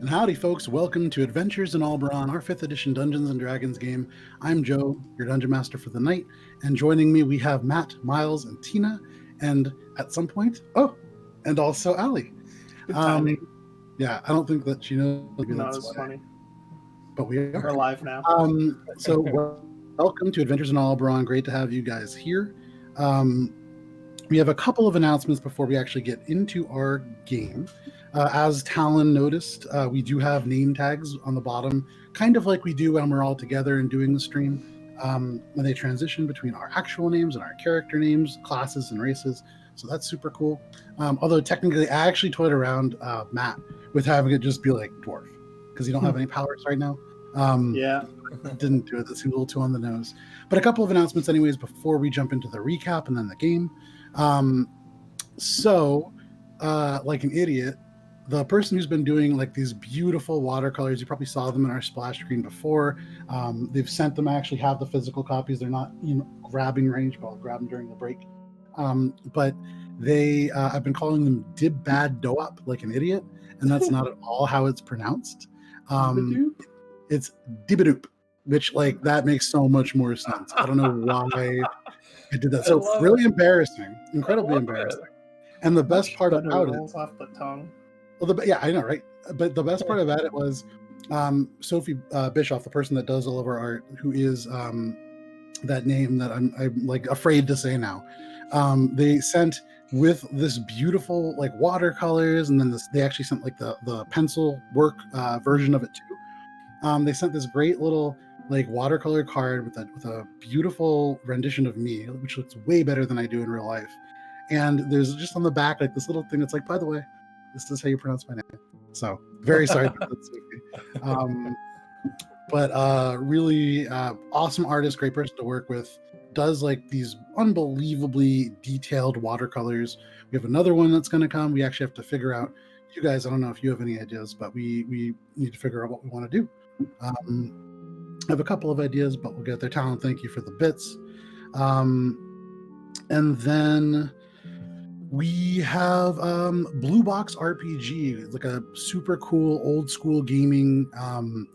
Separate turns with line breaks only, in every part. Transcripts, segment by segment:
Howdy, folks. Welcome to Adventures in Alberon, our 5th edition Dungeons & Dragons game. I'm Joe, your Dungeon Master for the night, and joining me we have Matt, Miles, and Tina, and at some point, and also Allie.
Good timing.
Yeah, I don't think that she knows. Maybe
No,
that's
it's
why,
funny.
but we are.
We're live now.
Welcome to Adventures in Alberon. Great to have you guys here. We have a couple of announcements before we actually get into our game. As Talon noticed, we do have name tags on the bottom, kind of like we do when we're all together and doing the stream. When they transition between our actual names and our character names, classes, and races. So that's super cool. Although technically, I actually toyed around Matt with having it just be like dwarf, because you don't have any powers right now.
Yeah.
Didn't do it. That seemed a little too on the nose. But a couple of announcements anyways before we jump into the recap and then the game. Like an idiot, the person who's been doing like these beautiful watercolors, you probably saw them in our splash screen before. They've sent them. I actually have the physical copies. They're not grabbing range, but I'll grab them during the break. But they, I've been calling them Dib Bad Doop, like an idiot, and that's not at all how it's pronounced. It's Dibidoop, which like that makes so much more sense. I don't know why I did that. So really embarrassing, incredibly embarrassing. And the best part about it,
off the tongue.
well, yeah, I know, right? But the best part about it was Sophie Bischoff, the person that does all of our art, who is that name that I'm like afraid to say now. They sent with this beautiful like watercolors, and then they actually sent like the pencil work version of it too. They sent this great little like watercolor card with a beautiful rendition of me, which looks way better than I do in real life. And there's just on the back like this little thing that's like, by the way, this is how you pronounce my name. So very sorry for that, Sophie. But really awesome artist, great person to work with. Does like these unbelievably detailed watercolors. We have another one that's going to come. We actually have to figure out. You guys, I don't know if you have any ideas, but we need to figure out what we want to do. I have a couple of ideas, but we'll get there. Talon, thank you for the bits. And then we have Blue Box RPG. It's like a super cool old school gaming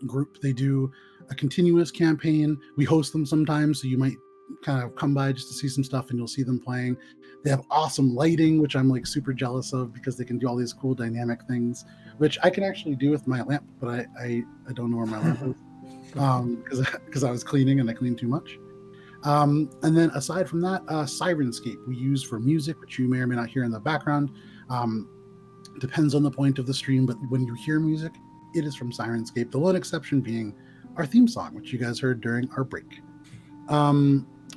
group. They do a continuous campaign. We host them sometimes, so you might kind of come by just to see some stuff and you'll see them playing. They have awesome lighting, which I'm like super jealous of because they can do all these cool dynamic things, which I can actually do with my lamp, but I don't know where my lamp is because I was cleaning and I cleaned too much. And then aside from that, Sirenscape we use for music, which you may or may not hear in the background. Depends on the point of the stream, but when you hear music, it is from Sirenscape. The one exception being our theme song, which you guys heard during our break.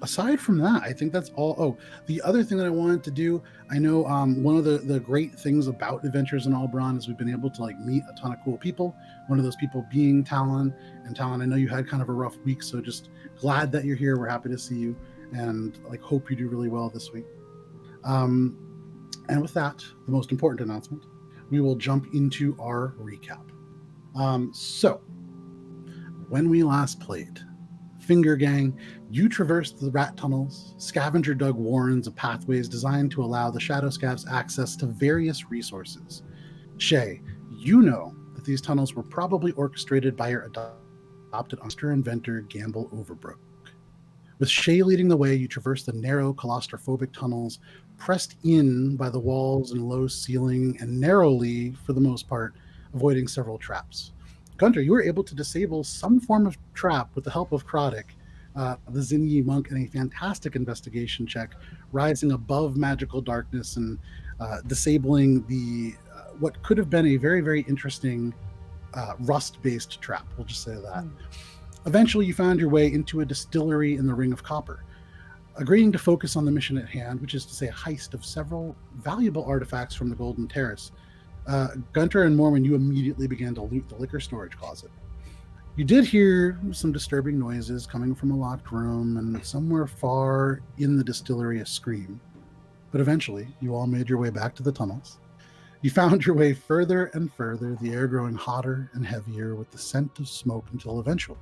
Aside from that, I think that's all. Oh, the other thing that I wanted to do, I know one of the great things about Adventures in Alberon is we've been able to like meet a ton of cool people. One of those people being Talon. And Talon, I know you had kind of a rough week, so just glad that you're here. We're happy to see you, and like hope you do really well this week. And with that, the most important announcement, we will jump into our recap. So, when we last played, Finger Gang, you traversed the rat tunnels, scavenger dug warrens of pathways designed to allow the Shadow Scavs access to various resources. Shay, you know that these tunnels were probably orchestrated by your adopted monster inventor, Gamble Overbrook. With Shay leading the way, you traversed the narrow, claustrophobic tunnels, pressed in by the walls and low ceiling, and narrowly, for the most part, avoiding several traps. Gunter, you were able to disable some form of trap with the help of Krodik, the Zinyi monk, in a fantastic investigation check, rising above magical darkness and disabling the what could have been a very, very interesting rust-based trap. We'll just say that. Eventually, you found your way into a distillery in the Ring of Copper. Agreeing to focus on the mission at hand, which is to say a heist of several valuable artifacts from the Golden Terrace, Gunter and Mormon, you immediately began to loot the liquor storage closet. You did hear some disturbing noises coming from a locked room and somewhere far in the distillery a scream. But eventually, you all made your way back to the tunnels. You found your way further and further, the air growing hotter and heavier with the scent of smoke until eventually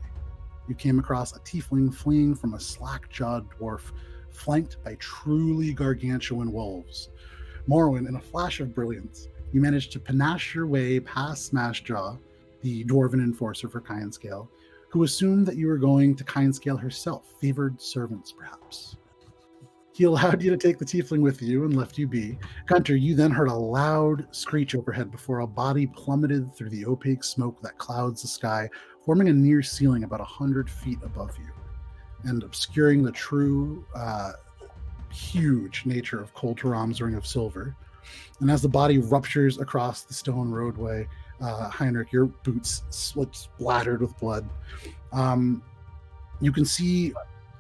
you came across a tiefling fleeing from a slack-jawed dwarf flanked by truly gargantuan wolves. Morwen, in a flash of brilliance, you managed to panache your way past Smashjaw, the dwarven enforcer for Kynescale, who assumed that you were going to Kynescale herself, favored servants perhaps. He allowed you to take the tiefling with you and left you be. Gunter, you then heard a loud screech overhead before a body plummeted through the opaque smoke that clouds the sky, forming a near ceiling about 100 feet above you and obscuring the true huge nature of Kol Turam's Ring of Silver. And as the body ruptures across the stone roadway, Heinrich, your boots splattered with blood. You can see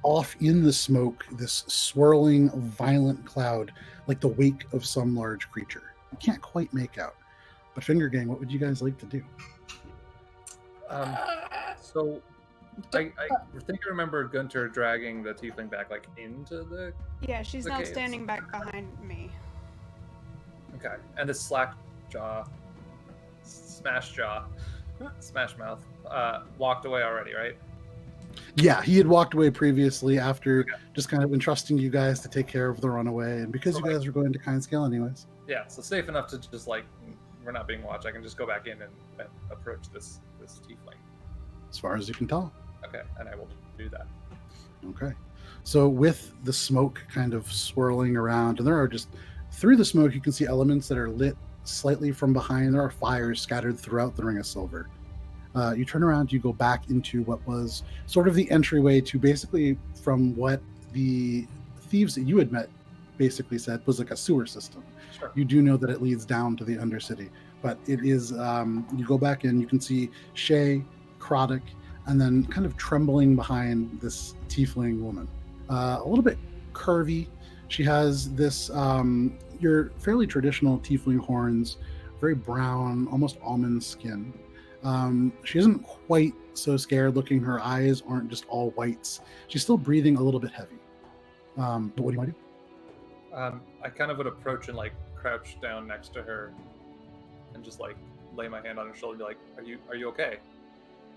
off in the smoke this swirling, violent cloud, like the wake of some large creature. You can't quite make out. But Finger Gang, what would you guys like to do?
So I think I remember Gunter dragging the tiefling back, like, into the...
Yeah, she's now
caves.
standing back behind me.
Okay, and the smash mouth, walked away already, right?
Yeah, he had walked away previously after just kind of entrusting you guys to take care of the runaway, and because you guys were going to Kynescale anyways.
Yeah, so safe enough to just, like, we're not being watched. I can just go back in and approach this tiefling.
As far as you can tell.
Okay, and I will do that.
Okay. So with the smoke kind of swirling around, and there are just, through the smoke, you can see elements that are lit slightly from behind. There are fires scattered throughout the Ring of Silver. You turn around, you go back into what was sort of the entryway to basically from what the thieves that you had met basically said was like a sewer system.
Sure.
You do know that it leads down to the Undercity, but it is, you go back in, you can see Shay, Kroddick, and then kind of trembling behind this tiefling woman. A little bit curvy. She has this, your fairly traditional tiefling horns, very brown, almost almond skin. She isn't quite so scared looking. Her eyes aren't just all whites. She's still breathing a little bit heavy. But what do you want to do?
I kind of would approach and, like, crouch down next to her and just, like, lay my hand on her shoulder and be like, are you okay?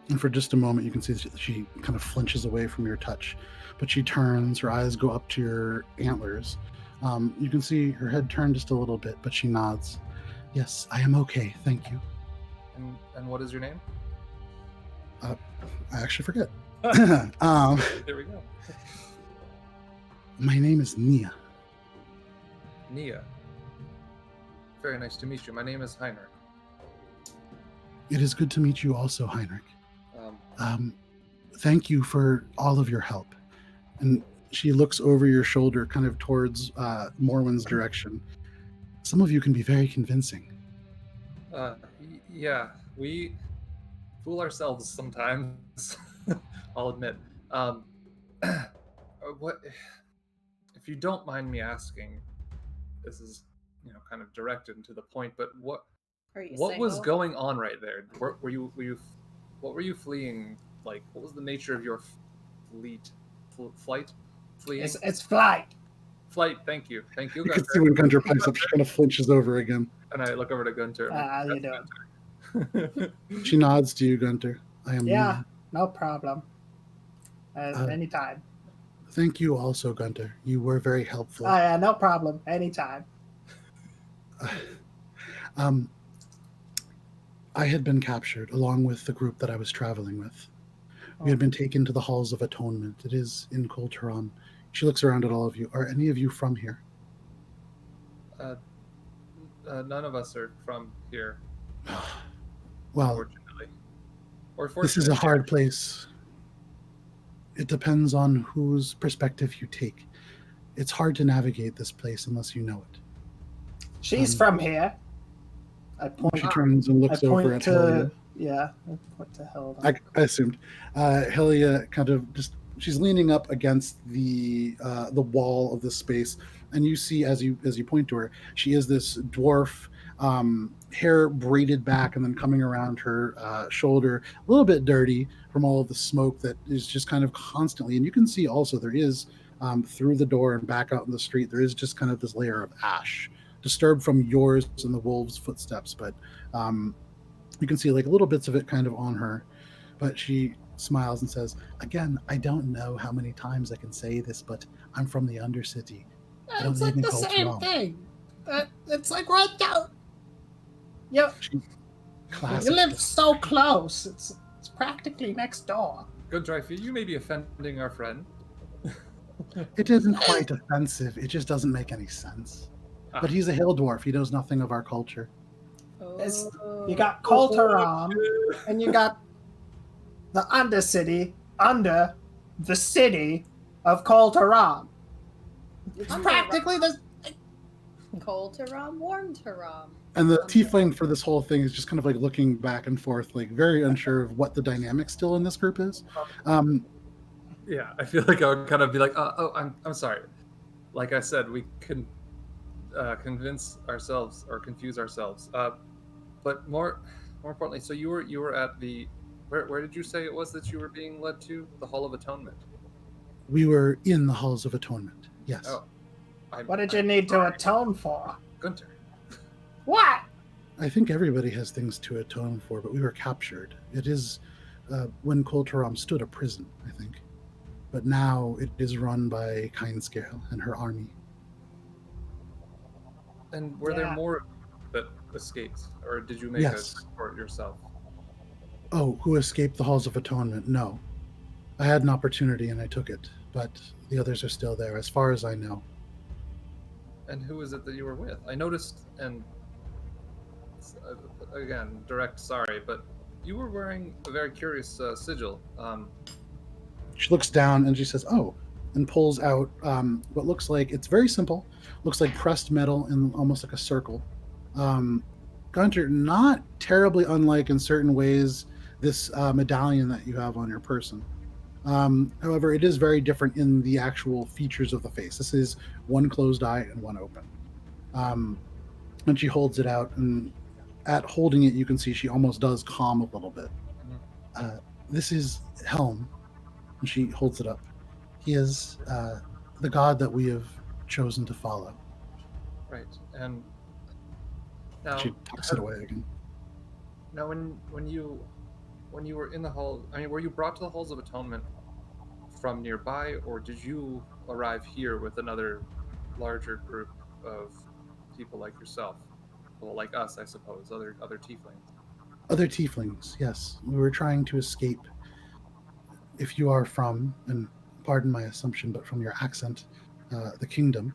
And for just a moment, you can see that she kind of flinches away from your touch, but she turns, her eyes go up to your antlers. You can see her head turn just a little bit, but she nods. Yes, I am okay. Thank you.
And what is your name?
I actually forget.
There we go.
My name is Nia.
Nia. Very nice to meet you. My name is Heinrich.
It is good to meet you also, Heinrich. Thank you for all of your help. And she looks over your shoulder, kind of towards Morwen's direction. Some of you can be very convincing.
Yeah, we fool ourselves sometimes. I'll admit. What, if you don't mind me asking, this is, kind of directed and to the point, but what was going on right there? What were you fleeing? Like, what was the nature of your flight? Fleeing?
It's flight.
Flight. Thank you.
You can see when Gunter pipes up, she kind of flinches over again.
And I look over to Gunter.
How you doing?
She nods to you, Gunter. I am.
Yeah, no problem. Anytime.
Thank you also, Gunter. You were very helpful.
Yeah, no problem. Anytime.
I had been captured along with the group that I was traveling with. We had been taken to the Halls of Atonement. It is in Kol Turam. She looks around at all of you. Are any of you from here?
None of us are from here.
Well,
unfortunately.
This is a hard place. It depends on whose perspective you take. It's hard to navigate this place unless you know it.
She's from here. I point.
She turns and looks over at Helia.
Yeah, I point to Helia.
I assumed. Helia kind of just, she's leaning up against the wall of this space, and you see as you point to her, she is this dwarf, hair braided back and then coming around her shoulder, a little bit dirty from all of the smoke that is just kind of constantly. And you can see also there is through the door and back out in the street, there is just kind of this layer of ash, disturbed from yours and the wolves' footsteps, but you can see like little bits of it kind of on her. But she smiles and says, again, I don't know how many times I can say this, but I'm from the Undercity.
It's like the same thing. It's like right down. Yep.
Classic.
You live so close. It's practically next door.
Good Dryfee, you may be offending our friend.
It isn't quite offensive. It just doesn't make any sense. But he's a hill dwarf. He knows nothing of our culture.
You got Coltaram, and you got the Undercity under the city of Coltaram. It's practically the...
Coltaram, Warmtaram.
And the tiefling for this whole thing is just kind of like looking back and forth, like very unsure of what the dynamic still in this group is.
Yeah, I feel like I would kind of be like, I'm sorry. Like I said, we can convince ourselves or confuse ourselves. But more importantly, so you were at the where did you say it was that you were being led to? The Hall of Atonement.
We were in the Halls of Atonement. Yes.
Oh.
What did you need to atone for?
Gunter.
What?
I think everybody has things to atone for, but we were captured. It is when Coltaram stood a prison, I think. But now it is run by Kindscale and her army.
And were there more that escaped? Or did you make a report yourself?
Oh, who escaped the Halls of Atonement? No. I had an opportunity and I took it, but the others are still there, as far as I know.
And who is it that you were with? I noticed, and again, direct sorry, but you were wearing a very curious sigil.
She looks down and she says, "Oh," and pulls out what looks like, it's very simple, looks like pressed metal in almost like a circle. Gunter, not terribly unlike in certain ways this medallion that you have on your person. However, it is very different in the actual features of the face. This is one closed eye and one open. And she holds it out, and at holding it, you can see she almost does calm a little bit. This is Helm, and she holds it up. He is the god that we have chosen to follow.
Right, and now
she tucks it away again.
Now, when you were in the hall, I mean, were you brought to the Halls of Atonement from nearby, or did you arrive here with another larger group of people like yourself? Well, like us, I suppose, other tieflings.
Other tieflings, yes. We were trying to escape. If you are from, and pardon my assumption, but from your accent, the kingdom,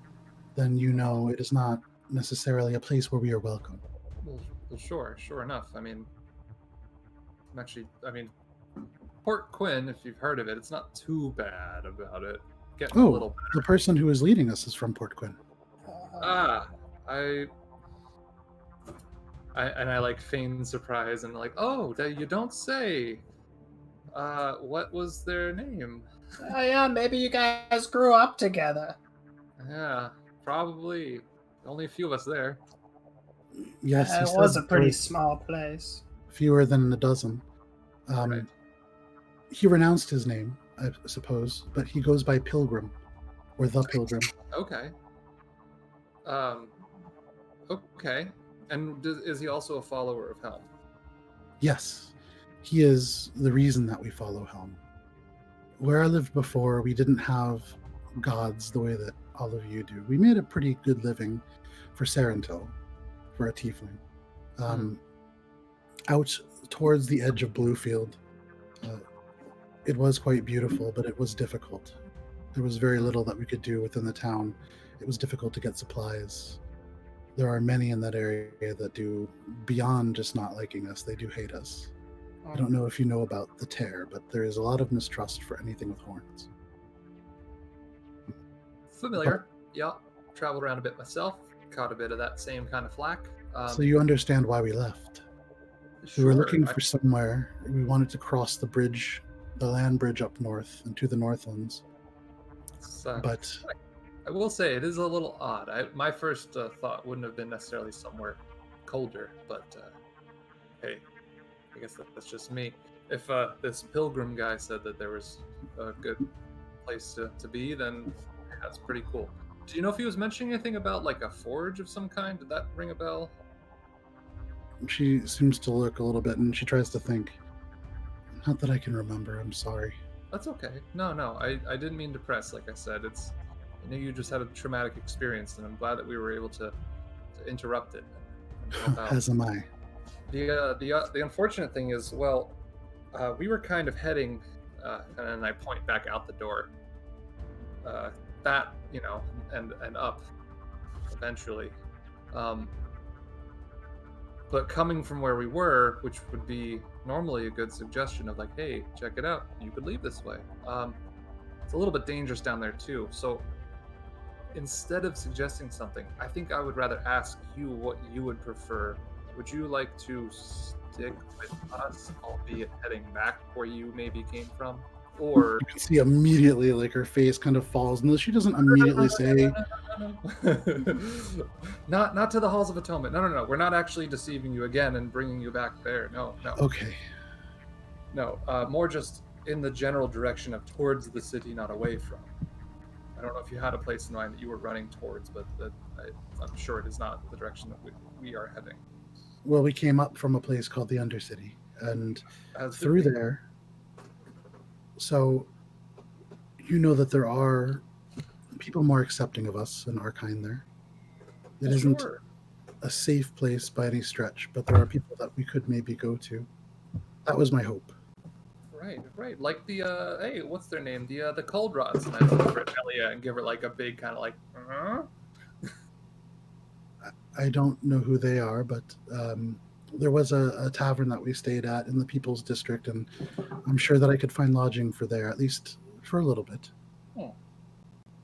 then you know it is not necessarily a place where we are welcome.
Well, sure enough. I mean, Port Quinn, if you've heard of it, it's not too bad about it. Getting a little better.
The person who is leading us is from Port Quinn.
I like feign surprise and like, oh, you don't say. What was their name?
Oh yeah, maybe you guys grew up together.
Yeah, probably. Only a few of us there.
Yes,
it was a pretty small place.
Fewer than a dozen.
Right.
He renounced his name, I suppose, but he goes by Pilgrim, or the Pilgrim.
Okay. Okay. And is he also a follower of Helm?
Yes. He is the reason that we follow Helm. Where I lived before, we didn't have gods the way that all of you do. We made a pretty good living for Sarentil, for a tiefling. Out towards the edge of Bluefield, it was quite beautiful, but it was difficult. There was very little that we could do within the town. It was difficult to get supplies. There are many in that area that do, beyond just not liking us, they do hate us. I don't know if you know about the Tear, but there is a lot of mistrust for anything with horns.
Familiar. Yeah. Traveled around a bit myself. Caught a bit of that same kind of flack.
So you understand why we left.
Sure,
we were looking for somewhere. We wanted to cross the bridge, the land bridge up north into the Northlands. But
I will say it is a little odd. My first thought wouldn't have been necessarily somewhere colder, but hey, I guess that's just me. If this pilgrim guy said that there was a good place to be, then that's pretty cool. Do you know if he was mentioning anything about like a forge of some kind? Did that ring a bell?
She seems to look a little bit, and she tries to think. Not that I can remember. I'm sorry.
That's okay. No, I didn't mean to press. Like I said, I know you just had a traumatic experience, and I'm glad that we were able to interrupt it.
As am I.
The unfortunate thing is, well, we were kind of heading, and I point back out the door. That and up eventually. But coming from where we were, which would be normally a good suggestion of like, hey, check it out, you could leave this way. It's a little bit dangerous down there too. So instead of suggesting something, I think I would rather ask you what you would prefer. Would you like to stick with us, albeit heading back where you maybe came from? Or
you can see immediately like her face kind of falls, and she doesn't immediately say,
not to the Halls of Atonement. No. We're not actually deceiving you again and bringing you back there. No.
Okay.
No, more just in the general direction of towards the city, not away from. I don't know if you had a place in mind that you were running towards, but I'm sure it is not the direction that we are heading.
Well, we came up from a place called the Undercity, and through there. So, you know that there are people more accepting of us and our kind there. It isn't a safe place by any stretch, but there are people that we could maybe go to. That was my hope.
Right. Like the hey, what's their name? The Cold Rods. And I look over at Elia and give her like a big kind of like.
I don't know who they are, but there was a tavern that we stayed at in the People's District, and I'm sure that I could find lodging for there, at least for a little bit.
You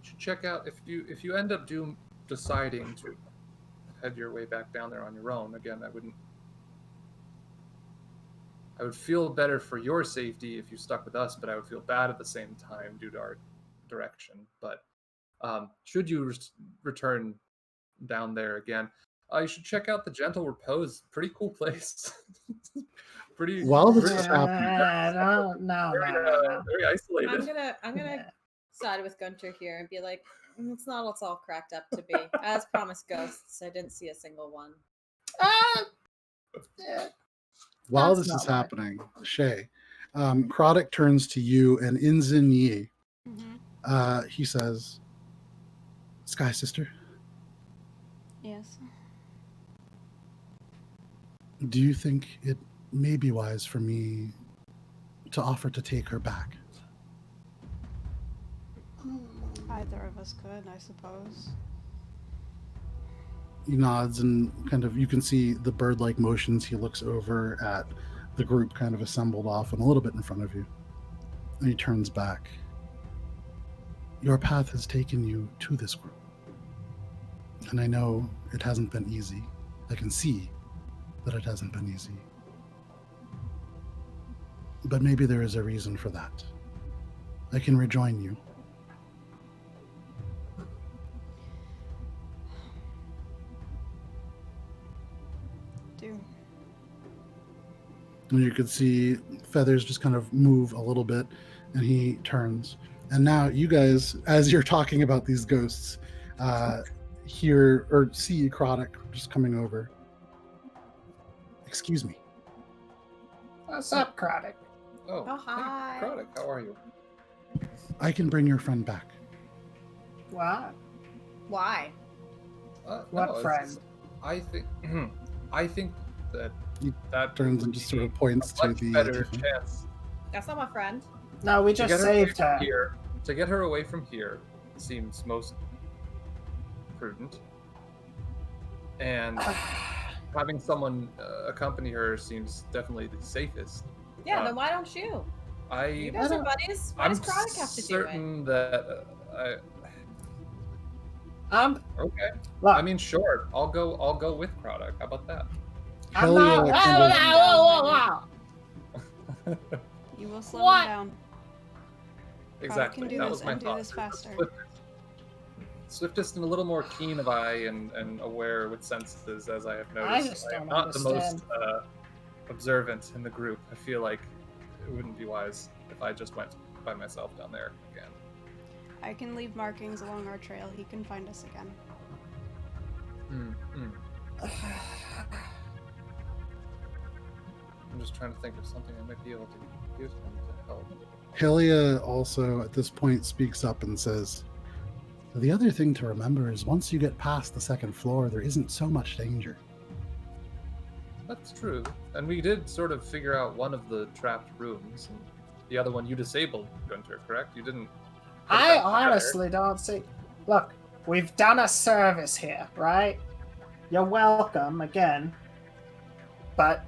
should check out if you end up deciding to head your way back down there on your own. Again, I would feel better for your safety if you stuck with us, but I would feel bad at the same time due to our direction. But should you return down there again, you should check out the Gentle Repose. Pretty cool place.
While this is happening,
very isolated.
I'm gonna side with Gunter here and be like, it's not what's all cracked up to be. As promised, ghosts. I didn't see a single one.
While this is happening, Shay, Croddick turns to you, and Inzin Yi, he says, "Sky Sister."
Yes.
Do you think it may be wise for me to offer to take her back?
Either of us could, I suppose.
He nods, and kind of you can see the bird-like motions. He looks over at the group kind of assembled off and a little bit in front of you. And he turns back. Your path has taken you to this group. And I know it hasn't been easy. I can see that it hasn't been easy. But maybe there is a reason for that. I can rejoin you. And you could see Feathers just kind of move a little bit, and he turns. And now you guys, as you're talking about these ghosts, hear or see Croddick just coming over. Excuse me.
What's up, Croddick?
Oh, hi.
Hey, Croddick, how are you?
I can bring your friend back.
What?
Why?
What friend?
I think that that
turns and just sort of points to the
better chance.
That's not my friend.
No, we just saved her.
To get her away from here seems most prudent, and having someone accompany her seems definitely the safest.
Yeah, then why don't you? You guys are buddies. Why does Croddick have to do it?
I'm certain that okay.
Look.
I mean, sure. I'll go with Croddick. How about that?
Hell yeah.
You will slow him down.
Exactly.
Can do
that
this
was my
and
thought.
do this faster.
Swiftest and a little more keen of eye and aware with senses, as I have noticed. I am not the most observant in the group. I feel like it wouldn't be wise if I just went by myself down there again.
I can leave markings along our trail. He can find us again.
I'm just trying to think of something I might be able to give him to help.
Helia also at this point speaks up and says, the other thing to remember is once you get past the second floor, there isn't so much danger.
That's true. And we did sort of figure out one of the trapped rooms, and the other one you disabled, Gunter, correct? You didn't...
I honestly don't see... Look, we've done a service here, right? You're welcome, again. But,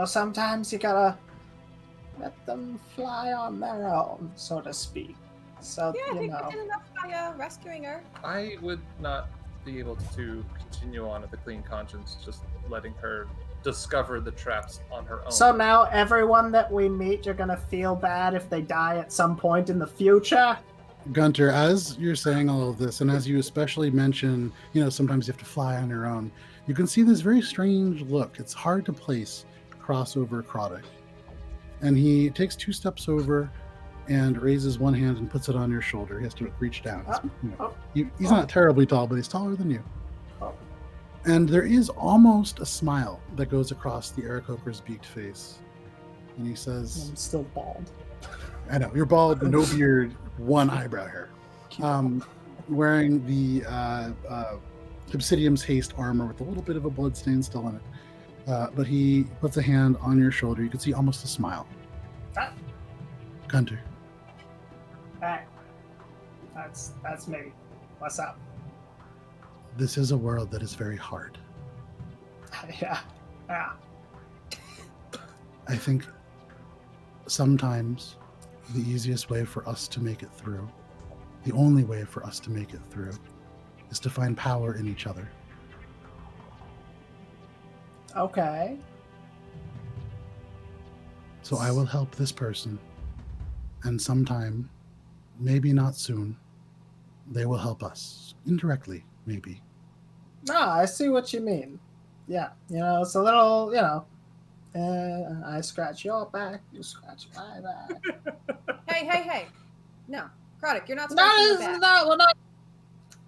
sometimes you gotta let them fly on their own, so to speak. So,
yeah, I think we did enough by rescuing her.
I would not be able to continue on with a clean conscience, just letting her discover the traps on her own.
So now everyone that we meet, you're gonna feel bad if they die at some point in the future?
Gunter, as you're saying all of this, and as you especially mention, sometimes you have to fly on your own, you can see this very strange look. It's hard to place crossover Croddick. And he takes 2 steps over and raises one hand and puts it on your shoulder. He has to reach down. He's not terribly tall, but he's taller than you. And there is almost a smile that goes across the Aarakocra's beaked face. And he says...
I'm still bald.
I know, you're bald, no beard, 1 eyebrow hair. Wearing the Obsidian's Haste armor with a little bit of a blood stain still in it. But he puts a hand on your shoulder. You can see almost a smile. Gunter.
Hey, that's me. What's up?
This is a world that is very hard.
Yeah.
I think sometimes the easiest way for us to make it through, the only way for us to make it through, is to find power in each other.
Okay.
So I will help this person, and sometime, maybe not soon, they will help us. Indirectly, maybe.
No, I see what you mean. Yeah, it's a little, I scratch your back, you scratch my back.
Hey. No, Croddick, you're not scratching her back.
No, we're not.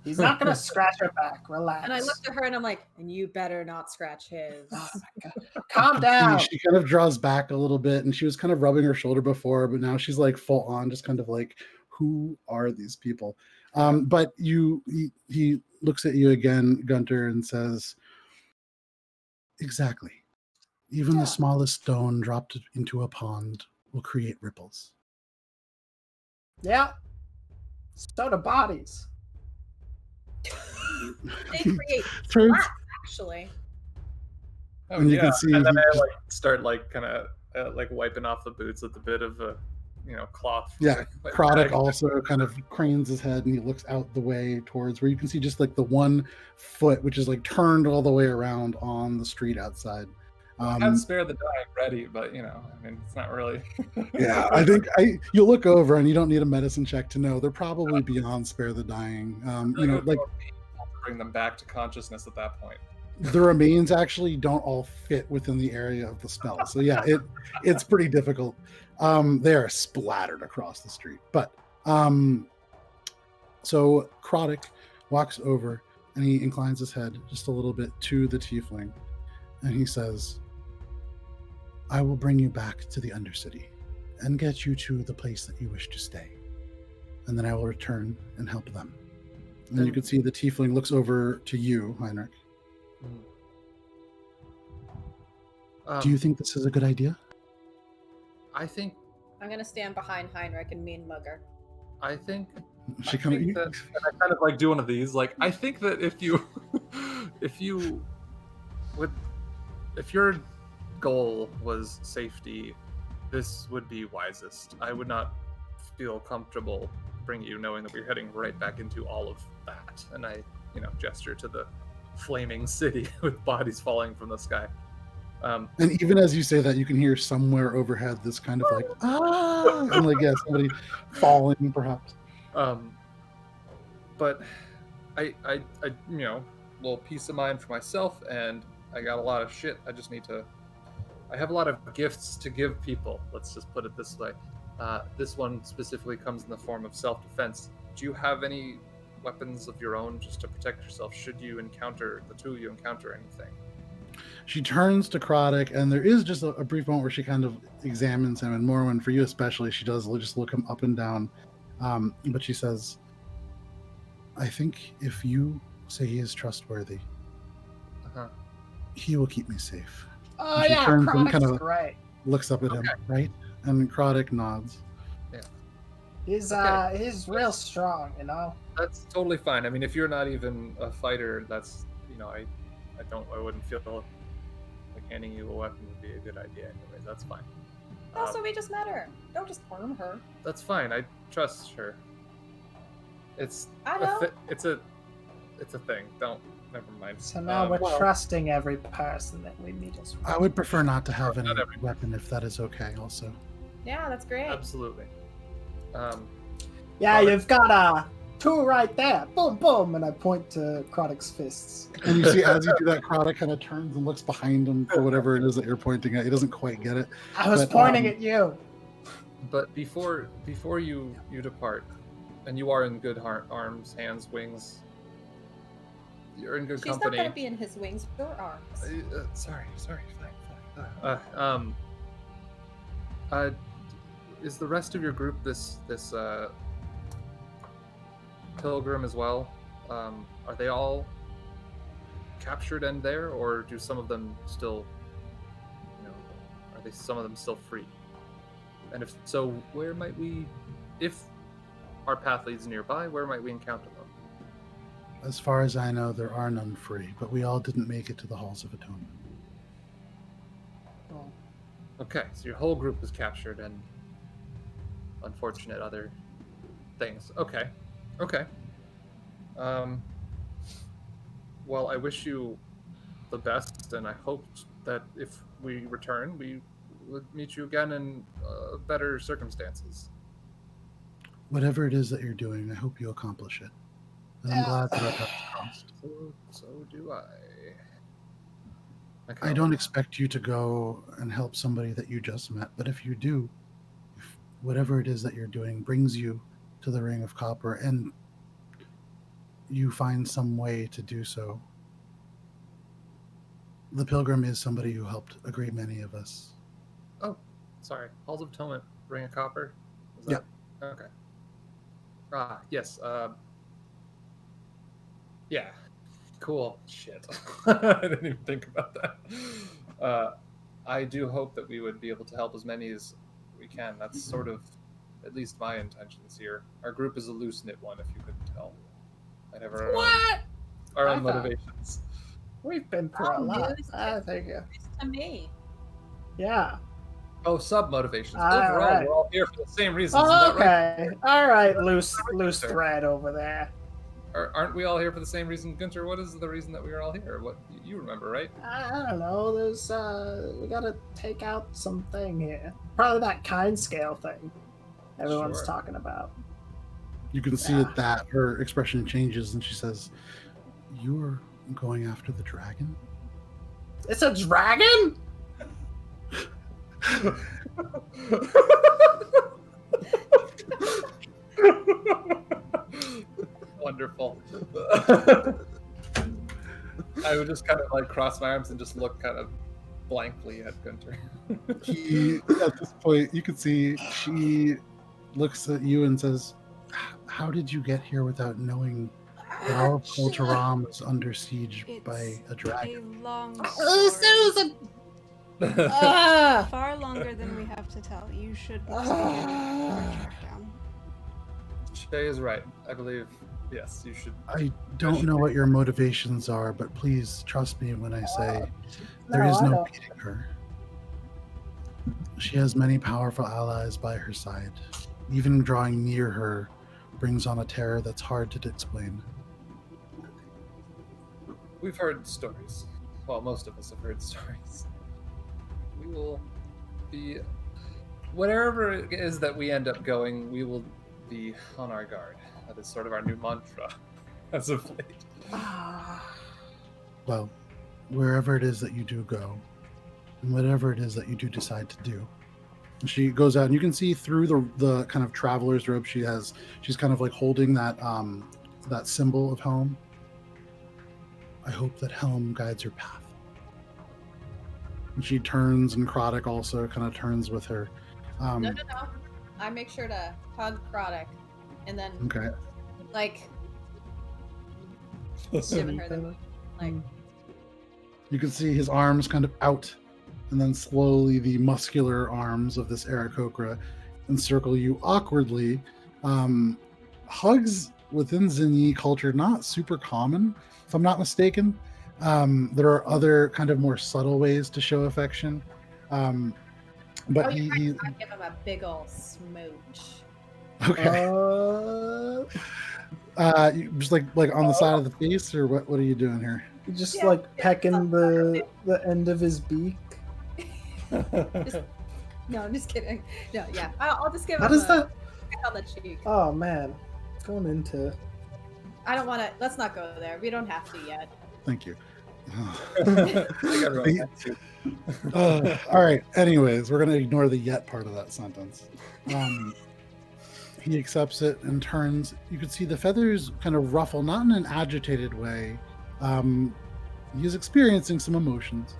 He's not going to scratch her back. Relax.
And I looked at her and I'm like, and you better not scratch his.
Oh my God. Calm down.
She kind of draws back a little bit, and she was kind of rubbing her shoulder before, but now she's like full on, just kind of like, who are these people? But he looks at you again, Gunter, and says, exactly. Even the smallest stone dropped into a pond will create ripples.
Yeah. So do bodies.
They create
Turns,
traps, actually.
Oh,
and you
yeah.
can see
and then I start kind of wiping off the boots with a bit of cloth.
Yeah, Croddick also kind of cranes his head and he looks out the way towards where you can see just like the 1 foot, which is like turned all the way around on the street outside.
I have Spare the Dying ready, but it's not really.
Yeah, I think you look over and you don't need a medicine check to know they're probably beyond Spare the Dying.
Bring them back to consciousness at that point.
The remains actually don't all fit within the area of the spell, so yeah, it's pretty difficult. They are splattered across the street, but so Croddick walks over and he inclines his head just a little bit to the tiefling, and he says, I will bring you back to the Undercity and get you to the place that you wish to stay. And then I will return and help them. And you can see the tiefling looks over to you, Heinrich. Do you think this is a good idea?
I think...
I'm going to stand behind Heinrich and mean mugger.
I think...
I
kind of like do one of these. I think that if your goal was safety, this would be wisest. I would not feel comfortable bringing you knowing that we're heading right back into all of that. And I, gesture to the flaming city with bodies falling from the sky.
And even as you say that, you can hear somewhere overhead this kind of like, and somebody falling perhaps.
But I little peace of mind for myself, and I got a lot of shit. I have a lot of gifts to give people. Let's just put it this way. This one specifically comes in the form of self-defense. Do you have any weapons of your own just to protect yourself should you encounter, the two of you encounter anything?
She turns to Croddick, and there is just a brief moment where she kind of examines him, and Morwen, for you especially, she does just look him up and down. But she says, I think if you say he is trustworthy, He will keep me safe.
Oh,
And she
yeah,
turns and
Chronic's
kind of
great.
looks up at him, right? And Krodek nods.
He's
Okay.
he's real strong, you know.
That's totally fine. I mean, if you're not even a fighter, that's I wouldn't feel like handing you a weapon would be a good idea. Anyways, that's fine.
Also, we just met her. Don't just harm her.
That's fine. I trust her.
I know.
It's a thing. Never mind.
So now we're trusting every person that we meet as well.
I would prefer not to have any
Not every-
weapon if that is okay. Also,
Yeah, that's great.
Absolutely.
Yeah,
Krodek-
you've got two right there. Boom, boom, and I point to Krodek's fists.
and you see as you do that, Krodek kind of turns and looks behind him for whatever it is that you're pointing at. He doesn't quite get it.
I was
But,
pointing at you.
But before you depart, and you are in good hands, wings. You're in good
She's
company.
not going to be in his wings or arms.
Sorry. Is the rest of your group this pilgrim as well? Are they all captured and there, or do some of them still, are some of them still free? And if so, where might we, if our path leads nearby, where might we encounter them?
As far as I know, there are none free, but we all didn't make it to the Halls of Atonement.
Oh.
Okay, so your whole group was captured and unfortunate other things. Okay. Well, I wish you the best, and I hope that if we return, we would meet you again in better circumstances.
Whatever it is that you're doing, I hope you accomplish it. And I'm glad that our paths crossed.
So do I.
I don't expect you to go and help somebody that you just met, but if you do, if whatever it is that you're doing brings you to the Ring of Copper and you find some way to do so, the Pilgrim is somebody who helped a great many of us.
Oh, sorry. Halls of Atonement, Ring of Copper?
Yeah.
Okay. Yes. Yeah. Cool. Shit. I didn't even think about that. I do hope that we would be able to help as many as we can. That's sort of, at least my intentions here. Our group is a loose-knit one, if you couldn't tell. I'd have our own motivations.
We've been through a lot. Thank you.
To me.
Yeah.
Oh, sub-motivations.
All
Overall,
right.
we're all here for the same reasons.
Oh,
Is that right?
okay. All right, loose thread over there.
Aren't we all here for the same reason, Gunter? What is the reason that we are all here? What you remember, right?
I don't know. There's we gotta take out something here. Probably that kind scale thing everyone's
Sure.
talking about.
You can see it that her expression changes and she says, "You're going after the dragon?"
It's a dragon?
Wonderful. I would just kind of like cross my arms and just look kind of blankly at Gunter.
He, at this point, you can see she looks at you and says, "How did you get here without knowing that all of Poltaram is under siege by a dragon?"
A long
Susan!
far longer than we have to tell. You should begin our track down.
Shay is right. I believe, yes, you should.
I don't know what your motivations are, but please trust me when I say there
No,
is
I
no
don't.
beating her. She has many powerful allies by her side. Even drawing near her brings on a terror that's hard to explain.
We've heard stories. Well, most of us have heard stories. We will be, wherever it is that we end up going, we will be on our guard. That is sort of our new mantra as of late.
Well, wherever it is that you do go, and whatever it is that you do decide to do. She goes out, and you can see through the kind of traveler's robe she's kind of like holding that that symbol of Helm. I hope that Helm guides your path. And she turns, and Krodek also kind of turns with her.
No. I make sure to hug Krodek, and then
Okay.
like giving her the like.
You can see his arms kind of out, and then slowly the muscular arms of this Aarakocra encircle you awkwardly. Hugs within Zinyi culture, not super common, if I'm not mistaken. There are other kind of more subtle ways to show affection. But he
I give him a big old smooch.
okay. Just like on the side of the face, or what are you doing here?
Just pecking the end of his beak.
No, I'm just kidding. No, yeah, I'll just give
How
him
does that?
on the cheek.
Oh man, going into.
I don't want to. Let's not go there. We don't have to yet.
Thank you.
I
All right. Anyways, we're gonna ignore the yet part of that sentence. He accepts it and turns. You can see the feathers kind of ruffle, not in an agitated way. He's experiencing some emotions,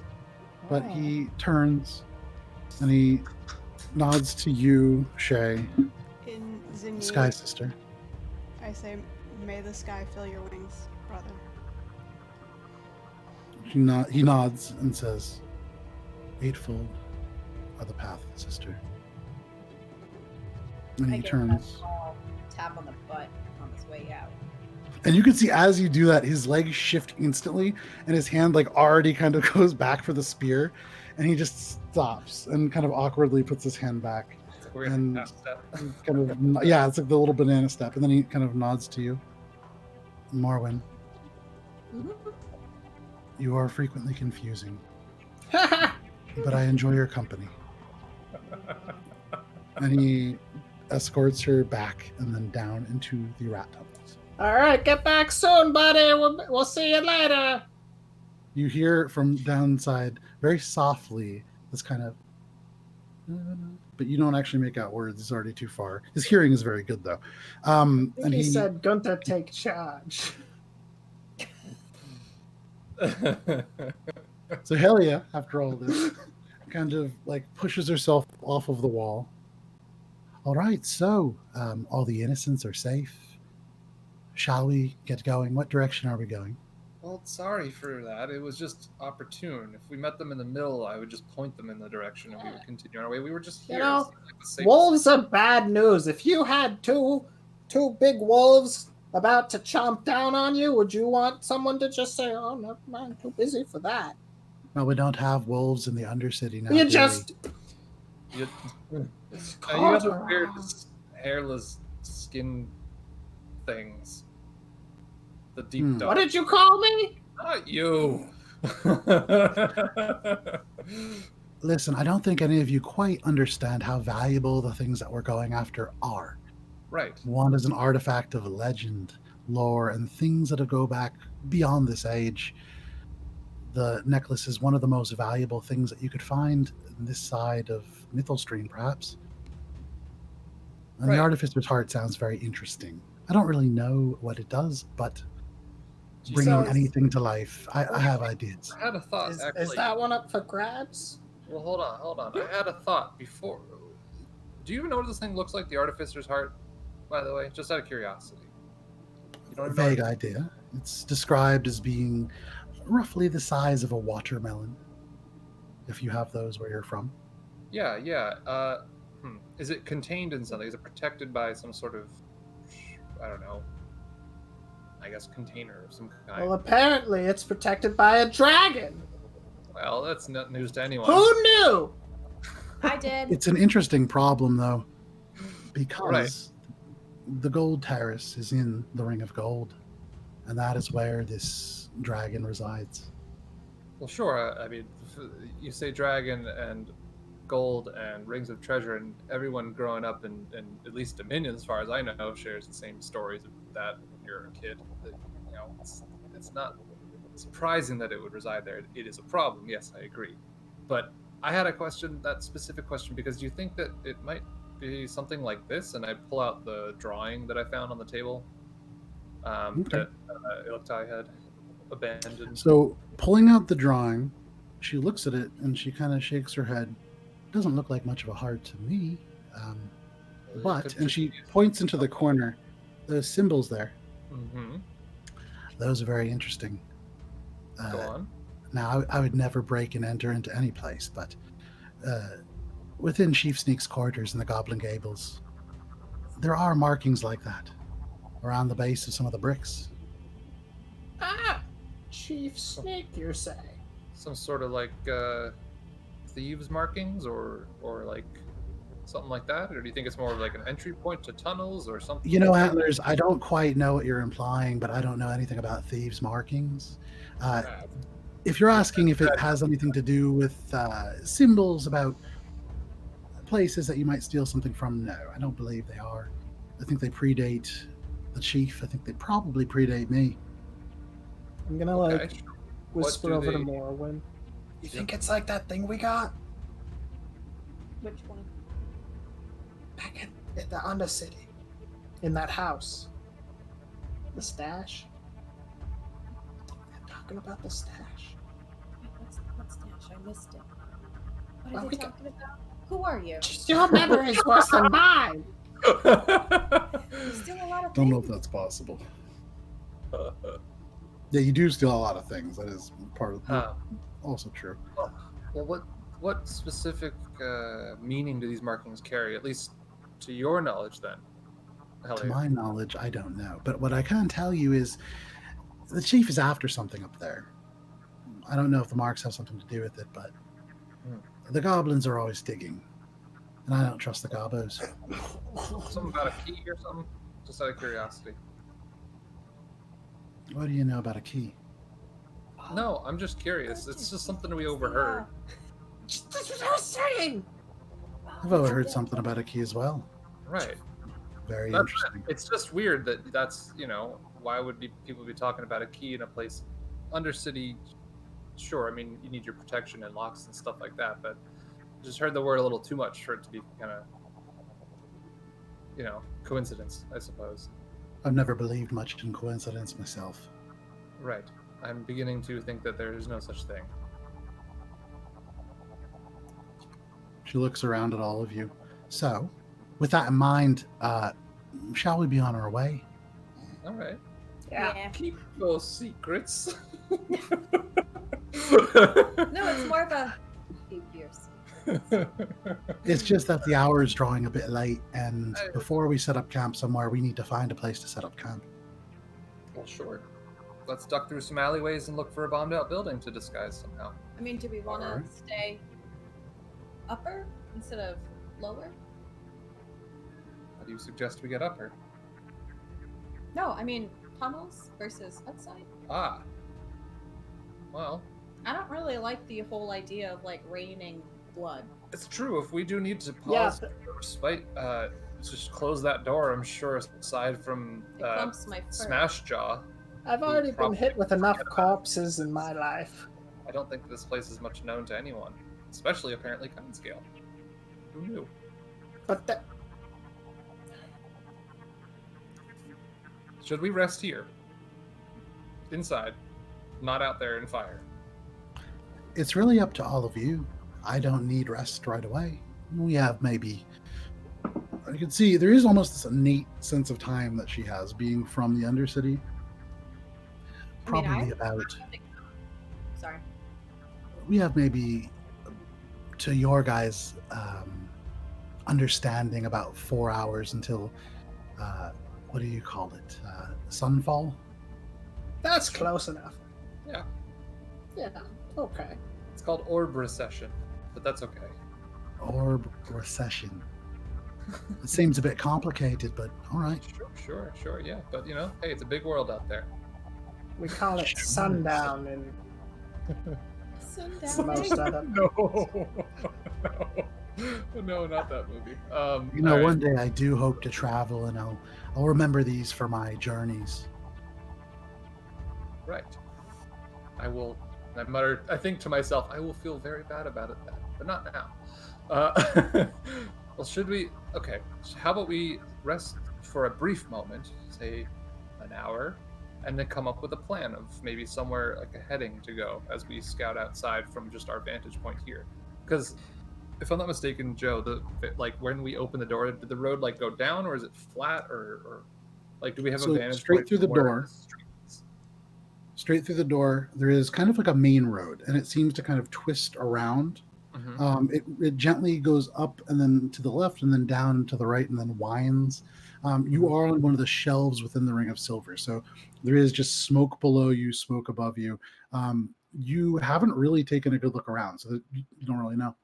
but he turns and he nods to you, Shay,
In Zinyi,
Sky Sister.
I say, may the sky fill your wings, brother.
He nods and says, "Eightfold are the path, sister." And he turns.
Tap on the butt on his way out.
And you can see as you do that, his legs shift instantly, and his hand already kind of goes back for the spear, and he just stops and kind of awkwardly puts his hand back. And kind of, yeah, it's like the little banana step, and then he kind of nods to you. Marwyn, you are frequently confusing, but I enjoy your company. And he escorts her back and then down into the rat tunnels.
All right, get back soon, buddy. We'll see you later.
You hear from downside very softly this kind of, but you don't actually make out words. It's already too far. His hearing is very good though. And
he said, "Gunter, take charge."
So Helia, after all this, kind of pushes herself off of the wall. All right, so all the innocents are safe. Shall we get going? What direction are we going?
Well, sorry for that. It was just opportune. If we met them in the middle, I would just point them in the direction and we would continue our way. We were just here.
You know, wolves are bad news. If you had two big wolves about to chomp down on you, would you want someone to just say, "Oh, never mind, too busy for that"?
Well, we don't have wolves in the Undercity now.
You just...
You guys are weird, hairless skin things. The deep dog.
What did you call me?
Not you.
Listen, I don't think any of you quite understand how valuable the things that we're going after are.
Right.
One is an artifact of legend, lore, and things that go back beyond this age. The necklace is one of the most valuable things that you could find on this side of Mythelstream, perhaps. And the Artificer's Heart sounds very interesting. I don't really know what it does, but bringing anything to life, I have ideas.
I had a thought, actually.
Is that one up for grabs?
Well, hold on. I had a thought before. Do you know what this thing looks like, the Artificer's Heart, by the way? Just out of curiosity. You don't
Vague idea. It's described as being roughly the size of a watermelon, if you have those where you're from.
Yeah. Is it contained in something? Is it protected by some sort of, I don't know, I guess container of some kind?
Well, apparently it's protected by a dragon.
Well, that's not news to anyone.
Who knew?
I did.
It's an interesting problem, though, because the Gold Terrace is in the Ring of Gold, and that is where this dragon resides.
Well, sure. I mean, you say dragon and gold and rings of treasure, and everyone growing up in at least Dominion, as far as I know, shares the same stories of that when you're a kid. You know, it's not surprising that it would reside there. It is a problem. Yes, I agree. But I had a question, that specific question, because do you think that it might be something like this? And I pull out the drawing that I found on the table that Ilktai had abandoned.
So, pulling out the drawing, she looks at it and she kind of shakes her head. Doesn't look like much of a heart to me. And she points into the corner. The symbols there.
Mm-hmm.
Those are very interesting.
Go on.
Now, I would never break and enter into any place, but within Chief Sneak's quarters in the Goblin Gables, there are markings like that around the base of some of the bricks.
Ah, Chief Snake, you're saying?
Some sort of like thieves markings or like something like that? Or do you think it's more of like an entry point to tunnels or something?
You know, Antlers, I don't quite know what you're implying, but I don't know anything about thieves' markings. If you're asking if it has anything to do with symbols about places that you might steal something from, no, I don't believe they are. I think they predate the chief. I think they probably predate me.
I'm gonna whisper over to Morrowind. You think it's like that thing we got?
Which one?
Back at the Undercity. In that house. The stash. I'm talking about the stash.
What stash? I missed it. What are they talking about? Who are you?
Your memory is worse than mine!
You steal a lot of
Don't know if
things.
that's possible. Yeah, you do steal a lot of things. That is part of also true.
Well, what specific meaning do these markings carry, at least to your knowledge, then?
To my knowledge, I don't know. But what I can tell you is the chief is after something up there. I don't know if the marks have something to do with it, but the goblins are always digging. And I don't trust the gobbos.
Something about a key or something? Just out of curiosity.
What do you know about a key?
No, I'm just curious. It's just something we overheard.
That's what I was saying!
I've overheard something about a key as well.
Right.
Very interesting.
It's just weird that's, why would people be talking about a key in a place? Undercity, sure, I mean, you need your protection and locks and stuff like that, but I just heard the word a little too much for it to be kind of, coincidence, I suppose.
I've never believed much in coincidence myself.
Right. I'm beginning to think that there is no such thing.
She looks around at all of you. So, with that in mind, shall we be on our way?
All right.
Yeah.
Keep those secrets.
No, it's more of a keep your secrets.
It's just that the hour is drawing a bit late, and before we set up camp somewhere, we need to find a place to set up camp.
Well, sure. Let's duck through some alleyways and look for a bombed-out building to disguise somehow.
I mean, do we want to stay upper instead of lower?
How do you suggest we get upper?
No, I mean tunnels versus outside.
Ah. Well.
I don't really like the whole idea of raining blood.
It's true. If we do need to pause respite, just close that door. I'm sure aside from Smash Jaw.
I've already been hit with enough corpses in my life.
I don't think this place is much known to anyone, especially apparently Kinescale. Who knew?
But
should we rest here? Inside, not out there in fire.
It's really up to all of you. I don't need rest right away. We have maybe... I can see there is almost this innate sense of time that she has, being from the Undercity. Probably
Sorry.
We have maybe, to your guys' understanding, about 4 hours until, what do you call it? Sunfall?
That's close enough.
Yeah.
Yeah, okay.
It's called orb recession, but that's okay.
Orb recession. It seems a bit complicated, but all right.
Sure, yeah. But, hey, it's a big world out there.
We call it sundown and
Sundown.
most other.
No, not that movie.
One day I do hope to travel, and I'll remember these for my journeys.
Right. I will. I muttered. I think to myself, I will feel very bad about it then, but not now. Well, should we? Okay. How about we rest for a brief moment, say an hour, and then come up with a plan of maybe somewhere like a heading to go as we scout outside from just our vantage point here. Because if I'm not mistaken, Joe, when we open the door, did the road go down, or is it flat, or do we have a vantage
straight
point
through the door? straight through the door, there is kind of like a main road, and it seems to kind of twist around. It gently goes up and then to the left and then down to the right and then winds. You are on one of the shelves within the Ring of Silver. So there is just smoke below you, smoke above you. You haven't really taken a good look around, so you don't really know.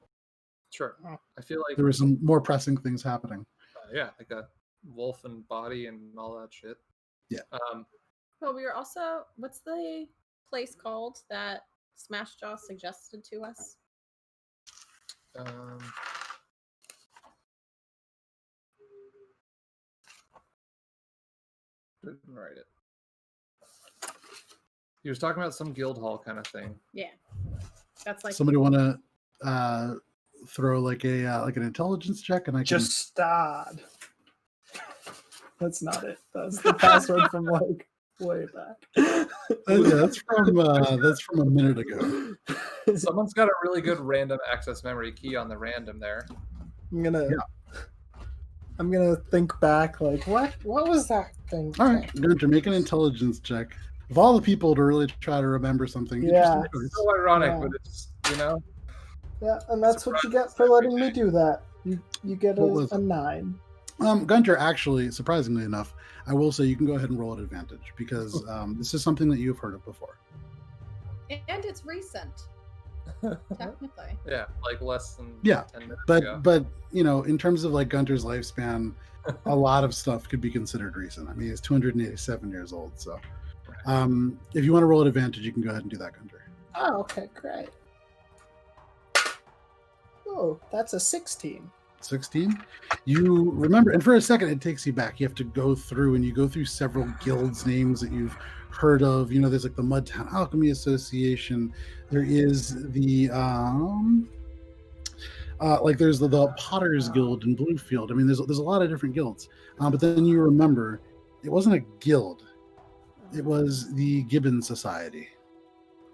Sure. I feel like
there were some more pressing things happening.
Yeah, like a wolf and body and all that shit.
Yeah.
Well, we were also, what's the place called that Smash Jaw suggested to us?
Didn't write it. He was talking about some guild hall kind of thing.
Yeah, that's like
somebody want to throw like an intelligence check, and I can
just start. That's not it. That's the password from like way back.
Yeah, that's from a minute ago.
Someone's got a really good random access memory key on the random there.
I'm gonna think back. Like what was that thing?
All right, Gunter, make an intelligence check. Of all the people to really try to remember something,
yeah,
it's so ironic, but it's
Yeah, and that's what you get for letting me do that. You get a 9.
Gunter, actually, surprisingly enough, I will say you can go ahead and roll at advantage because this is something that you've heard of before.
And it's recent. Technically.
Yeah, like less than 10 minutes ago.
But in terms of like Gunter's lifespan, a lot of stuff could be considered recent. I mean, he's 287 years old, so if you want to roll at advantage, you can go ahead and do that, Gunter.
Oh, okay, great. Oh, that's a 16.
16. You remember, and for a second it takes you back. You have to go through, and you go through several guilds names that you've heard of. There's like the Mudtown Alchemy Association. There is the there's the Potters Guild in Bluefield. I mean, there's a lot of different guilds. But then you remember, it wasn't a guild. It was the Gibbon Society.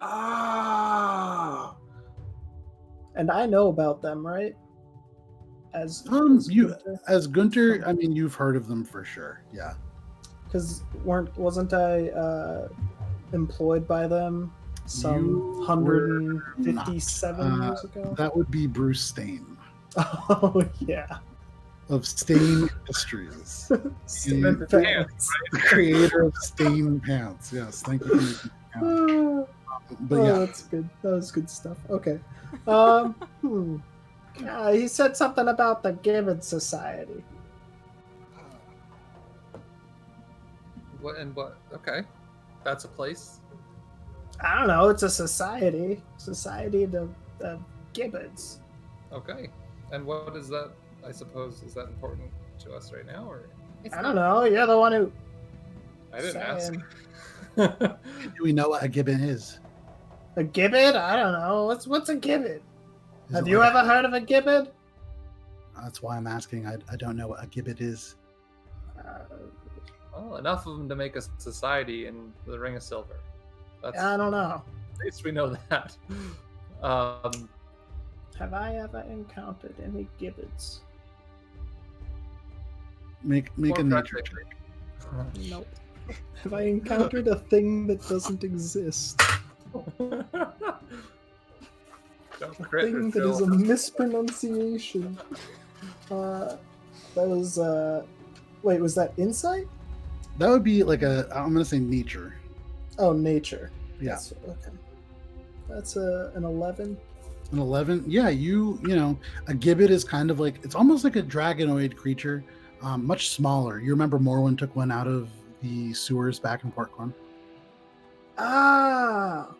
Ah. And I know about them, right? As
Gunter, I mean, you've heard of them for sure. Yeah.
Because wasn't I employed by them some 157 years ago?
That would be Bruce Stain.
Oh yeah.
Of Stain Industries.
Stain Pants.
Creator of Stain Pants. Yes, thank you for making it. But yeah,
that's good. That was good stuff. Okay. He said something about the Gibbon Society.
What? Okay, that's a place.
I don't know. It's a society. Society of Gibbons.
Okay, and what is that? I suppose is that important to us right now, or
I don't know. You're the one who.
I didn't ask.
Do we know what a gibbon is?
A gibbon? I don't know. What's a gibbon? Have you ever heard of a gibbon?
That's why I'm asking. I don't know what a gibbon is.
Well, enough of them to make a society in the Ring of Silver.
I don't know.
At least we know that.
Have I ever encountered any gibbons?
Make a nature check.
Nope. Have I encountered a thing that doesn't exist? A thing that is a mispronunciation. That was wait, was that insight?
That would be like I'm gonna say nature.
Oh, nature.
Yeah.
Okay. That's an 11.
An 11? Yeah, you know, a gibbet is kind of like, it's almost like a dragonoid creature, much smaller. You remember Morwen took one out of the sewers back in Portland?
Ah.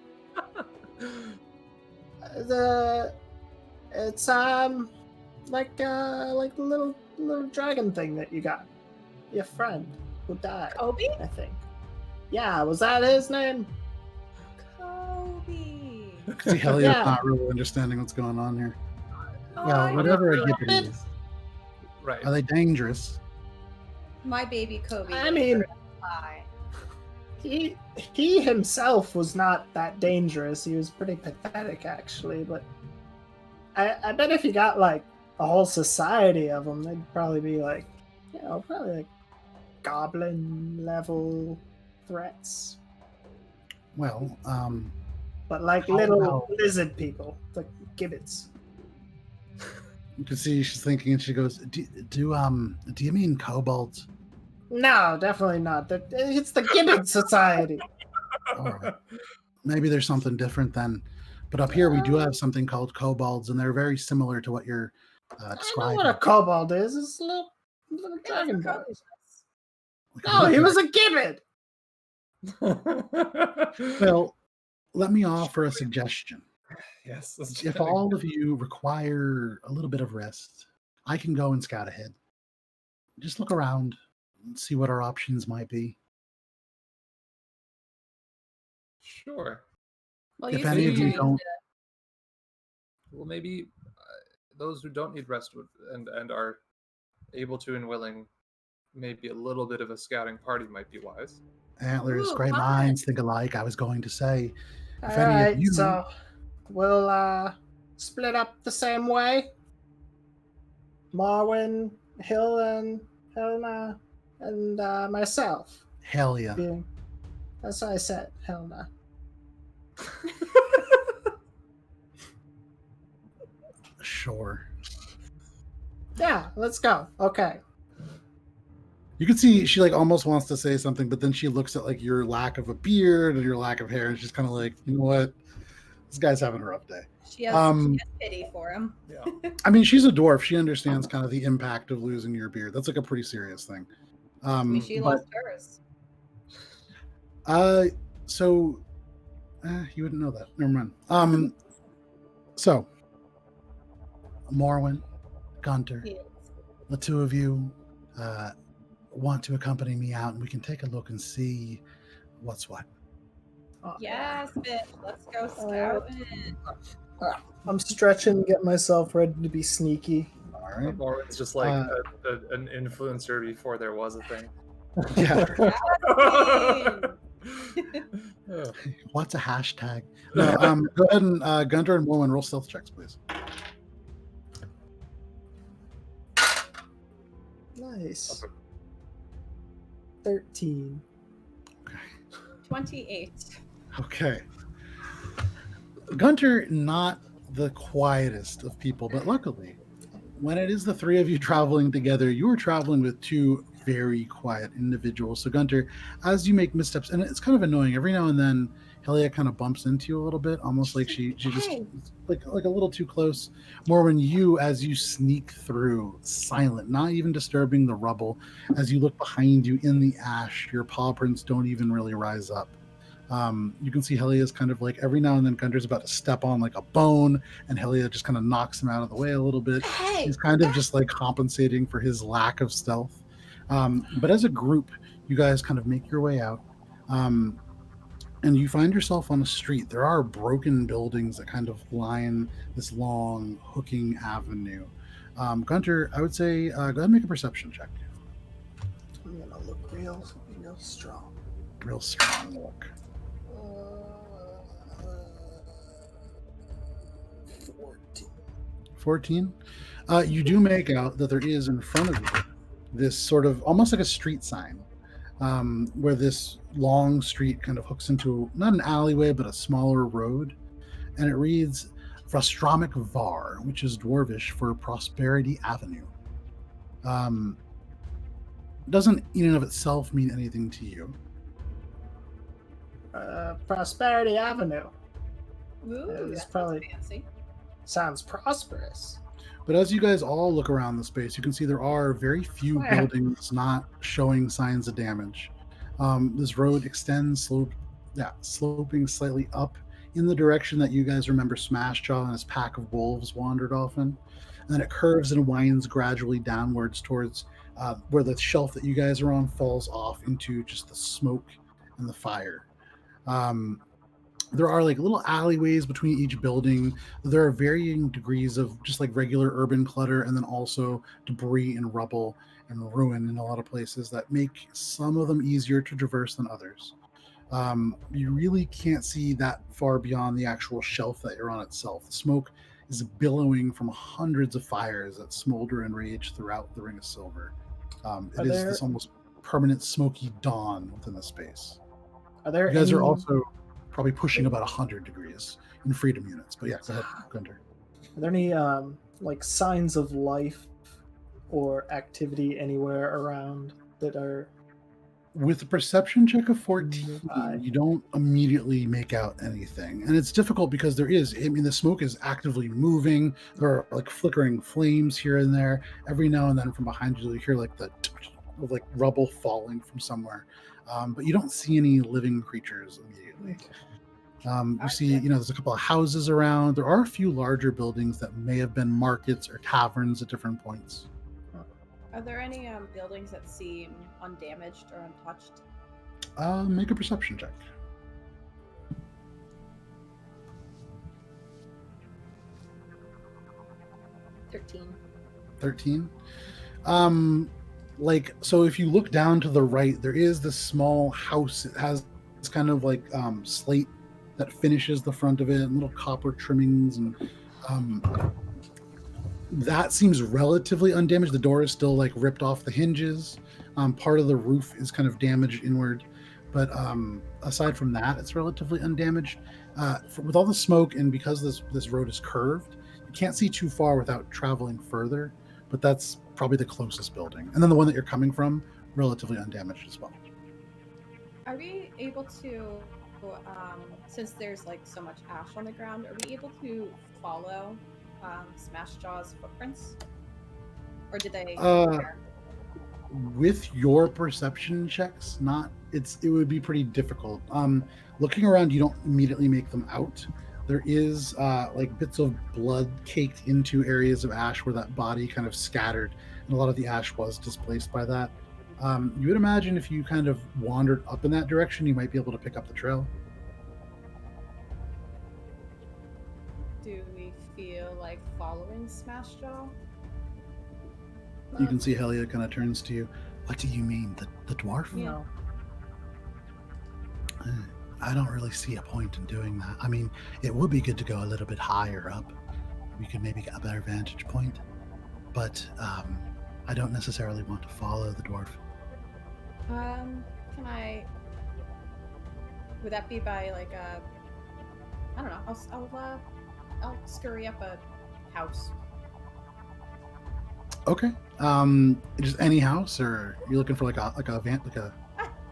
It's like the little dragon thing that you got. Your friend who died.
Kobe?
I think. Yeah, was that his name?
Kobe.
See, Helia's not really understanding what's going on here. Well, whatever a gibbet is.
Right.
Are they dangerous?
My baby Kobe.
I mean, he himself was not that dangerous. He was pretty pathetic, actually. But I bet if you got like a whole society of them, they'd probably be like, probably like goblin level threats.
Well,
but like
how
little
about-
lizard people, like gibbets.
you can see she's thinking, and she goes, "Do you mean kobolds?"
No, definitely not. It's the Gibbet Society.
All right. Maybe there's something different then. But up here we do have something called kobolds, and they're very similar to what you're
I know
describing.
what a kobold is. It's a little
It
dragon
was a
boy.
kobold.
No, he was a gibbet.
Well, let me offer a suggestion.
Yes.
If all of you require a little bit of rest, I can go and scout ahead. Just look around and see what our options might be.
Sure.
Well,
If
you
any of you
seem
don't,
Well, maybe those who don't need rest and are able to and willing, maybe a little bit of a scouting party might be wise.
antlers,
Ooh,
great
fun.
minds think alike. I was going to say, if
All
any
right,
of you,
so we'll split up the same way. Marwin, Hill, and Helena, and myself.
hell yeah.
Being, that's what I said, Helena.
Sure.
Yeah, let's go. Okay.
You can see she like almost wants to say something, but then she looks at like your lack of a beard and your lack of hair, and she's kind of like, you know what, this guy's having a rough day.
She has pity for him.
Yeah.
I mean, she's a dwarf. She understands kind of the impact of losing your beard. That's like a pretty serious thing.
I mean, she
But
lost hers.
so you wouldn't know that. Never mind. So Morwen, Gunter,
Yes.
the two of you want to accompany me out, and we can take a look and see what's what.
Yes, bitch. Let's go scouting.
I'm stretching, get myself ready to be sneaky.
All right.
Or it's just like an influencer before there was a thing.
Yeah.
Yeah.
What's a hashtag? No, go ahead and Gunter and Morwen roll stealth checks, please.
Nice. 13.
28.
Okay. Gunter, not the quietest of people, but luckily, when it is the three of you traveling together, you are traveling with two very quiet individuals. So Gunter, as you make missteps, and it's kind of annoying, every now and then Helia kind of bumps into you a little bit, almost like she just like a little too close. More when you, as you sneak through, silent, not even disturbing the rubble, as you look behind you in the ash, your paw prints don't even really rise up. You can see Helia's kind of like every now and then Gunter's about to step on like a bone, and Helia just kind of knocks him out of the way a little bit. He's kind of just like compensating for his lack of stealth. But as a group, you guys kind of make your way out. And you find yourself on a street. There are broken buildings that kind of line this long hooking avenue. Gunter, I would say go ahead and make a perception check.
I'm gonna look real strong.
Real strong look. 14. You do make out that there is in front of you this sort of almost like a street sign, where this long street kind of hooks into not an alleyway but a smaller road, and it reads Vrastromic Var, which is Dwarvish for Prosperity Avenue. Doesn't in and of itself mean anything to you.
Prosperity Avenue.
Ooh,
It's
that
probably-
sounds fancy.
Sounds prosperous.
But as you guys all look around the space, you can see there are very few buildings not showing signs of damage. This road extends sloping slightly up in the direction that you guys remember Smashjaw and his pack of wolves wandered off in. And then it curves and winds gradually downwards towards where the shelf that you guys are on falls off into just the smoke and the fire. There are like little alleyways between each building. There are varying degrees of just like regular urban clutter, and then also debris and rubble and ruin in a lot of places that make some of them easier to traverse than others. You really can't see that far beyond the actual shelf that you're on itself. The smoke is billowing from hundreds of fires that smolder and rage throughout the Ring of Silver. It is this almost permanent smoky dawn within the space.
Are there
You guys
any...
are also probably pushing about 100 degrees in freedom units. But yeah, go ahead, Gunter.
Are there any like signs of life or activity anywhere around that are?
With a perception check of 14,
nearby?
you don't immediately make out anything. And it's difficult because the smoke is actively moving. There are like flickering flames here and there. Every now and then from behind you, you hear like the like rubble falling from somewhere. But you don't see any living creatures immediately. You see, there's a couple of houses around. There are a few larger buildings that may have been markets or taverns at different points.
Are there any buildings that seem undamaged or untouched?
Make a perception check. 13. So if you look down to the right, there is this small house. It has this kind of like slate that finishes the front of it, and little copper trimmings, and that seems relatively undamaged. The door is still like ripped off the hinges. Part of the roof is kind of damaged inward, but aside from that, it's relatively undamaged. With all the smoke and because this road is curved, you can't see too far without traveling further, but that's probably the closest building. And then the one that you're coming from, relatively undamaged as well.
Are we able to, since there's like so much ash on the ground, are we able to follow Smash Jaw's footprints? Or did they
with your perception checks, it would be pretty difficult. Looking around, you don't immediately make them out. There is like bits of blood caked into areas of ash where that body kind of scattered, and a lot of the ash was displaced by that. You would imagine if you kind of wandered up in that direction, you might be able to pick up the trail.
Do we feel like following Smash Jaw?
You can see Helia kind of turns to you. What do you mean, the dwarf?
Yeah.
I don't really see a point in doing that. I mean, it would be good to go a little bit higher up. We could maybe get a better vantage point. But I don't necessarily want to follow the dwarf.
Would that be by like I don't know. I'll scurry up a house.
Okay. Just any house, or you're looking for like a van,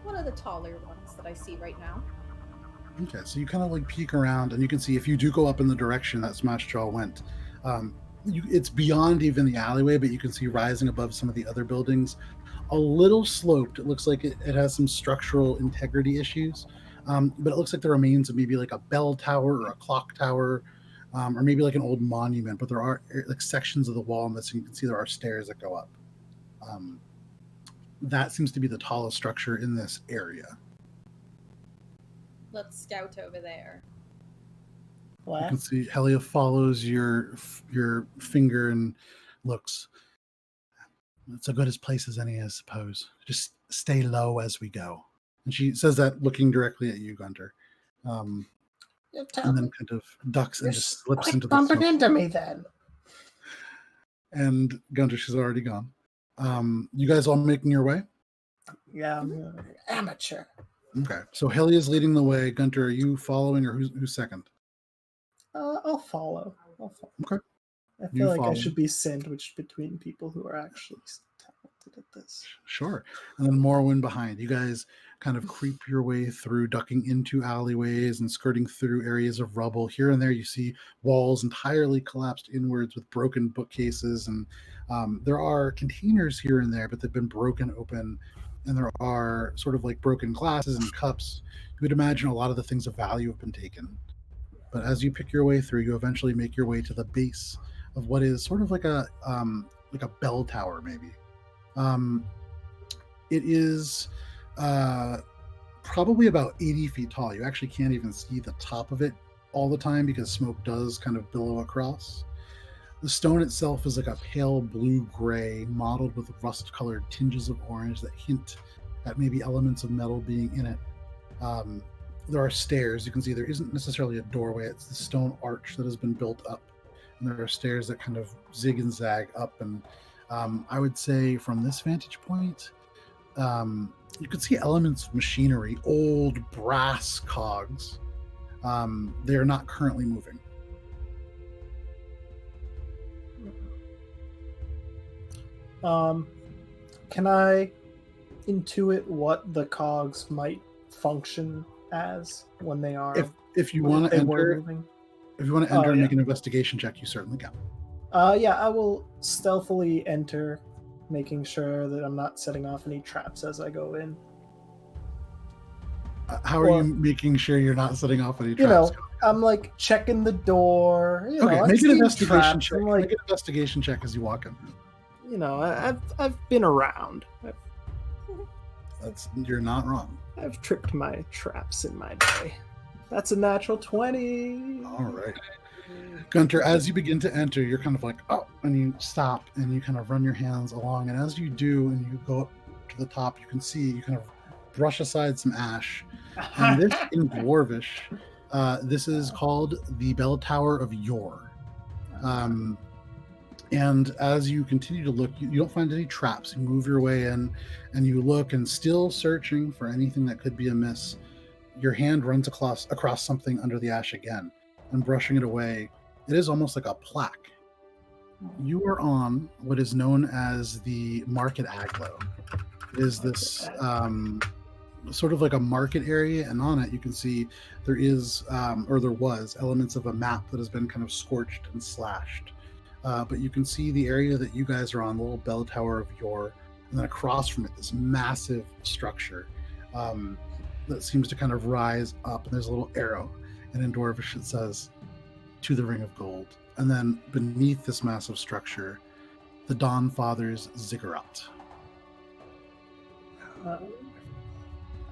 one of the taller ones that I see right now.
Okay, so you kind of like peek around, and you can see if you do go up in the direction that Smash Jaw went, it's beyond even the alleyway, but you can see rising above some of the other buildings, a little sloped. It looks like it has some structural integrity issues, but it looks like the remains of maybe like a bell tower or a clock tower, or maybe like an old monument. But there are like sections of the wall on this, and you can see there are stairs that go up. That seems to be the tallest structure in this area.
Let's scout over there.
You can see Helia follows your finger and looks. It's as good a place as any, I suppose. Just stay low as we go. And she says that looking directly at you, Gunter. And then kind of ducks and just slips into the
bumping into me then.
And Gunter, she's already gone. You guys all making your way?
Yeah.
Amateur.
Okay. So Helia's leading the way. Gunter, are you following, or who's second?
I'll follow.
Okay.
I feel like I should be sandwiched between people who are actually talented at this.
Sure. And then Morrowind behind. You guys kind of creep your way through, ducking into alleyways and skirting through areas of rubble. Here and there you see walls entirely collapsed inwards with broken bookcases, and there are containers here and there, but they've been broken open, and there are sort of like broken glasses and cups. You would imagine a lot of the things of value have been taken. But as you pick your way through, you eventually make your way to the base of what is sort of like a bell tower, maybe. It is probably about 80 feet tall. You actually can't even see the top of it all the time because smoke does kind of billow across. The stone itself is like a pale blue-gray, mottled with rust-colored tinges of orange that hint at maybe elements of metal being in it. There are stairs. You can see there isn't necessarily a doorway. It's the stone arch that has been built up. And there are stairs that kind of zig and zag up. And I would say from this vantage point, you could see elements of machinery, old brass cogs, They are not currently moving.
Can I intuit what the cogs might function as when they are?
If you want to enter, and make an investigation check, you certainly can.
Yeah, I will stealthily enter, making sure that I'm not setting off any traps as I go in.
How are you making sure you're not setting off any traps?
You know, I'm like checking the door. You know,
make an investigation check. Like, make an investigation check as you walk in.
You know, I've been around.
You're not wrong.
I've tripped my traps in my day. That's a natural 20.
All right. Gunter, as you begin to enter, you're kind of like, oh, and you stop and you kind of run your hands along. And as you do, and you go up to the top, you can see, you kind of brush aside some ash. And this in Dwarvish, this is called the Bell Tower of Yore. And as you continue to look, you don't find any traps. You move your way in and you look, and still searching for anything that could be amiss, your hand runs across something under the ash again, and brushing it away, it is almost like a plaque. You are on what is known as the Market Aglo. It is this sort of like a market area, and on it you can see there is, or there was, elements of a map that has been kind of scorched and slashed. But you can see the area that you guys are on, the little bell tower of Yore, and then across from it, this massive structure that seems to kind of rise up, and there's a little arrow, and in Dwarvish it says, "To the Ring of Gold." And then beneath this massive structure, the Dawn Father's ziggurat.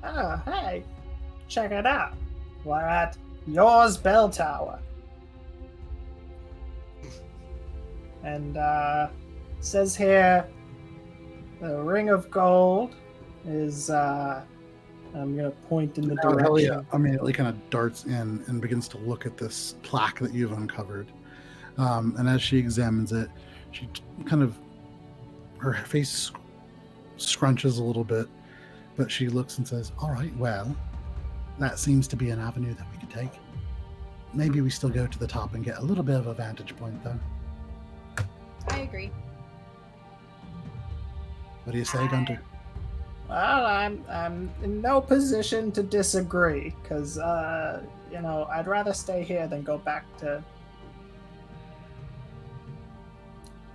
Hey, check it out. We're at Yore's bell tower. And says here, the Ring of Gold is, I'm going to point in the direction.
Helia immediately kind of darts in and begins to look at this plaque that you've uncovered. And as she examines it, she kind of, her face scrunches a little bit, but she looks and says, all right, well, that seems to be an avenue that we could take. Maybe we still go to the top and get a little bit of a vantage point, though.
I agree.
What do you say, Gunter?
Well, I'm in no position to disagree, because, you know, I'd rather stay here than go back to...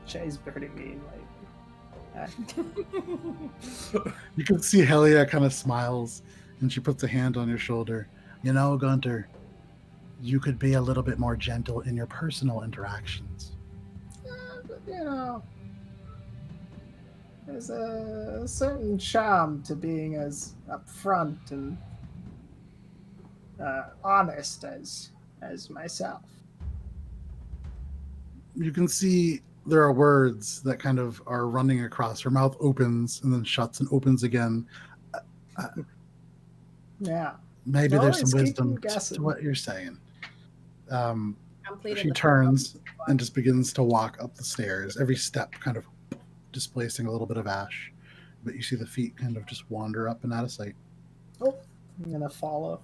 Shay's pretty mean lately.
You can see Helia kind of smiles, and she puts a hand on your shoulder. You know, Gunter, you could be a little bit more gentle in your personal interactions.
You know, there's a certain charm to being as upfront and honest as myself.
You can see there are words that kind of are running across. Her mouth opens and then shuts and opens again.
Yeah.
Maybe there's some wisdom to what you're saying. She turns and just begins to walk up the stairs, every step kind of displacing a little bit of ash. But you see the feet kind of just wander up and out of sight.
Oh, I'm going to follow.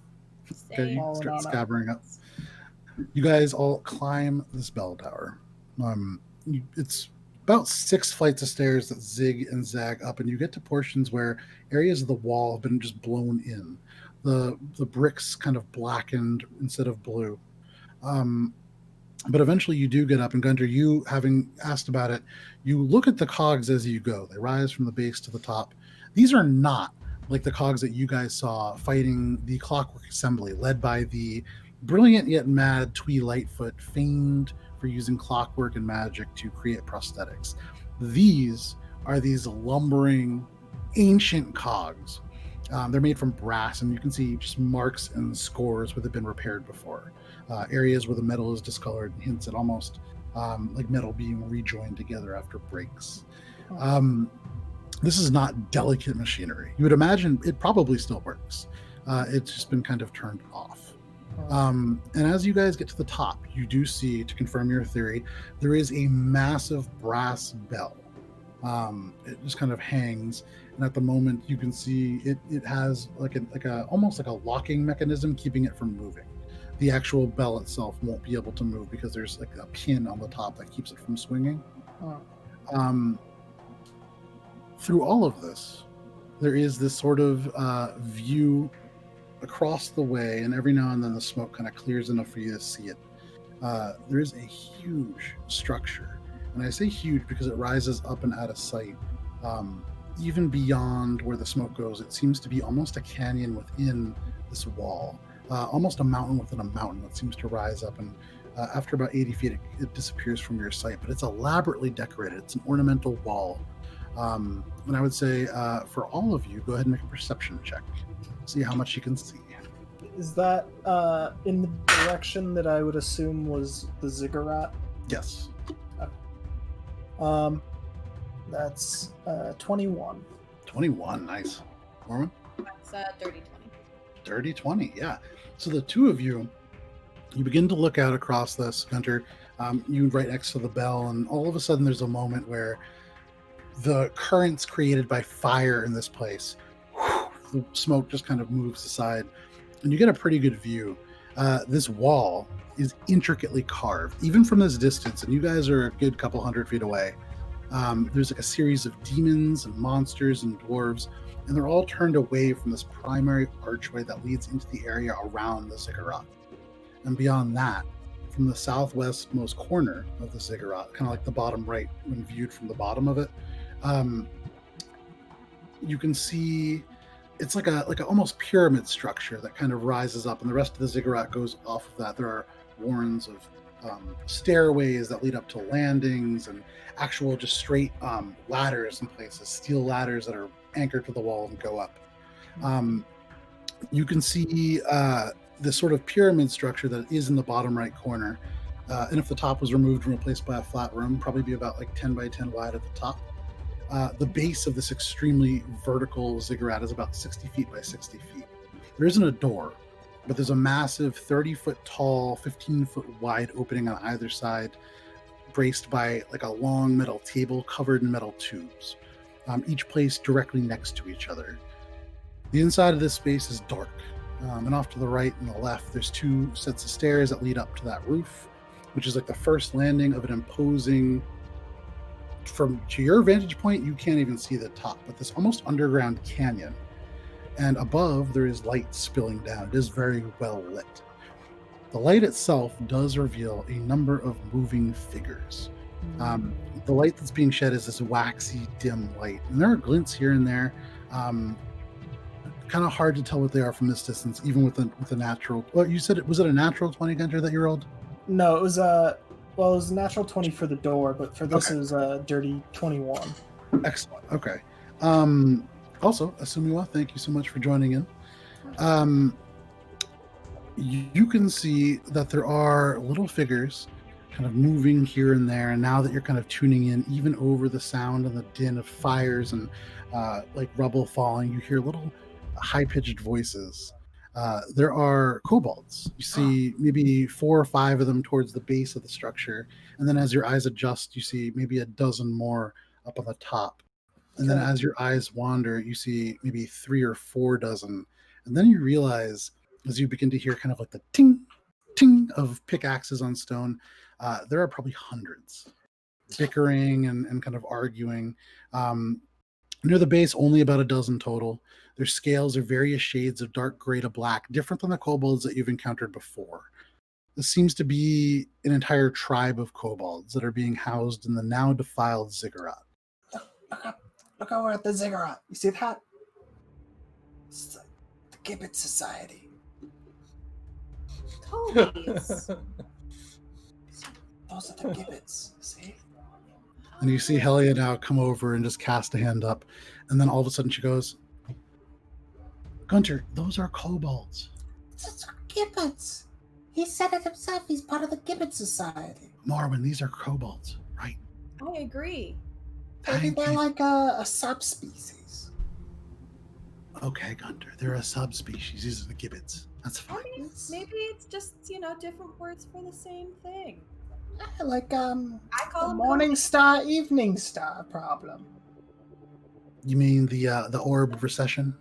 Okay, you start scabbering up. You guys all climb this bell tower. It's about 6 flights of stairs that zig and zag up, and you get to portions where areas of the wall have been just blown in. The bricks kind of blackened instead of blue. But eventually you do get up, and Gunter, you having asked about it, you look at the cogs as you go. They rise from the base to the top. These are not like the cogs that you guys saw fighting the Clockwork Assembly, led by the brilliant yet mad Twee Lightfoot, famed for using clockwork and magic to create prosthetics. These are these lumbering, ancient cogs. They're made from brass, and you can see just marks and scores where they've been repaired before. Areas where the metal is discolored and hints at almost like metal being rejoined together after breaks. This is not delicate machinery. You would imagine it probably still works. It's just been kind of turned off. And as you guys get to the top, you do see, to confirm your theory, there is a massive brass bell. It just kind of hangs, and at the moment you can see it has like a almost like a locking mechanism keeping it from moving. The actual bell itself won't be able to move because there's like a pin on the top that keeps it from swinging. Through all of this, there is this sort of view across the way, and every now and then the smoke kind of clears enough for you to see it. There is a huge structure, and I say huge because it rises up and out of sight. Even beyond where the smoke goes, it seems to be almost a canyon within this wall, almost a mountain within a mountain that seems to rise up, and after about 80 feet, it disappears from your sight, but it's elaborately decorated. It's an ornamental wall. And I would say for all of you, go ahead and make a perception check. See how much you can see.
Is that in the direction that I would assume was the ziggurat?
Yes.
That's 21.
21, nice. Norman?
That's dirty 20.
Dirty 20, yeah. So the two of you begin to look out across this, Gunter. You right next to the bell, and all of a sudden there's a moment where the currents created by fire in this place, the smoke just kind of moves aside, and you get a pretty good view. This wall is intricately carved, even from this distance, and you guys are a good couple 100 feet away. There's like a series of demons and monsters and dwarves, and they're all turned away from this primary archway that leads into the area around the ziggurat. And beyond that, from the southwestmost corner of the ziggurat, kind of like the bottom right when viewed from the bottom of it, you can see it's like a almost pyramid structure that kind of rises up, and the rest of the ziggurat goes off of that. There are warrens of stairways that lead up to landings and actual just straight ladders in places, steel ladders that are anchored to the wall and go up. You can see this sort of pyramid structure that is in the bottom right corner. And if the top was removed and replaced by a flat room, probably be about like 10 by 10 wide at the top. The base of this extremely vertical ziggurat is about 60 feet by 60 feet. There isn't a door, but there's a massive 30-foot tall, 15-foot wide opening on either side, braced by like a long metal table covered in metal tubes, each placed directly next to each other. The inside of this space is dark, and off to the right and the left, there's two sets of stairs that lead up to that roof, which is like the first landing of an imposing... to your vantage point, you can't even see the top, but this almost underground canyon. And above, there is light spilling down. It is very well lit. The light itself does reveal a number of moving figures. The light that's being shed is this waxy, dim light. And there are glints here and there. Kind of hard to tell what they are from this distance, even with a natural... Well, you said, was it a natural 20, Gunter, that you rolled?
No, it was a natural 20 for the door, but for this is a dirty 21.
Excellent. Okay. Also, Asumiwa, thank you so much for joining in. You can see that there are little figures kind of moving here and there, and now that you're kind of tuning in, even over the sound and the din of fires and like rubble falling, you hear little high-pitched voices. There are kobolds. You see maybe 4 or 5 of them towards the base of the structure, and then as your eyes adjust, you see maybe a dozen more up on the top. And then as your eyes wander, you see maybe 3 or 4 dozen. And then you realize, as you begin to hear kind of like the ting, ting of pickaxes on stone, there are probably hundreds bickering and kind of arguing. Near the base, only about a dozen total. Their scales are various shades of dark gray to black, different than the kobolds that you've encountered before. This seems to be an entire tribe of kobolds that are being housed in the now defiled ziggurat.
Look over at the ziggurat. You see that? It's the Gibbet Society.
Kobolds.
Those are the gibbets, see?
And you see Helia now come over and just cast a hand up. And then all of a sudden she goes, Gunter, those are kobolds.
It's gibbets. He said it himself. He's part of the Gibbet Society.
Marwyn, these are kobolds, right?
I agree.
Maybe they're like a subspecies.
Okay, Gunter, they're a subspecies. These are the gibbets. That's fine.
I mean, maybe it's just, different words for the same thing.
Like,
I call
the
them
morning star, evening star problem.
You mean the orb of recession?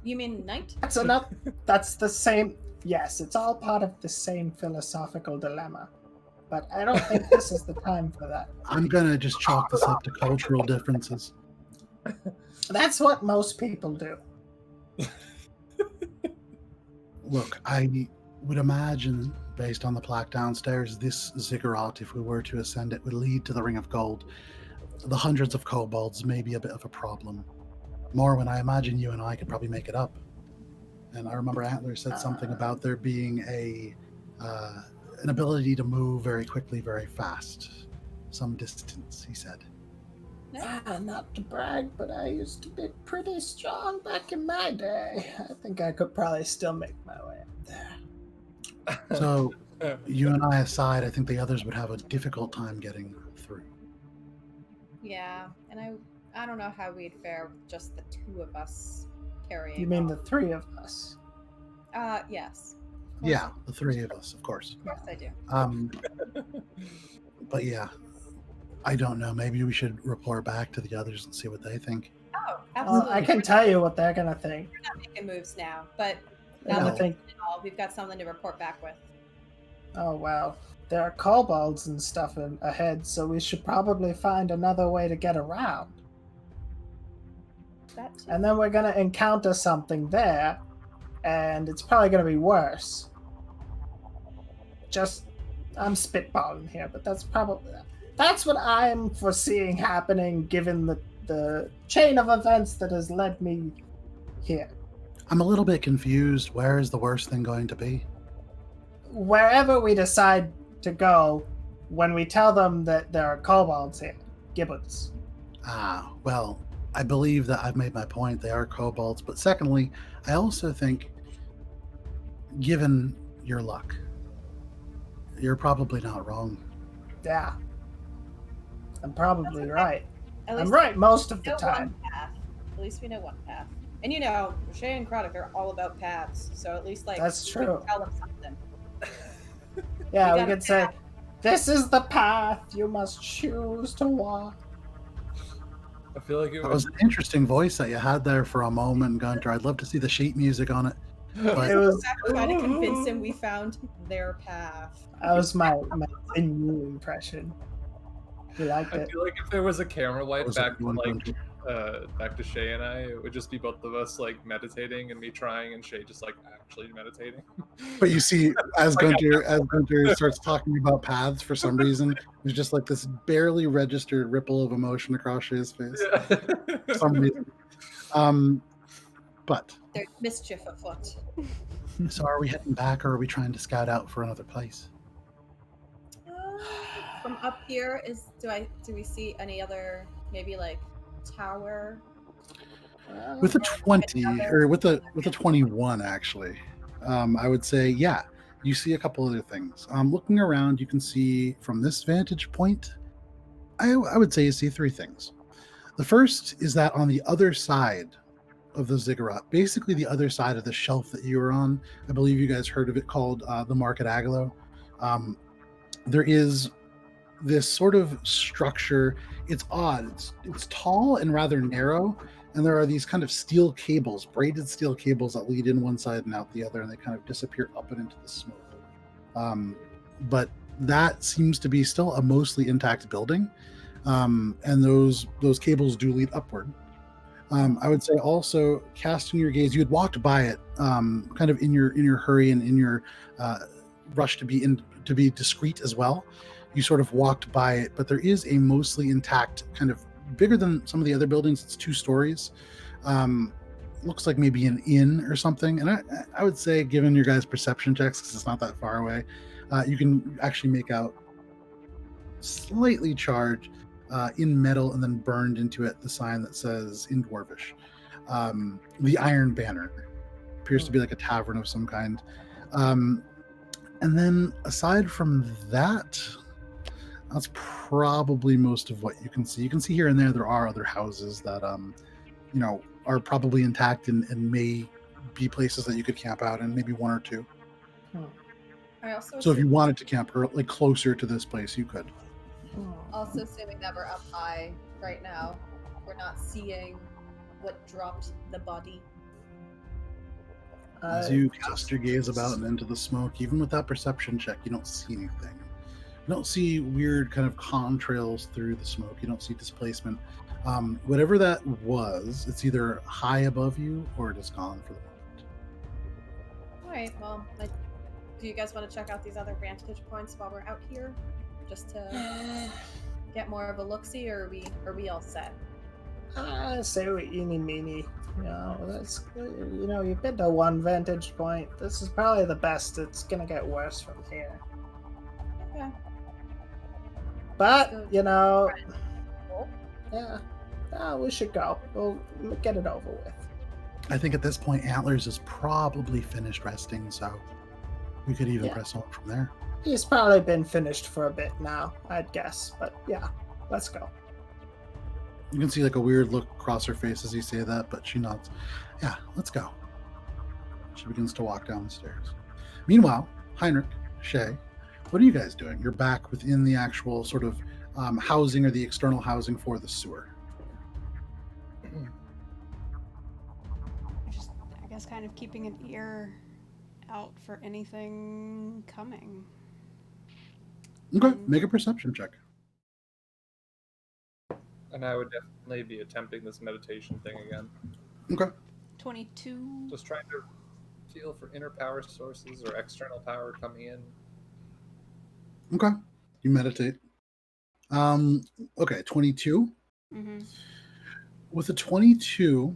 You mean night?
That's enough. That's the same. Yes, it's all part of the same philosophical dilemma. But I don't think this is the time for that.
I'm gonna just chalk this up to cultural differences.
That's what most people do.
Look, I would imagine, based on the plaque downstairs, this ziggurat, if we were to ascend it, would lead to the Ring of Gold. The hundreds of kobolds may be a bit of a problem. Morwen, I imagine you and I could probably make it up. And I remember Antler said something about there being an ability to move very quickly, very fast. Some distance, he said.
Not to brag, but I used to be pretty strong back in my day. I think I could probably still make my way up there.
So, you and I aside, I think the others would have a difficult time getting through.
Yeah, and I don't know how we'd fare with just the two of us carrying.
You mean
on.
the three of us?
Yes.
Yeah, the three of us, of course.
Of course I do.
But yeah, I don't know. Maybe we should report back to the others and see what they think.
Oh, absolutely.
I can tell you what they're gonna think.
We're not making moves now, but
They're
now
gonna
that
think,
we've got something to report back with.
oh wow, there are kobolds and stuff ahead, so we should probably find another way to get around.
That too.
And then we're gonna encounter something there, and it's probably gonna be worse. I'm spitballing here, but that's what I'm foreseeing happening given the chain of events that has led me here.
I'm a little bit confused. Where is the worst thing going to be?
Wherever we decide to go, when we tell them that there are kobolds here, gibbons.
Ah, well, I believe that I've made my point. They are kobolds. But secondly, I also think, given your luck, you're probably not wrong.
Yeah. I'm probably right.
At
I'm
least
right most of
we
the
know
time.
one path. At least we know one path. And you know, Shay and Craddock are all about paths, so at least
That's
we
true.
can tell them something.
Yeah,
We
we
got a
could say,
path.
this is the path you must choose to walk.
I feel like it
That was an interesting voice that you had there for a moment, Gunter. I'd love to see the sheet music on it. But
It was
Trying to convince him we found their path.
that was my new impression. You liked
I
it.
feel like if there was a camera wipe
was
back
it
to
one,
like
Gunter?
back to Shay and I, it would just be both of us like meditating and me trying and Shay just like actually meditating.
But you see, as Gunter starts talking about paths for some reason, there's just like this barely registered ripple of emotion across Shay's face
Yeah.
for some reason. But
There's mischief afoot.
so are we heading back, or are we trying to scout out for another place?
From up here, do we see any other maybe like tower?
With a 20 or with a 21 actually, I would say yeah. You see a couple other things. Looking around, you can see from this vantage point, I would say you see three things. The first is that on the other side of the ziggurat, basically the other side of the shelf that you were on, I believe you guys heard of it called the Market Agalo. There is this sort of structure. It's odd. It's tall and rather narrow, and there are these kind of steel cables, braided steel cables that lead in one side and out the other, and they kind of disappear up and into the smoke. But that seems to be still a mostly intact building, and those cables do lead upward. I would say also, casting your gaze, you had walked by it, kind of in your hurry and in your rush to be discreet as well. You sort of walked by it, but there is a mostly intact, kind of bigger than some of the other buildings. It's 2 stories. Looks like maybe an inn or something. And I would say, given your guys' perception checks, because it's not that far away, you can actually make out slightly charged in metal and then burned into it the sign that says in Dwarvish, the Iron Banner. Appears to be like a tavern of some kind. And then aside from that, that's probably most of what you can see. You can see here and there are other houses that are probably intact and may be places that you could camp out in, maybe 1 or 2. So if you wanted to camp like closer to this place, you could.
Also assuming that we're up high right now, we're not seeing what dropped the body.
As you cast your gaze about and into the smoke, even with that perception check, you don't see anything. You don't see weird kind of contrails through the smoke. You don't see displacement. Whatever that was, it's either high above you or it is gone for the moment.
All right. Well, do you guys want to check out these other vantage points while we're out here, just to get more of a look-see, or are we all set?
Say what eeny meeny. You've been to one vantage point. This is probably the best. It's gonna get worse from here.
Okay.
But we should go. We'll get it over with.
I think at this point, Antlers is probably finished resting, so we could even press on from there.
He's probably been finished for a bit now, I'd guess. But yeah, let's go.
You can see like a weird look across her face as you say that, but she nods. Yeah, let's go. She begins to walk down the stairs. Meanwhile, Heinrich, Shay, what are you guys doing? You're back within the actual sort of housing or the external housing for the sewer.
I guess kind of keeping an ear out for anything coming.
Okay, make a perception check.
And I would definitely be attempting this meditation thing again.
Okay.
22.
Just trying to feel for inner power sources or external power coming in.
Okay. You meditate. Okay, 22.
Mm-hmm.
With a 22,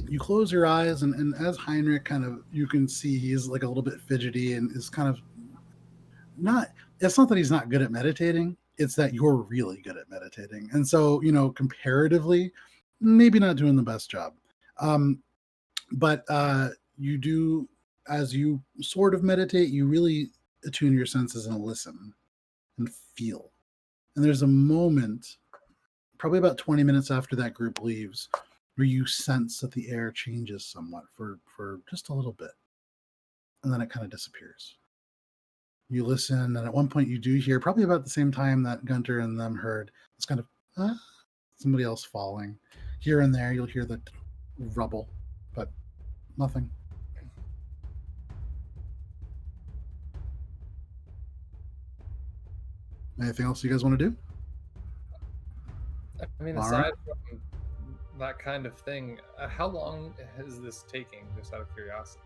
you close your eyes, and as Heinrich you can see he's like a little bit fidgety and is kind of it's not that he's not good at meditating. It's that you're really good at meditating. And so, comparatively, maybe not doing the best job. But you do, as you sort of meditate, you really attune your senses and listen and feel. And there's a moment, probably about 20 minutes after that group leaves, where you sense that the air changes somewhat for just a little bit. And then it kind of disappears. You listen, and at one point you do hear, probably about the same time that Gunter and them heard, it's kind of somebody else falling. Here and there, you'll hear the rubble, but nothing. Anything else you guys want to do?
I mean, aside from that kind of thing, how long is this taking, just out of curiosity?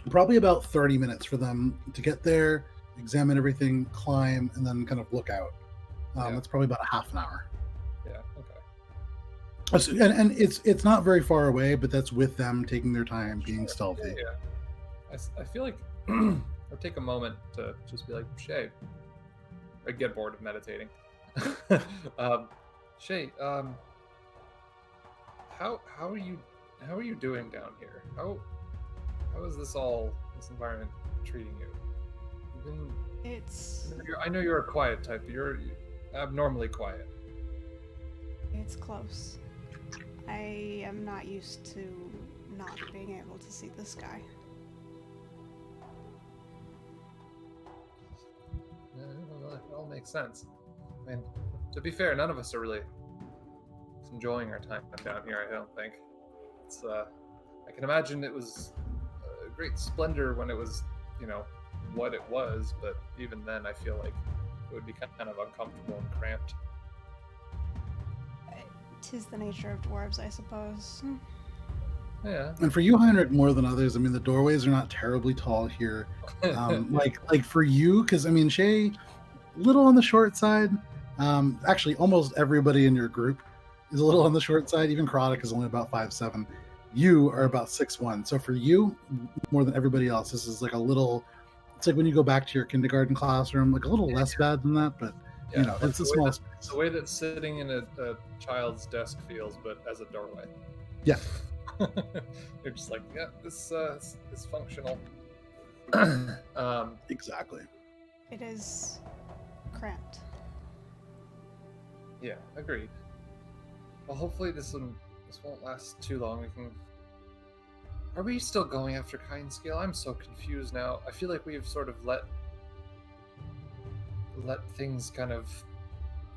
Probably about 30 minutes for them to get there, examine everything, climb, and then kind of look out. That's probably about a half an hour.
Yeah, okay.
And it's not very far away, but that's with them taking their time, being stealthy.
Yeah. I feel like I'll take a moment to just be like, Shay, I get bored of meditating. Shay, how are you doing down here? How is this environment treating you? I know you're a quiet type, but you're abnormally quiet.
It's close. I am not used to not being able to see the sky.
It all makes sense. I mean, to be fair, none of us are really enjoying our time down here, I don't think. It's I can imagine it was a great splendor when it was, what it was, but even then I feel like it would be kind of uncomfortable and cramped.
'Tis the nature of dwarves, I suppose.
Yeah.
And for you, Heinrich, more than others, I mean, the doorways are not terribly tall here. Like for you, because I mean, Shay, little on the short side. Actually, almost everybody in your group is a little on the short side. Even Karadok is only about 5'7". You are about 6'1". So for you, more than everybody else, this is like a little. It's like when you go back to your kindergarten classroom, like a little less bad than that, but it's a small space.
The way that sitting in a child's desk feels, but as a doorway.
Yeah.
You're just like, yeah, this is functional.
Exactly.
It is cramped.
Yeah, agreed. Well, hopefully this won't last too long. Are we still going after Kindscale? I'm so confused now. I feel like we've sort of let things kind of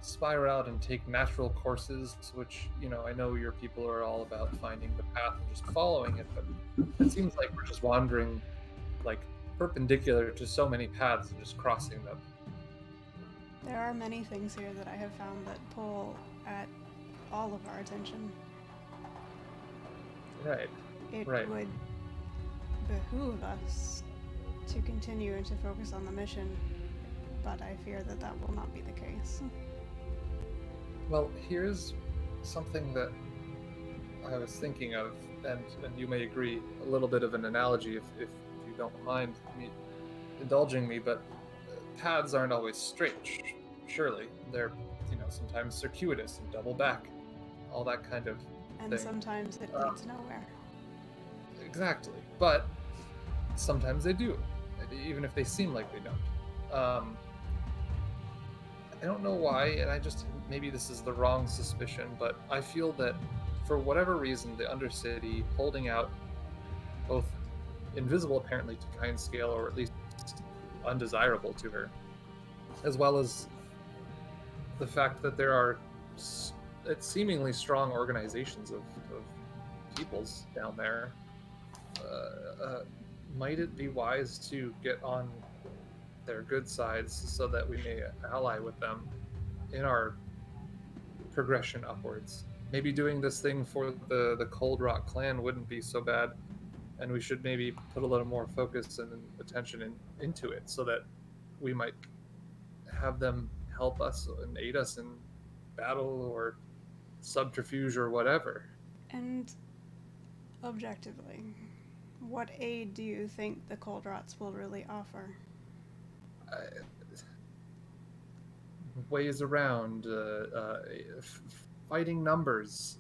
spiral out and take natural courses, which, I know your people are all about finding the path and just following it, but it seems like we're just wandering like perpendicular to so many paths and just crossing them.
There are many things here that I have found that pull at all of our attention.
Right.
It would behoove us to continue and to focus on the mission, but I fear that that will not be the case.
Well, here's something that I was thinking of, and you may agree, a little bit of an analogy if you don't mind me indulging me, but paths aren't always straight, surely. They're, sometimes circuitous and double back, all that kind of
and
thing.
Sometimes it leads nowhere.
Exactly, but sometimes they do, even if they seem like they don't. I don't know why, and maybe this is the wrong suspicion, but I feel that for whatever reason, the Undercity holding out, both invisible apparently to Kyne's scale, or at least undesirable to her, as well as the fact that there are seemingly strong organizations of peoples down there, might it be wise to get on their good sides so that we may ally with them in our progression upwards? Maybe doing this thing for the Cold Rock clan wouldn't be so bad, and we should maybe put a little more focus and attention into it so that we might have them help us and aid us in battle or subterfuge or whatever.
And objectively, what aid do you think the Cold Rots will really offer?
Ways around, fighting numbers.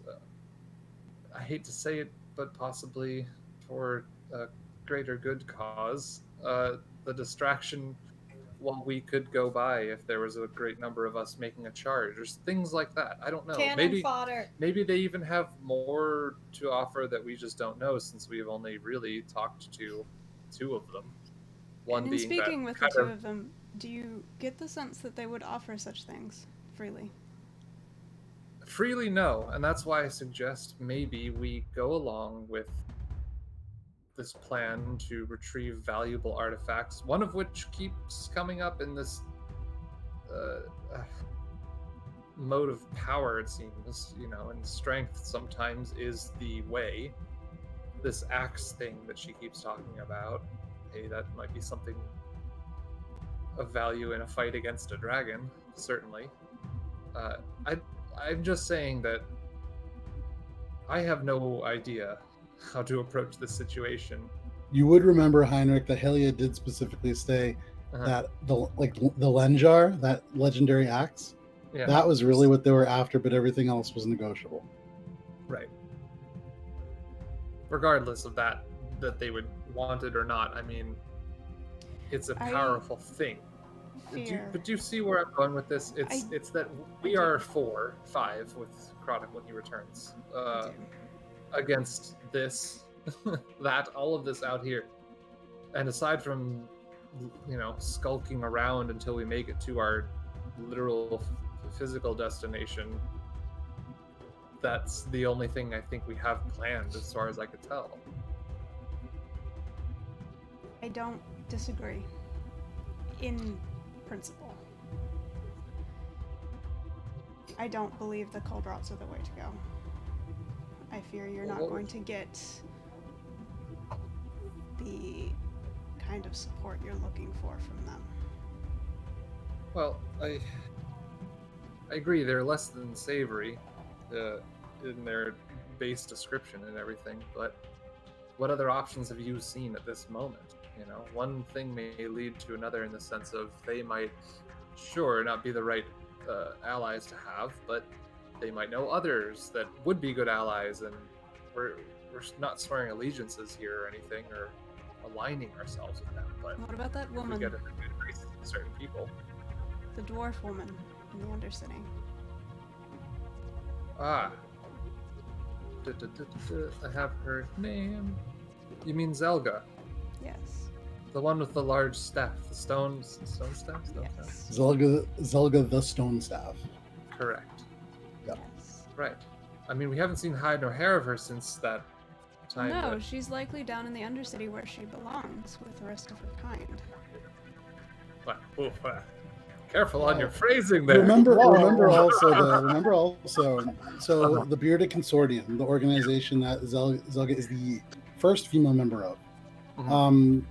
I hate to say it, but possibly for a greater good cause. The distraction while we could go by if there was a great number of us making a charge, or things like that. I don't know.
Cannon fodder.
Maybe they even have more to offer that we just don't know, since we've only really talked to two of them. One
and in
being
speaking with the two of them, do you get the sense that they would offer such things freely?
Freely, no, and that's why I suggest maybe we go along with this plan to retrieve valuable artifacts, one of which keeps coming up in this mode of power, it seems, and strength sometimes is the way. This axe thing that she keeps talking about, hey, that might be something of value in a fight against a dragon, certainly. I'm just saying that I have no idea how to approach this situation.
You would remember, Heinrich, that Helia did specifically say that the Lenjar, that legendary axe, that was really what they were after, but everything else was negotiable.
Right. Regardless of that they would want it or not, I mean, it's a powerful thing. But do you see where I'm going with this? It's that we are 5 with Chronic when he returns against this, that, all of this out here. And aside from, skulking around until we make it to our literal physical destination, that's the only thing I think we have planned as far as I could tell.
I don't disagree. In principle. I don't believe the Cold Rots are the way to go. I fear you're not going to get the kind of support you're looking for from them.
Well, I agree, they're less than savory in their base description and everything, but what other options have you seen at this moment? One thing may lead to another in the sense of they might, sure, not be the right allies to have, but they might know others that would be good allies, and we're not swearing allegiances here or anything, or aligning ourselves with them. But
what about that woman?
We get a good grace with certain people.
The dwarf woman in the Undercity.
Ah. I have her name. You mean Zelga?
Yes.
The one with the large staff, the stone staff?
Yes.
Zelga the Stone Staff.
Correct.
Yep.
Yes.
Right. I mean, we haven't seen hide nor hair of her since that time.
No,
that-
she's likely down in the Undercity where she belongs with the rest of her kind.
Well, oof, careful on your phrasing there.
Remember also, so the Bearded Consortium, the organization that Zelga is the first female member of,
Mhm.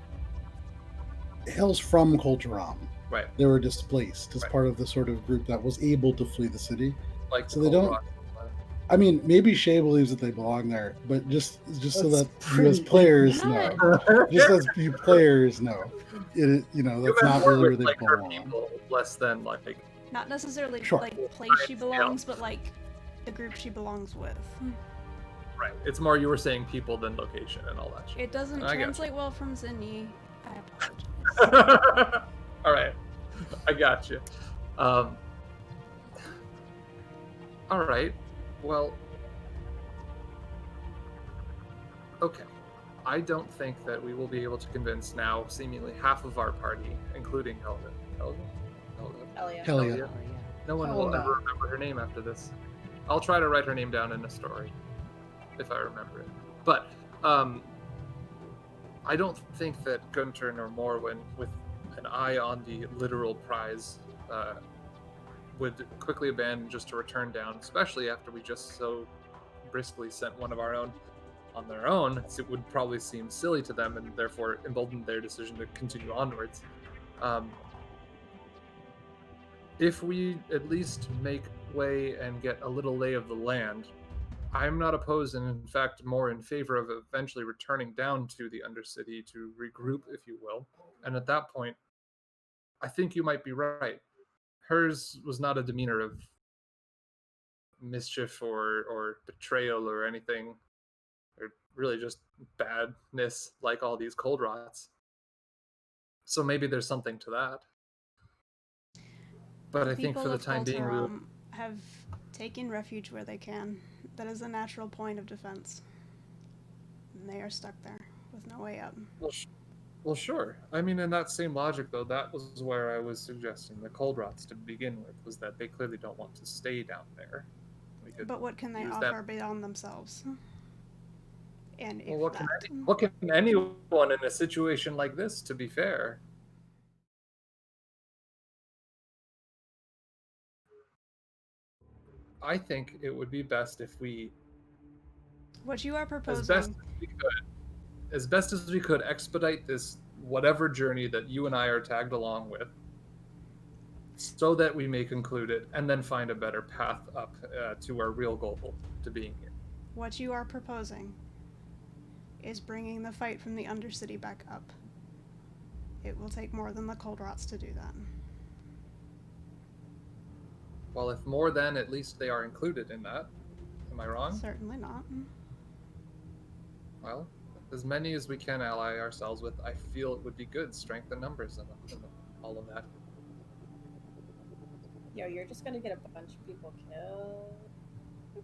hails from Kulturam.
Right.
They were displaced as
Right.
part of the sort of group that was able to flee the city.
Like
So
the
they
Cold
don't.
Rock.
I mean, maybe Shay believes that they belong there, but just so
That's
that you as
pretty
players
Yeah.
know, just as you players know, that's
You
not
meant more
really where
with,
they
like, her
belong.
people, less than like.
Not necessarily
Sure.
like place she
Right,
belongs, but like the group she belongs with.
Right. It's more you were saying people than location and all that shit.
It doesn't
I got you.
translate well from Zinni. I apologize.
All right, I got you. All right. Well, okay. I don't think that we will be able to convince now seemingly half of our party, including Helga.
Hell yeah.
Hell yeah.
Helga. No one will
Helga.
ever remember her name after this. I'll try to write her name down in a story, if I remember it. But I don't think that Gunter nor Morwen, with an eye on the literal prize, would quickly abandon just to return down, especially after we just so briskly sent one of our own on their own. It would probably seem silly to them and therefore embolden their decision to continue onwards. If we at least make way and get a little lay of the land, I'm not opposed, and in fact more in favor of eventually returning down to the Undercity to regroup, if you will. And at that point, I think you might be right. Hers was not a demeanor of mischief or betrayal or anything, or really just badness like all these cold rots. So maybe there's something to that. But I think for
People
the
of
time being,
Kulturam have taken refuge where they can. That is a natural point of defense. And they are stuck there with no way out.
well, sure. I mean, in that same logic, though, that was where I was suggesting the cold rots to begin with, was that they clearly don't want to stay down there. We could
But what can they
use
offer beyond themselves? And if
Well,
that...
what can anyone in a situation like this, to be fair? I think it would be best if we,
What you are proposing...
as best as we could, expedite this whatever journey that you and I are tagged along with, so that we may conclude it and then find a better path up to our real goal, to being here.
What you are proposing is bringing the fight from the Undercity back up. It will take more than the Cold Rots to do that.
Well, if more than, at least they are included in that. Am I wrong?
Certainly not.
Well, as many as we can ally ourselves with, I feel it would be good. Strength in numbers and all of that.
Yo, you're just gonna get a bunch of people killed.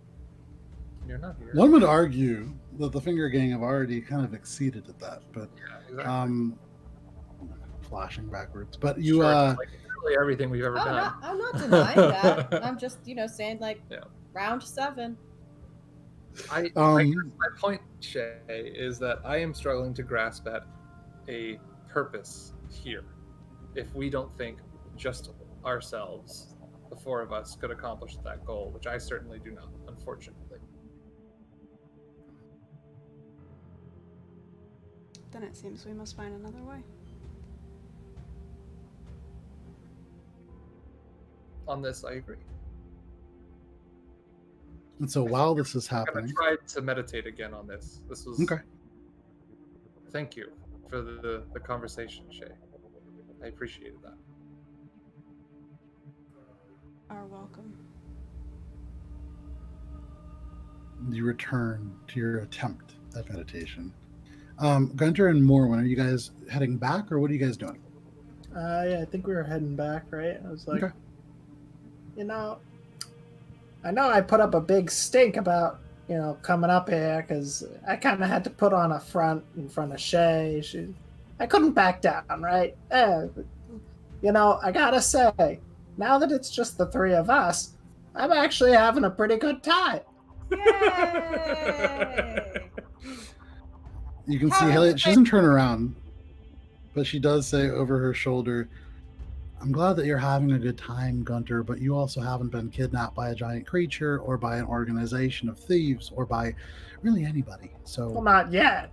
You're not here.
One would argue that the Finger Gang have already kind of exceeded at that, but
Yeah, exactly.
flashing backwards. But you
Sure, like literally everything we've ever done.
No, I'm not denying that. I'm just, saying like round 7.
I guess my point, Shay, is that I am struggling to grasp at a purpose here. If we don't think just ourselves, the 4 of us, could accomplish that goal, which I certainly do not, unfortunately.
Then it seems we must find another way.
On this, I agree.
And so while this is
I'm
happening,
gonna try to meditate again on this. This was
okay.
Thank you for the conversation, Shay. I appreciated that.
Are welcome.
You return to your attempt at meditation. Gunter and Morwen, are you guys heading back, or what are you guys doing?
Yeah, I think we were heading back, right? I was like,
Okay.
I know I put up a big stink about, coming up here because I kind of had to put on a front in front of Shay. I couldn't back down, right? I gotta say, now that it's just the 3 of us, I'm actually having a pretty good time.
Yay!
You can see Elliot. She doesn't turn around, but she does say over her shoulder, I'm glad that you're having a good time, Gunter, but you also haven't been kidnapped by a giant creature or by an organization of thieves or by really anybody. So
Well, not yet.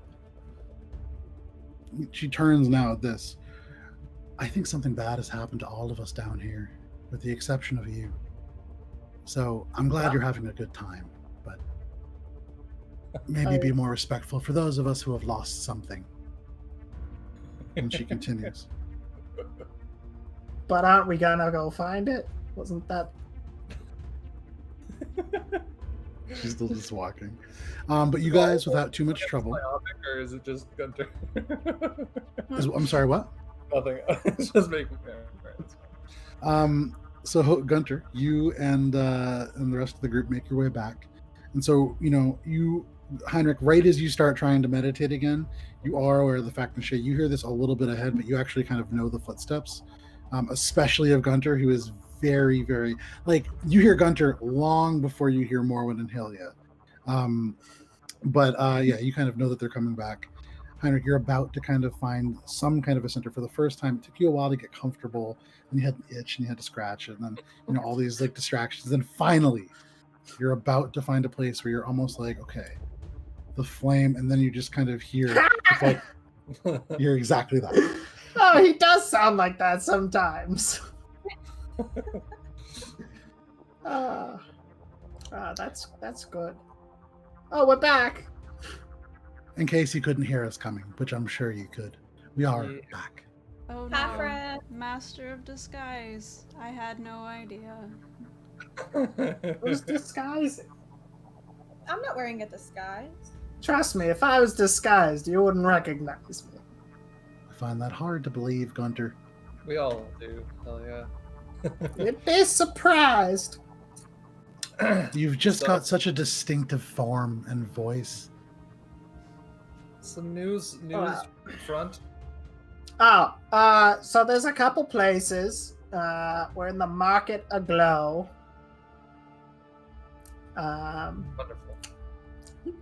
She turns now at this. I think something bad has happened to all of us down here, with the exception of you. So I'm glad you're having a good time, but maybe be more respectful for those of us who have lost something. And she continues.
But aren't we gonna go find it? Wasn't that...
She's still just walking. But you guys, without too much trouble...
Or is it just Gunter?
I'm sorry, what?
Nothing. It's just making...
So Gunter, you and the rest of the group make your way back. And so, you, Heinrich, right as you start trying to meditate again, you are aware of the fact that you hear this a little bit ahead, but you actually kind of know the footsteps. Especially of Gunter, who is very, very, you hear Gunter long before you hear Morwen and Hylia. You kind of know that they're coming back. Heinrich, you're about to kind of find some kind of a center for the first time. It took you a while to get comfortable, and you had an itch, and you had to scratch it, and then, all these, distractions. Then finally, you're about to find a place where you're almost okay, the flame, and then you just kind of hear, you're exactly that.
Oh, he does sound like that sometimes. That's good. Oh, we're back.
In case you couldn't hear us coming, which I'm sure you could. We are back.
Oh no.
Hi, Fred.
Master of disguise. I had no idea.
Who's disguising?
I'm not wearing a disguise.
Trust me, if I was disguised, you wouldn't recognize me.
I find that hard to believe, Gunter.
We all do. Hell yeah.
You'd be surprised.
You've just got such a distinctive form and voice.
Some news front.
So there's a couple places. We're in the Market Aglow.
Wonderful.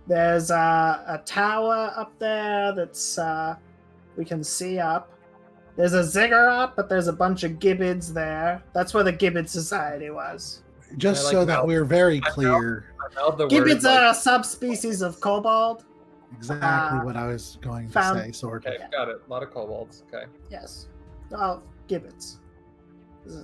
There's a tower up there that's we can see up. There's a ziggurat, but there's a bunch of gibbets there. That's where the Gibbet Society was.
Just so that we're very clear.
Gibbets are a subspecies of kobold.
Exactly what I was going to say, sort of.
Okay, got it. A lot of kobolds. Okay.
Yes. Oh, gibbets.
You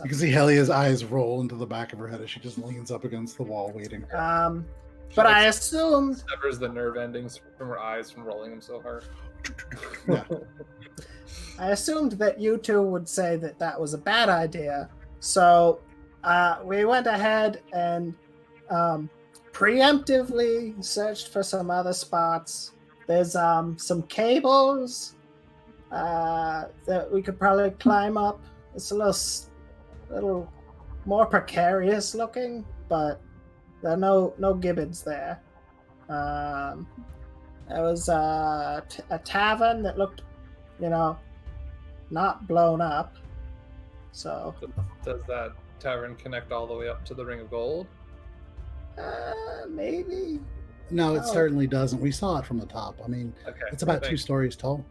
can see Helia's eyes roll into the back of her head as she just leans up against the wall waiting.
But I assumed...
Severs the nerve endings from her eyes from rolling them so hard.
Yeah.
I assumed that you two would say that was a bad idea. So we went ahead and preemptively searched for some other spots. There's some cables that we could probably climb up. It's a little more precarious looking, but there are no gibbets there. There was a tavern that looked, not blown up. So
does that tavern connect all the way up to the Ring of Gold?
Maybe.
No, it certainly doesn't. We saw it from the top. I mean, it's about 2 stories tall.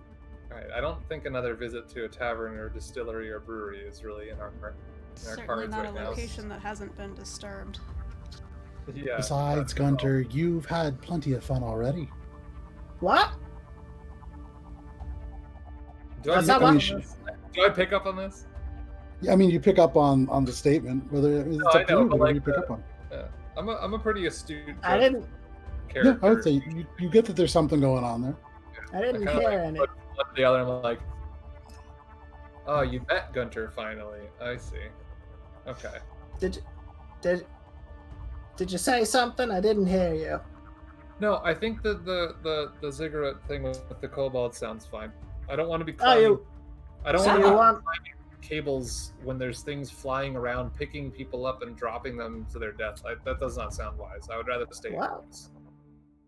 All right. I don't think another visit to a tavern or distillery or brewery is really in our
Certainly
cards
not
right
a
now.
location that hasn't been disturbed.
Yeah.
Besides, Gunter, you've had plenty of fun already.
What?
Do I pick up on this?
Yeah, I mean, you pick up on the statement. Whether it's up to you, whatever you pick up on.
Yeah. I'm a pretty astute.
I didn't.
Character.
Yeah, I would say you get that there's something going on there.
I didn't hear any.
Look at the other, and I'm like, oh, you met Gunter finally. I see. Okay.
Did you say something? I didn't hear you.
No, I think that the ziggurat thing with the kobold sounds fine. I don't want to be climbing. I don't want to be climbing cables when there's things flying around, picking people up and dropping them to their death. That does not sound wise. I would rather stay indoors.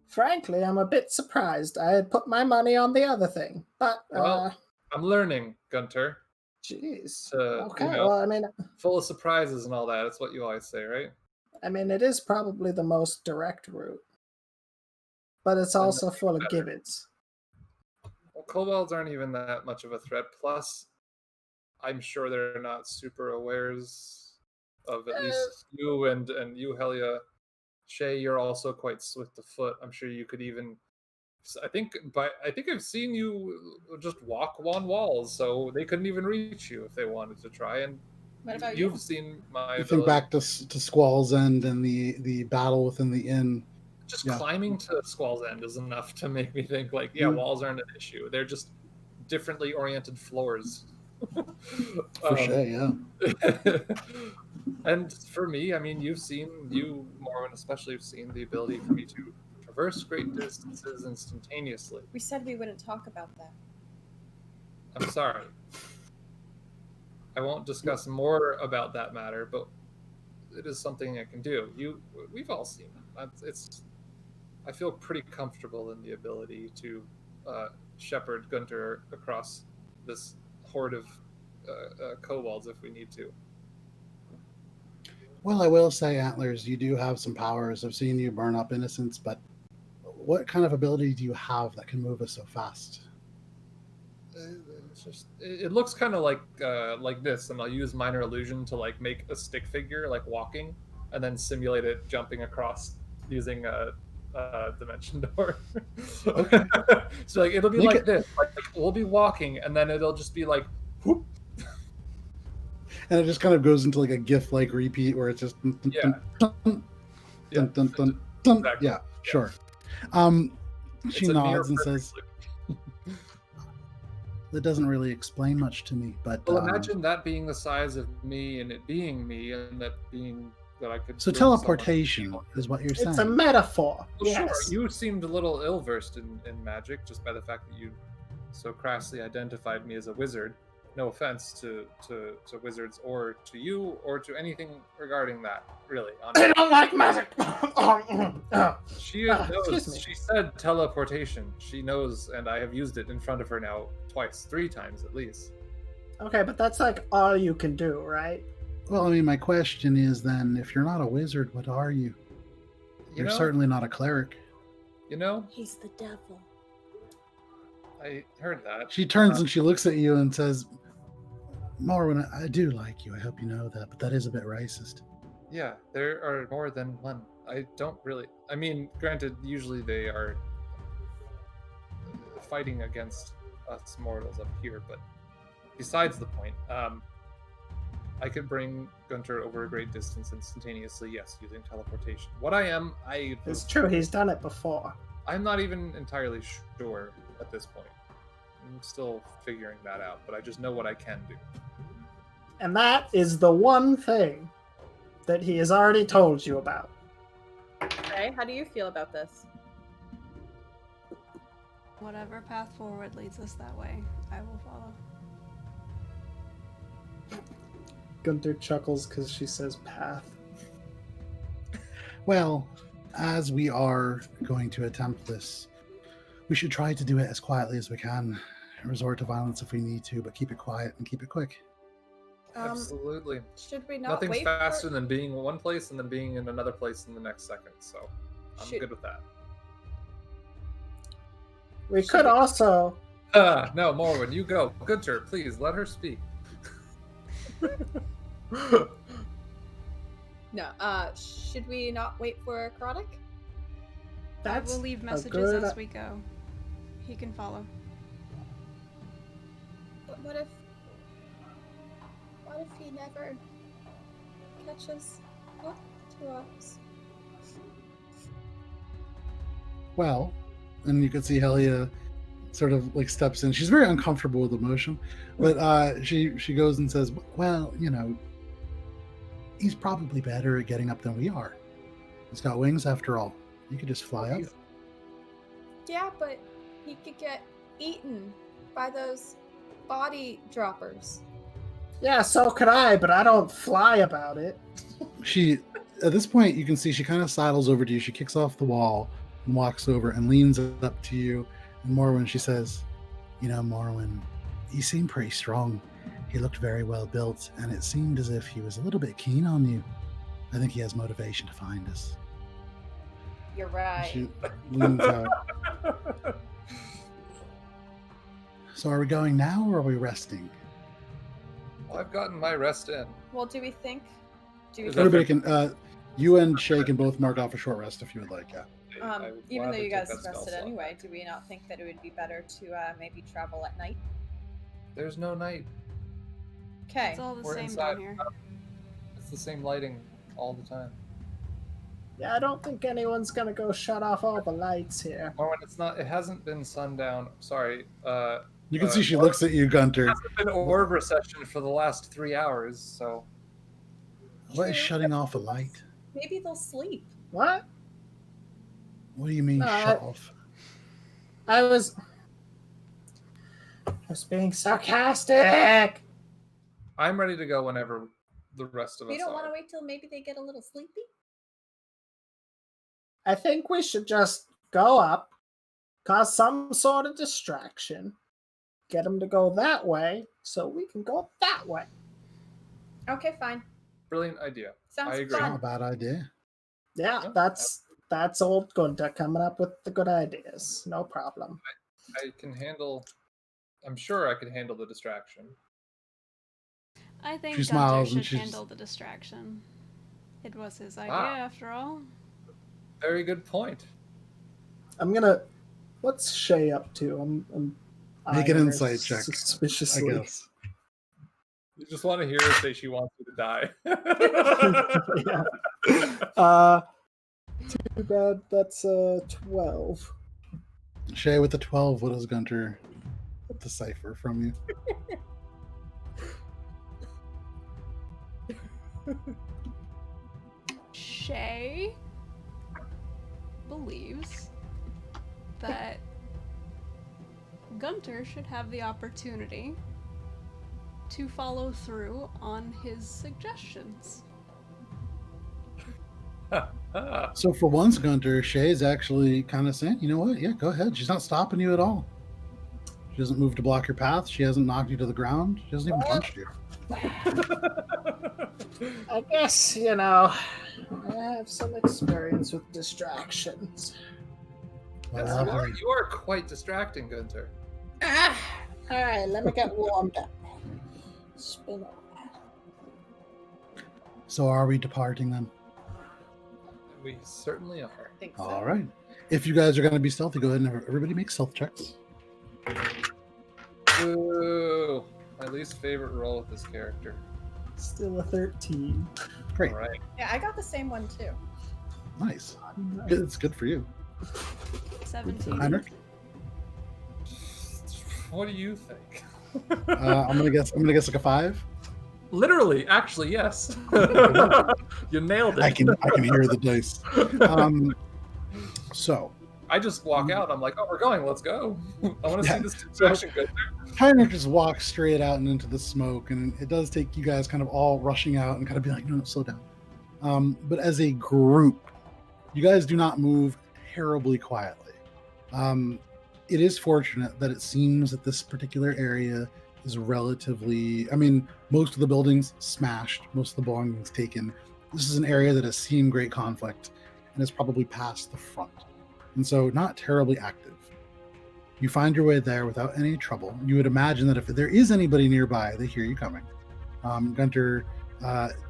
Frankly, I'm a bit surprised. I had put my money on the other thing, but
well, I'm learning, Gunter.
Jeez.
To,
Okay.
you know,
Well, I mean,
full of surprises and all that. That's what you always say, right?
it is probably the most direct route, but it's
And
also
nothing
full of
better.
gibbets.
Well, kobolds aren't even that much of a threat. Plus, I'm sure they're not super awares of at least you and you, Helia. Shay, you're also quite swift of foot. I'm sure you could even. I think I've seen you just walk on walls, so they couldn't even reach you if they wanted to try. And
What about
you've
you?
seen my
You
ability.
think back to Squall's End and the battle within the inn.
Just climbing to Squall's End is enough to make me think like, yeah, walls aren't an issue. They're just differently oriented floors.
For sure, yeah.
And for me, I mean, you, Morwen especially, have seen the ability for me to traverse great distances instantaneously.
We said we wouldn't talk about that.
I'm sorry. I won't discuss more about that matter, but it is something I can do. We've all seen it. I feel pretty comfortable in the ability to shepherd Gunter across this horde of kobolds if we need to.
Well, I will say, Antlers, you do have some powers. I've seen you burn up innocents, but what kind of ability do you have that can move us so fast?
It looks kind of like this, and I'll use minor illusion to like make a stick figure like walking, and then simulate it jumping across using a dimension door.
Okay.
So like it'll be like this. Like we'll be walking, and then it'll just be like, whoop.
And it just kind of goes into like a GIF like repeat where it's just
Exactly.
Yeah, sure. She nods and says, that doesn't really explain much to me, but
well, imagine that being the size of me and it being me, and that I could.
So teleportation is what you're saying.
It's a metaphor.
Well,
Yes.
Sure. You seemed a little ill-versed in magic just by the fact that you so crassly identified me as a wizard. No offense to wizards or to you or to anything regarding that, really. Honestly.
I don't like magic.
She knows. She said teleportation. She knows, and I have used it in front of her now twice, 3 times at least.
Okay, but that's like all you can do, right?
Well, I mean, my question is then, if you're not a wizard, what are you? You're certainly not a cleric.
You know?
He's the devil.
I heard that.
She turns and she looks at you and says, Morwen, I do like you. I hope you know that, but that is a bit racist.
Yeah, there are more than one. I don't really... I mean, granted, usually they are fighting against us mortals up here, but besides the point, I could bring Gunter over a great distance instantaneously, yes, using teleportation. What I am,
It's true, he's done it before.
I'm not even entirely sure at this point. I'm still figuring that out, but I just know what I can do.
And that is the one thing that he has already told you about.
Okay, how do you feel about this?
Whatever path forward leads us that way, I will follow.
Gunther chuckles because she says path.
Well, as we are going to attempt this, we should try to do it as quietly as we can. Resort to violence if we need to, but keep it quiet and keep it quick.
Absolutely.
Should we not
Nothing's
wait
faster than being in one place and then being in another place in the next second, so I'm good with that.
We could also...
No, Morwen, you go. Gunter, please, let her speak.
No, should we not wait for Karadok?
I will leave messages as we go. He can follow.
But what if he never catches up to us?
Well, and you can see Helia sort of like steps in. She's very uncomfortable with emotion, but she goes and says, well, you know, he's probably better at getting up than we are. He's got wings after all. You could just fly up.
Yeah, but he could get eaten by those body droppers.
Yeah, so could I, but I don't fly about it.
She, at this point, you can see she kind of sidles over to you. She kicks off the wall and walks over and leans up to you. And Morwen, she says, you know, Morwen, you seem pretty strong. He looked very well built, and it seemed as if he was a little bit keen on you. I think he has motivation to find us.
You're right.
She leans out. So are we going now, or are we resting?
Well, I've gotten my rest in.
Well, do we think?
Everybody can. You and Shay can both mark off a short rest if you would like. Yeah.
Even though you guys rested anyway, do we not think that it would be better to maybe travel at night?
There's no night.
Okay.
It's all the
We're
same
inside.
down here.
It's the same lighting all the time.
Yeah, I don't think anyone's gonna go shut off all the lights here.
Oh, and it's not. It hasn't been sundown. Sorry.
You can see she looks at you, Gunter.
It hasn't been orb recession for the last 3 hours, so.
What is shutting off a light?
Maybe they'll sleep.
What?
What do you mean shut off?
I was being sarcastic.
I'm ready to go whenever the rest of us
We don't
are.
want to wait till maybe they get a little sleepy?
I think we should just go up, cause some sort of distraction, get them to go that way, so we can go that way.
Okay, fine.
Brilliant idea.
Sounds
I agree.
Not a
fun.
bad idea.
Yeah,
Yeah,
that's old Gunter coming up with the good ideas. No problem.
I can handle. I'm sure I can handle the distraction.
I think
She
Gunter
smiles and
should
she's-
handle the distraction. It was his idea,
Ah.
after all.
Very good point.
I'm gonna. What's Shay up to? I'm
Make an
eyeing her
insight check, I
suspiciously.
guess.
You just want to hear her say she wants you to die.
Yeah. Too bad. That's 12.
Shay with the 12. What does Gunter decipher from you?
Shay believes that Gunter should have the opportunity to follow through on his suggestions.
So for once, Gunter, Shay's actually kind of saying, you know what? Yeah, go ahead. She's not stopping you at all. She doesn't move to block your path. She hasn't knocked you to the ground. She hasn't even punched you.
I guess, I have some experience with distractions.
Well,
Yes,
lovely.
you are quite distracting, Gunter.
Alright, let me get warmed up. Spin over.
So are we departing then?
We certainly are.
I think so.
All right. If you guys are going to be stealthy, go ahead and everybody make stealth checks.
Ooh, my least favorite role with this character.
Still a 13.
Great.
All right.
Yeah, I got the same one too.
Nice. Good. It's good for you.
17.
Heinrich?
What do you think?
I'm gonna guess like a 5.
Literally, actually, yes. You nailed it.
I can hear the dice. So
I just walk out. I'm like, oh, we're going. Let's go. I want to
Yeah.
see this distraction go.
Heinrich just walks straight out and into the smoke, and it does take you guys kind of all rushing out and kind of be like, no, slow down. But as a group, you guys do not move terribly quietly. It is fortunate that it seems that this particular area is relatively, most of the buildings smashed, most of the belongings taken. This is an area that has seen great conflict and is probably past the front. And so not terribly active. You find your way there without any trouble. You would imagine that if there is anybody nearby, they hear you coming. Gunter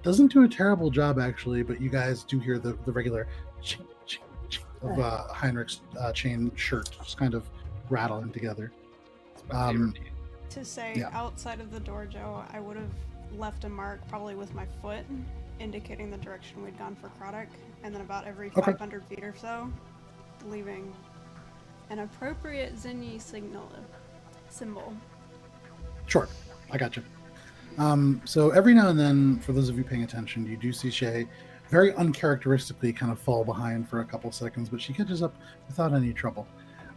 doesn't do a terrible job, actually, but you guys do hear the regular ching, ching, ching of Heinrich's chain shirt just kind of rattling together.
It's my favorite.
To say,
Yeah.
outside of the dojo, I would have left a mark, probably with my foot, indicating the direction we'd gone for Croddock, and then about every
Okay.
500 feet or so, leaving an appropriate Zinyi symbol.
Sure, I got you. So every now and then, for those of you paying attention, you do see Shay very uncharacteristically kind of fall behind for a couple seconds, but she catches up without any trouble.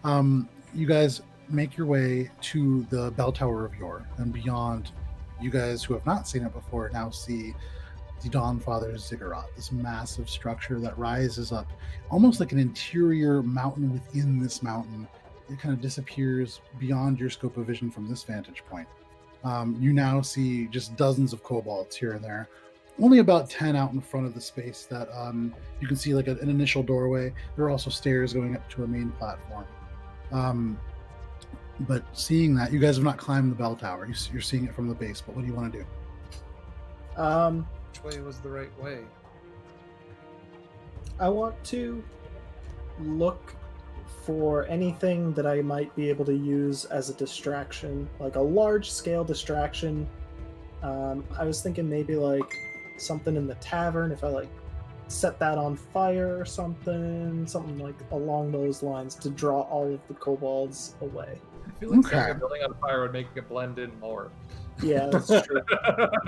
You guys make your way to the bell tower of Yor, and beyond, you guys who have not seen it before now see the Dawnfather's Ziggurat, this massive structure that rises up almost like an interior mountain within this mountain. It kind of disappears beyond your scope of vision from this vantage point. You now see just dozens of kobolds here and there. Only about 10 out in front of the space that you can see like an initial doorway. There are also stairs going up to a main platform. But seeing that, you guys have not climbed the bell tower. You're seeing it from the base, but what do you want to do?
Which way was the right way?
I want to look for anything that I might be able to use as a distraction, like a large-scale distraction. I was thinking maybe like something in the tavern, if I like set that on fire or something like along those lines to draw all of the kobolds away.
I feel like setting a building on fire would make it blend in more.
Yeah, that's true.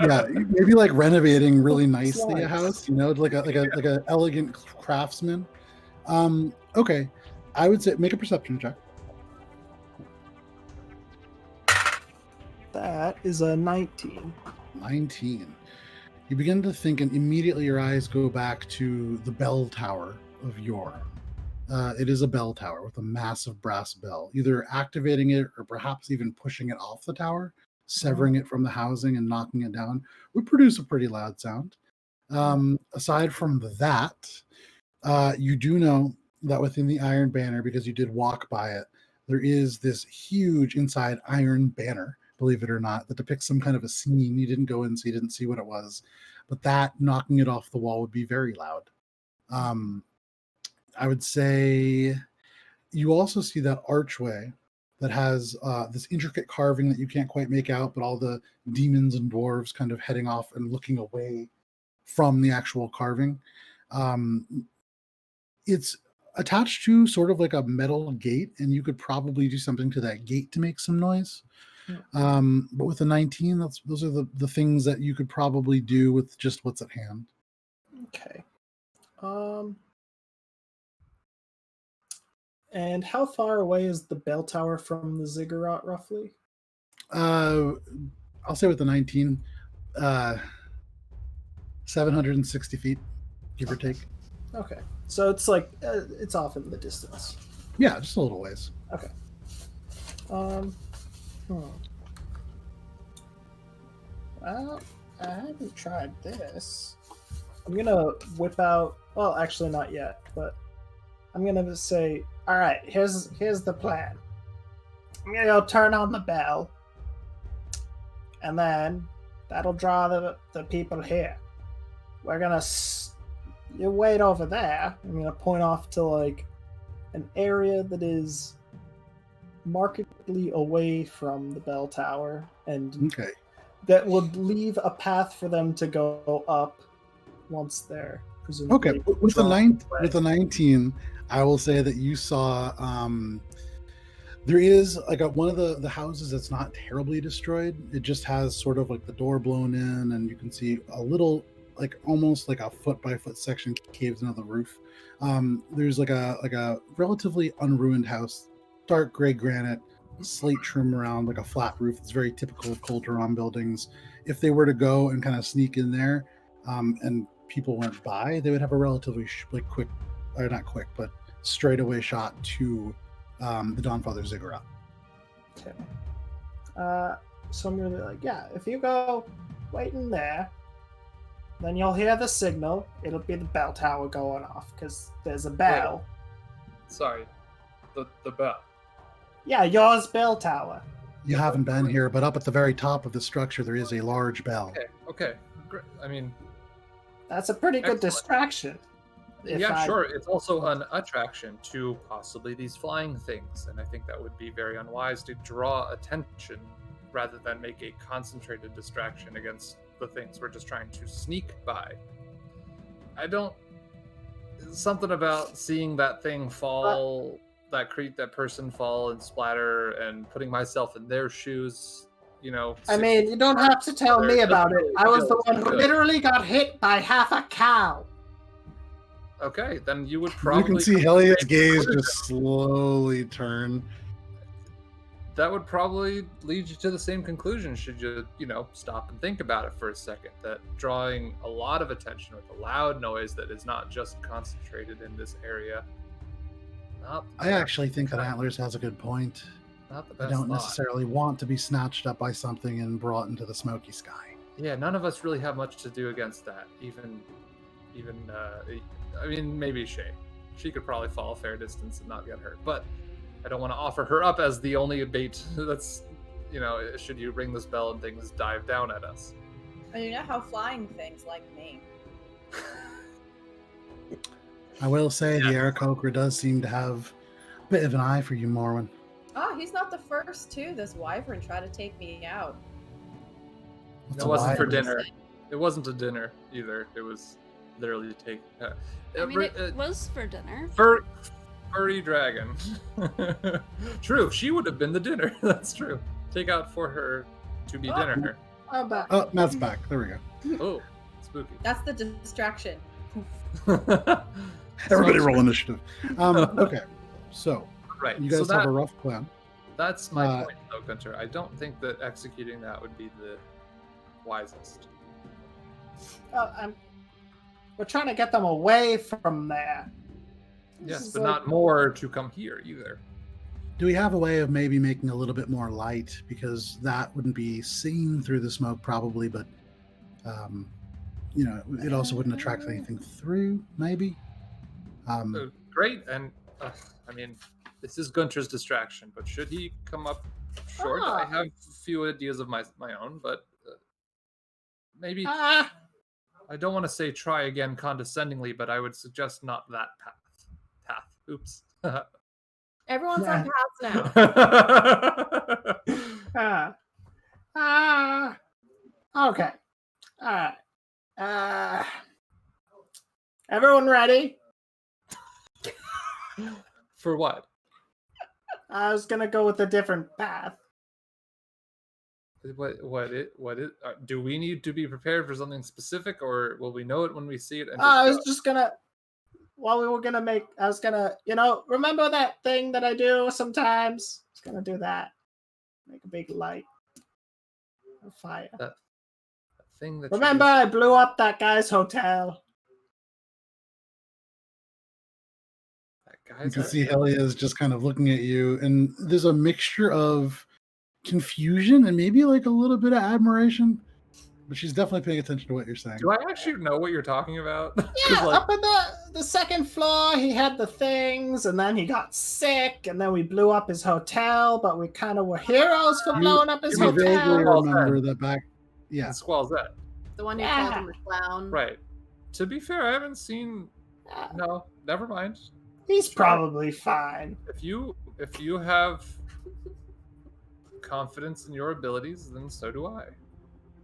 Yeah, maybe like renovating really nicely a house, like a elegant craftsman. Okay, I would say make a perception check.
That is a 19.
19. You begin to think, and immediately your eyes go back to the bell tower of yore. It is a bell tower with a massive brass bell. Either activating it or perhaps even pushing it off the tower, severing it from the housing and knocking it down would produce a pretty loud sound. Aside from that, you do know that within the Iron Banner, because you did walk by it, there is this huge inside iron banner, believe it or not, that depicts some kind of a scene. You didn't go in, so you didn't see what it was. But that knocking it off the wall would be very loud. I would say you also see that archway that has this intricate carving that you can't quite make out, but all the demons and dwarves kind of heading off and looking away from the actual carving. It's attached to sort of like a metal gate, and you could probably do something to that gate to make some noise. But with a 19, those are the things that you could probably do with just what's at hand.
Okay. And how far away is the bell tower from the ziggurat, roughly?
I'll say with the 19, 760 feet, give or take.
Okay. So it's like, it's off in the distance.
Yeah, just a little ways.
Okay. Well, I haven't tried this. I'm gonna whip out, well, actually not yet, but I'm gonna say, all right, here's the plan. I'm gonna go turn on the bell, and then that'll draw the people here. We're gonna you wait over there. I'm gonna point off to like an area that is markedly away from the bell tower, and that would leave a path for them to go up once they're presumably.
Okay, with the 19, I will say that you saw there is like one of the houses that's not terribly destroyed. It just has sort of like the door blown in, and you can see a little, like almost like a foot by foot section caved into the roof. There's like a relatively unruined house, dark gray granite, slate trim around, like a flat roof. It's very typical of Colteron buildings. If they were to go and kind of sneak in there, and people went by, they would have a relatively quick, or not quick, but straight away shot to the Dawnfather ziggurat.
Okay. So I'm really like, yeah, if you go wait in there, then you'll hear the signal. It'll be the bell tower going off, because there's a bell.
Wait. Sorry. The bell.
Yeah, yours bell tower.
You haven't been here, but up at the very top of the structure, there is a large bell.
Okay. Great. I mean,
that's a pretty good distraction.
Sure. It's also an attraction to possibly these flying things, and I think that would be very unwise to draw attention rather than make a concentrated distraction against the things we're just trying to sneak by. Something about seeing that thing fall, that person fall and splatter, and putting myself in their shoes,
I mean, you don't have to tell me about it. I was the one who literally got hit by half a cow.
Okay, then you would probably...
You can see Helia's gaze just slowly turn.
That would probably lead you to the same conclusion should you, stop and think about it for a second. That drawing a lot of attention with a loud noise that is not just concentrated in this area.
I actually think that Antlers has a good point.
Not the
I
best
don't
thought.
necessarily want to be snatched up by something and brought into the smoky sky.
Yeah, none of us really have much to do against that. Even, I mean, maybe Shay. She could probably fall a fair distance and not get hurt. But I don't want to offer her up as the only bait that's, should you ring this bell and things dive down at us.
And you know how flying things like me.
I will say the Aarakocra does seem to have a bit of an eye for you, Morwen.
Oh, he's not the first to. This wyvern tried to take me out.
What's
It
a
wasn't for
wyvern?
dinner. It wasn't a dinner either. It was literally to take.
I mean, it was for dinner.
Furry dragon. True, she would have been the dinner. That's true. Take out for her to be dinner.
I'm back.
Oh, Matt's back. There we go.
Oh, spooky.
That's the distraction.
Everybody roll initiative. Okay, so
Right.
you guys have a rough plan.
That's my point, though, Gunter. I don't think that executing that would be the wisest.
We're trying to get them away from there.
Yes, but not more to come here either.
Do we have a way of maybe making a little bit more light? Because that wouldn't be seen through the smoke probably, but it also wouldn't attract anything through, maybe.
Great, and I mean, this is Gunter's distraction, but should he come up short, I have a few ideas of my own, but maybe I don't want to say try again condescendingly, but I would suggest not that path. Oops.
Everyone's on paths now.
Okay. All right. Everyone ready?
For what?
I was gonna go with a different path.
Do we need to be prepared for something specific, or will we know it when we see it? And
I was just gonna. While we were gonna make, I was gonna, remember that thing that I do sometimes? I was gonna do that. Make a big light. A fire.
That thing that.
Remember, I blew up that guy's hotel.
You can see Helia is just kind of looking at you, and there's a mixture of confusion and maybe like a little bit of admiration, but she's definitely paying attention to what you're saying.
Do I actually know what you're talking about?
Yeah, up on the second floor, he had the things, and then he got sick, and then we blew up his hotel, but we kind of were heroes for blowing up his
You vaguely
hotel.
remember that back. Yeah.
Squall's that.
The one who called him a clown.
Right. To be fair, I haven't seen. No, never mind.
He's probably fine.
If you have confidence in your abilities, then so do I.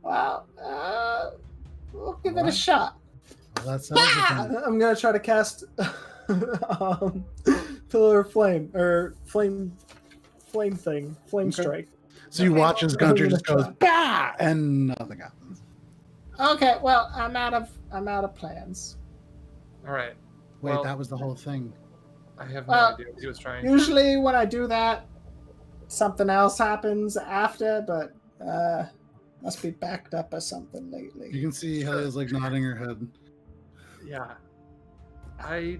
Well, we'll give it a shot.
Well, that sounds
I'm gonna try to cast Pillar of Flame or Flame thing, Flame Strike.
So you watch as Gunter just goes bah, and nothing happens.
Okay, well, I'm out of plans.
All right.
Wait, that was the whole thing.
I have no idea what he was trying.
Usually, when I do that, something else happens after, but must be backed up or something lately.
You can see Helia's like nodding her head.
Yeah. I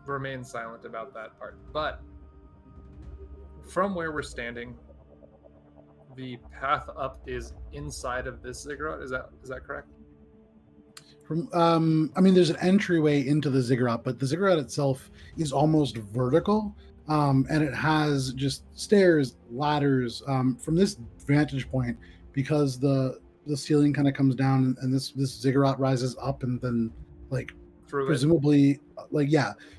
remain silent about that part, but from where we're standing, the path up is inside of this ziggurat. Is that correct?
There's an entryway into the ziggurat, but the ziggurat itself is almost vertical, and it has just stairs, ladders. From this vantage point, because the ceiling kind of comes down, and this ziggurat rises up, and then presumably.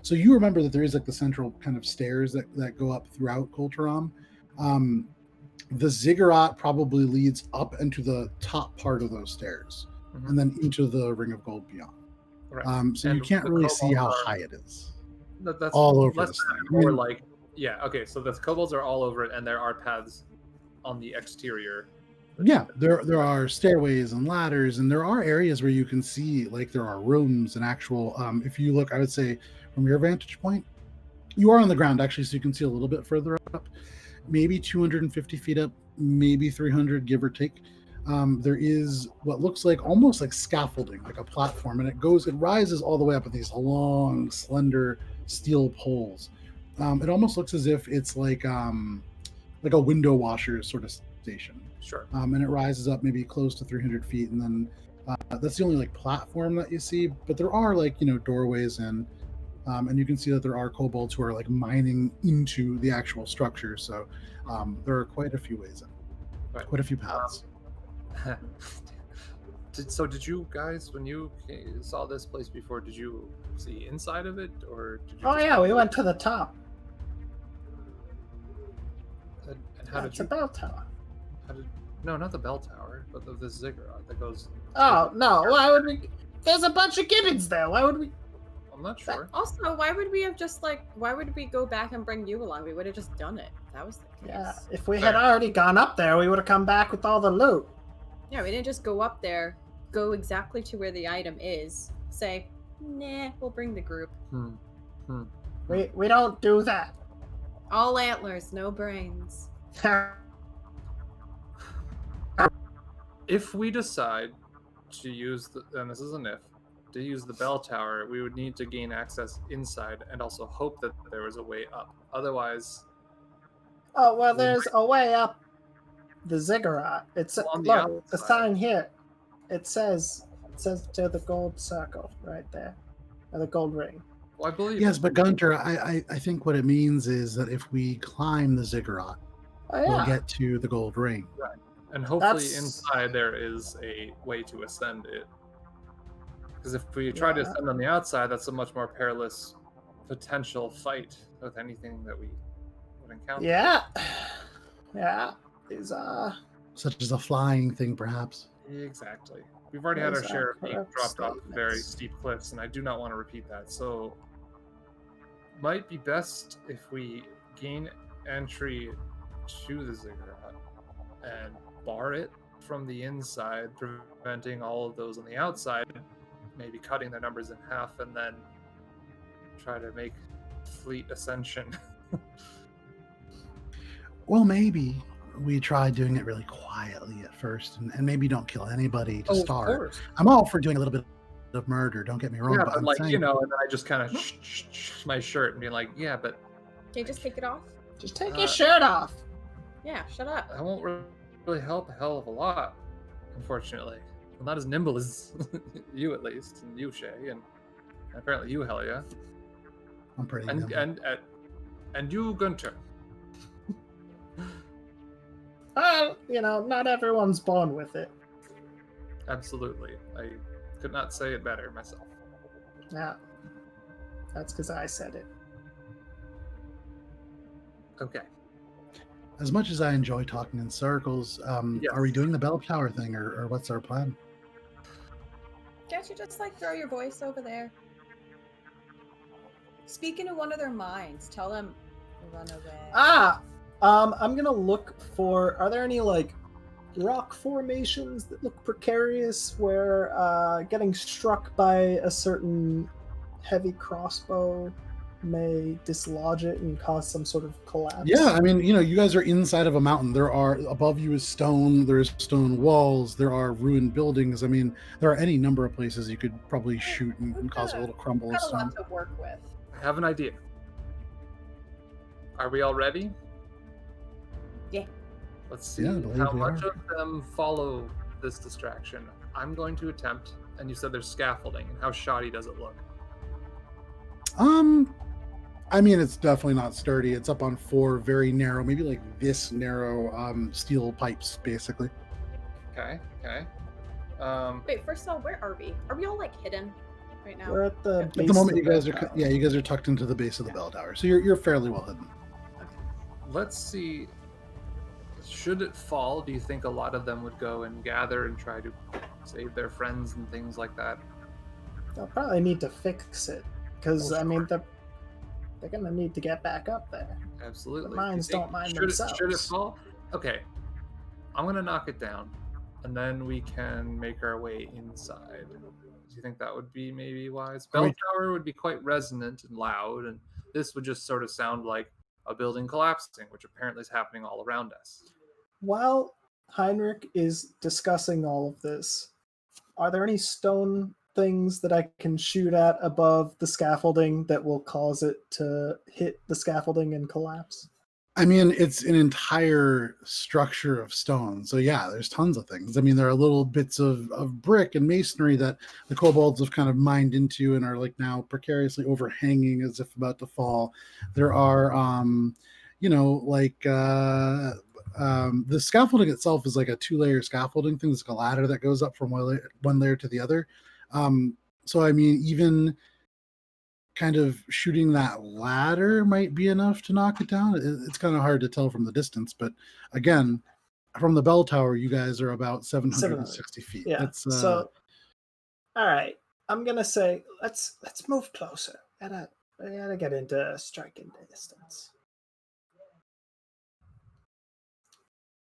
So you remember that there is like the central kind of stairs that go up throughout Kulturam. The ziggurat probably leads up into the top part of those stairs. Mm-hmm. And then into the Ring of Gold beyond. Right. So and you can't really see how high it is.
That's
all over this thing.
So the kobolds are all over it, and there are paths on the exterior.
Yeah, there are stairways and ladders, and there are areas where you can see like there are rooms and actual. If you look, I would say from your vantage point, you are on the ground actually, so you can see a little bit further up, maybe 250 feet up, maybe 300, give or take. There is what looks like almost like scaffolding, like a platform, and it rises all the way up with these long, slender steel poles. It almost looks as if it's like like a window washer sort of station.
Sure.
And it rises up maybe close to 300 feet, and then that's the only like platform that you see. But there are like doorways in, and you can see that there are kobolds who are like mining into the actual structure. So there are quite a few ways in,
Right.
quite a few paths.
Did you guys, when you saw this place before, did you see inside of it, or did you?
Oh yeah, we went to the top.
And how did
It's
you?
a bell tower.
No, not the bell tower, but the ziggurat that goes.
Oh no! Why would we? There's a bunch of gibbons there. Why would we?
I'm not sure.
Also, why would we have just why would we go back and bring you along? We would have just done it. That was the case.
Yeah, if we had already gone up there, we would have come back with all the loot.
Yeah, we didn't just go up there, go exactly to where the item is, say, nah, we'll bring the group.
We don't do that.
All antlers, no brains.
If we decide to use and this is an if, to use the bell tower, we would need to gain access inside and also hope that there was a way up. Otherwise.
Oh well, there's a way up the ziggurat. It's
on the
look,
outside.
the sign here. It says to the gold circle right there, or the gold ring.
Well, I believe.
Yes, but Gunter, I think what it means is that if we climb the ziggurat, we'll get to the gold ring.
Right. And hopefully inside there is a way to ascend it. Because if we try to ascend on the outside, that's a much more perilous potential fight with anything that we would encounter.
Yeah. These
such as a flying thing, perhaps.
Exactly. We've already had our share of being dropped off very steep cliffs, and I do not want to repeat that. So, might be best if we gain entry to the ziggurat and bar it from the inside, preventing all of those on the outside, maybe cutting their numbers in half, and then try to make fleet ascension.
Well, maybe we try doing it really quietly at first, and maybe don't kill anybody to start.
Of course.
I'm all for doing a little bit of murder, don't get me wrong.
Yeah,
but
but
I'm
like,
saying,
and then I just kind of my shirt and be like, yeah, but...
Can you just take it off?
Just take your shirt off.
Yeah, shut up.
That won't really help a hell of a lot, unfortunately. I'm not as nimble as you, at least, and you, Shay, and apparently you, Helia.
I'm pretty
nimble. And you, Gunter.
Not everyone's born with it.
Absolutely. I could not say it better myself.
Yeah. That's because I said it.
Okay.
As much as I enjoy talking in circles,
Yes.
Are we doing the bell tower thing, or what's our plan?
Can't you just throw your voice over there? Speak into one of their minds. Tell them run away.
I'm gonna look for. Are there any rock formations that look precarious where getting struck by a certain heavy crossbow may dislodge it and cause some sort of collapse?
Yeah, I mean, you guys are inside of a mountain. There are above you is stone. There's stone walls. There are ruined buildings. I mean, there are any number of places you could probably shoot and cause a little crumble of
Got a
stone.
lot to work with.
I have an idea. Are we all ready?
Yeah.
Let's see
Yeah, I believe
how
we
much
are.
of them follow this distraction. I'm going to attempt, and you said there's scaffolding, and how shoddy does it look?
I mean, it's definitely not sturdy. It's up on 4 very narrow, maybe like this narrow steel pipes, basically.
Okay.
Wait, first of all, where are we? Are we all hidden right now?
We're at the base
At the moment,
of
you guys
bell
are
tower.
you guys are tucked into the base of the bell tower, so you're fairly well hidden.
Let's see. Should it fall, do you think a lot of them would go and gather and try to save their friends and things like that?
They'll probably need to fix it because
Oh, sure.
they're gonna need to get back up there.
Absolutely.
The
Do you
mines
think-
don't mind
should it
themselves.
fall? Okay. I'm gonna knock it down, and then we can make our way inside. Do you think that would be maybe wise? Bell
Great.
tower would be quite resonant and loud, and this would just sort of sound like a building collapsing, which apparently is happening all around us.
While Heinrich is discussing all of this, are there any stone things that I can shoot at above the scaffolding that will cause it to hit the scaffolding and collapse?
I mean, it's an entire structure of stone. So yeah, there's tons of things. I mean, there are little bits of brick and masonry that the kobolds have kind of mined into and are like now precariously overhanging as if about to fall. There are the scaffolding itself is like a 2-layer scaffolding thing. It's like a ladder that goes up from one layer to the other. So I mean, even kind of shooting that ladder might be enough to knock it down. It's kind of hard to tell from the distance, but again, from the bell tower, you guys are about 760 feet.
Yeah.
That's
So, all right, I'm gonna say let's move closer. I gotta get into striking distance.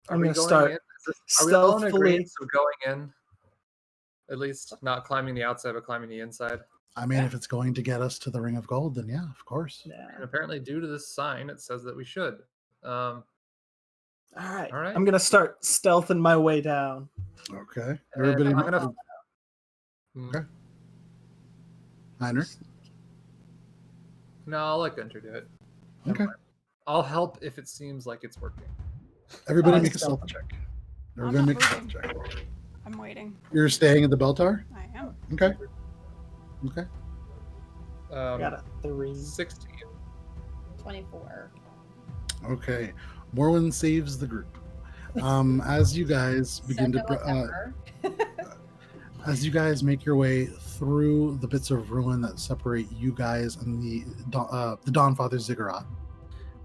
I'm gonna start
Are we all in
stealthily.
agreement of going in? At least not climbing the outside, but climbing the inside.
I mean, if it's going to get us to the Ring of Gold, then yeah, of course.
Yeah.
And apparently, due to this sign, it says that we should.
All right.
All right.
I'm gonna start stealthing my way down.
Okay. Everybody.
I'm gonna.
Okay. Niner.
No, I'll let Gunter do it.
Okay.
I'll help if it seems like it's working.
Everybody make a stealth check. Everybody make a stealth check.
I'm waiting.
You're staying at the bell tower?
I am.
Okay. Okay.
Got a 3.
16.
24.
Okay. Morwen saves the group. As you guys begin to as you guys make your way through the bits of ruin that separate you guys and the Dawnfather Ziggurat,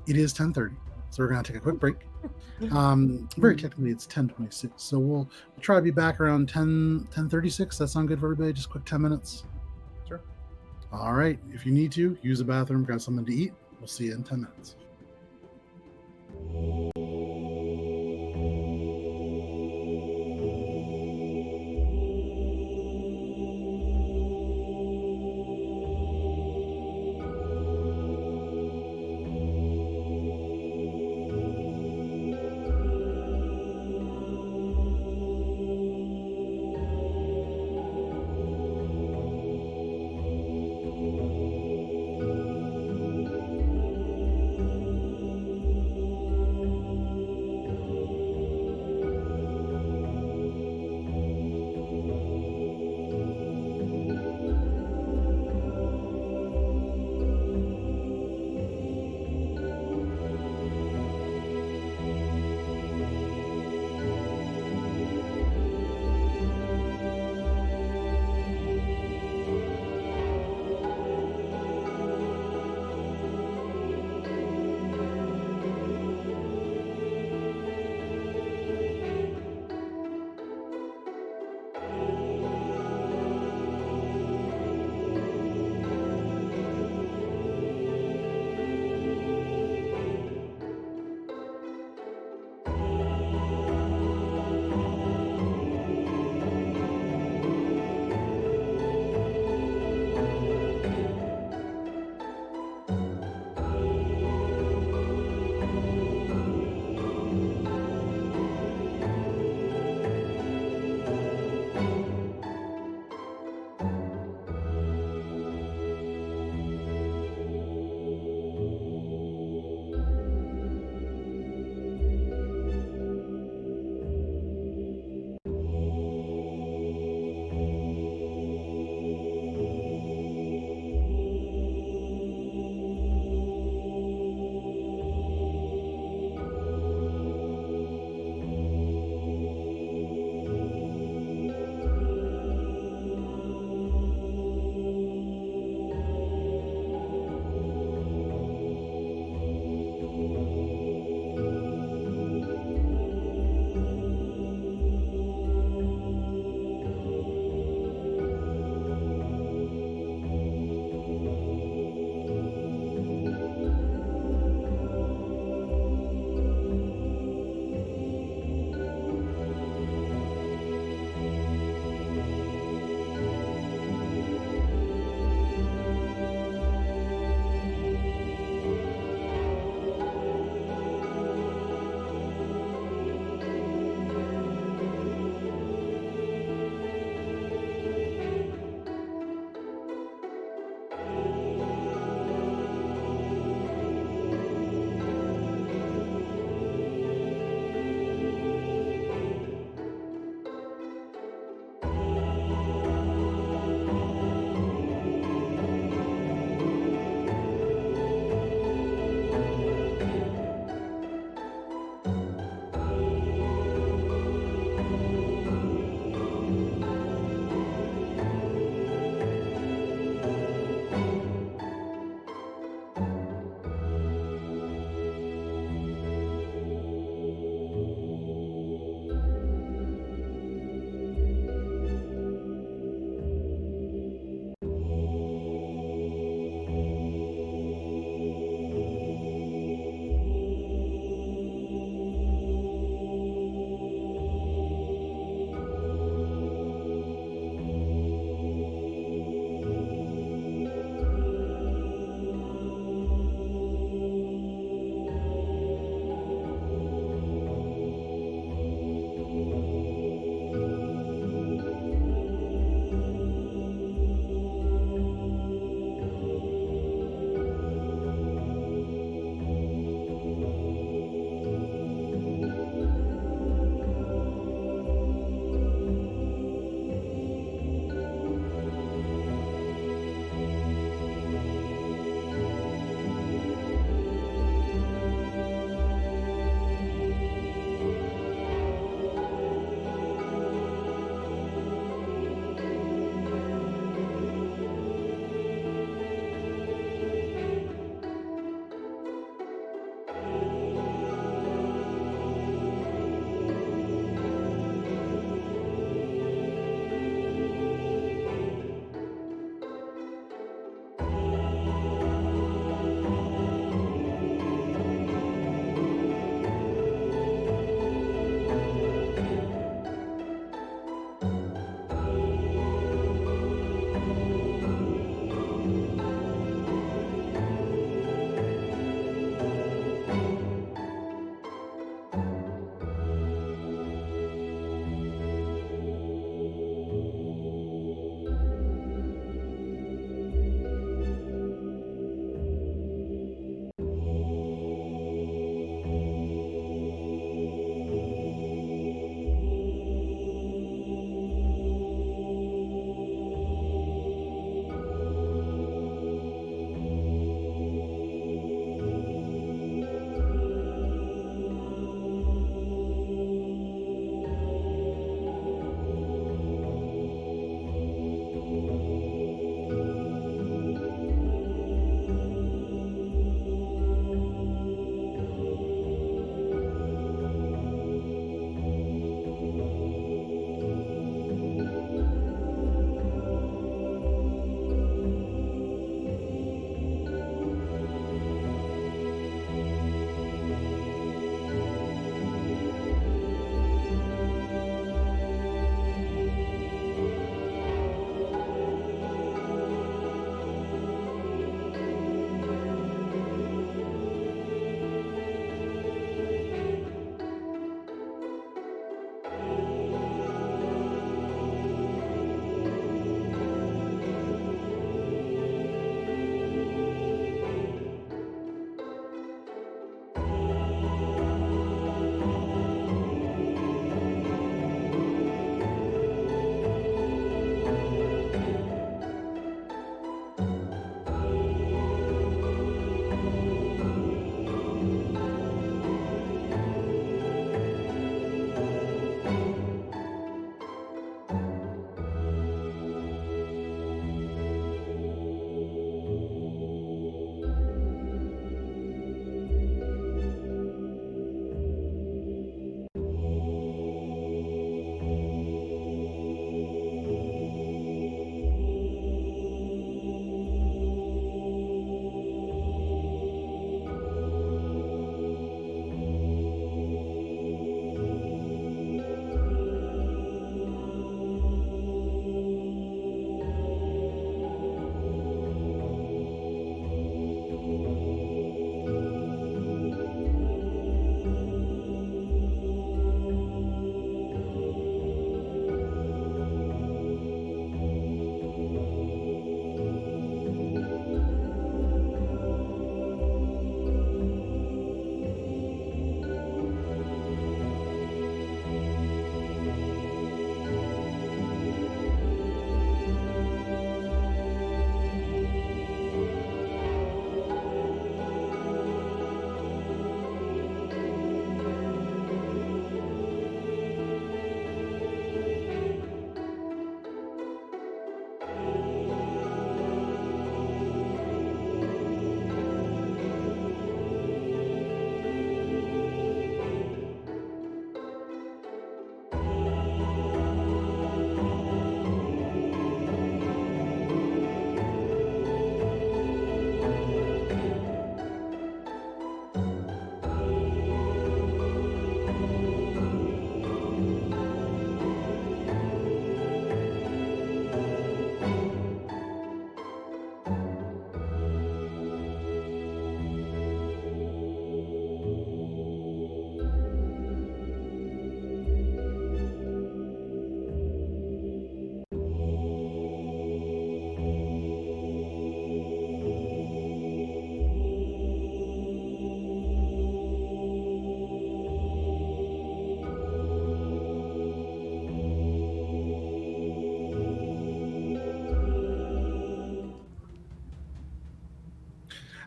it is 10:30, so we're gonna take a quick break. Very technically, it's 10:26, so we'll try to be back around 10:36. That sound good for everybody? Just quick 10 minutes.
Sure.
All right. If you need to use the bathroom, grab something to eat. We'll see you in 10 minutes.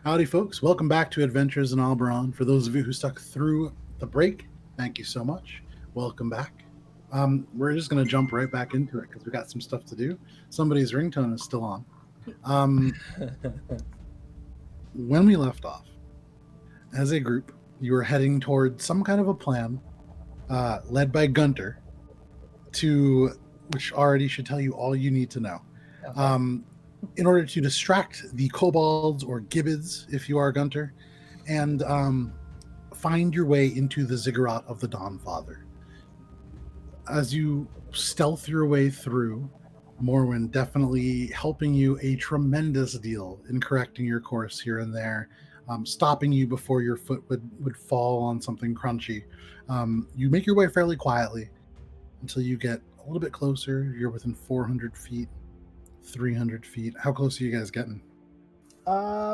Howdy, folks. Welcome back to Adventures in Alberon. For those of you who stuck through the break, thank you so much. Welcome back. We're just going to jump right back into it because we got some stuff to do. Somebody's ringtone is still on. When we left off, as a group, you were heading toward some kind of a plan led by Gunter, which already should tell you all you need to know. In order to distract the kobolds or gibbids, if you are Gunter, and find your way into the ziggurat of the Dawnfather. As you stealth your way through, Morwen definitely helping you a tremendous deal in correcting your course here and there, stopping you before your foot would fall on something crunchy. You make your way fairly quietly until you get a little bit closer. You're within 400 feet. 300 feet. How close are you guys getting?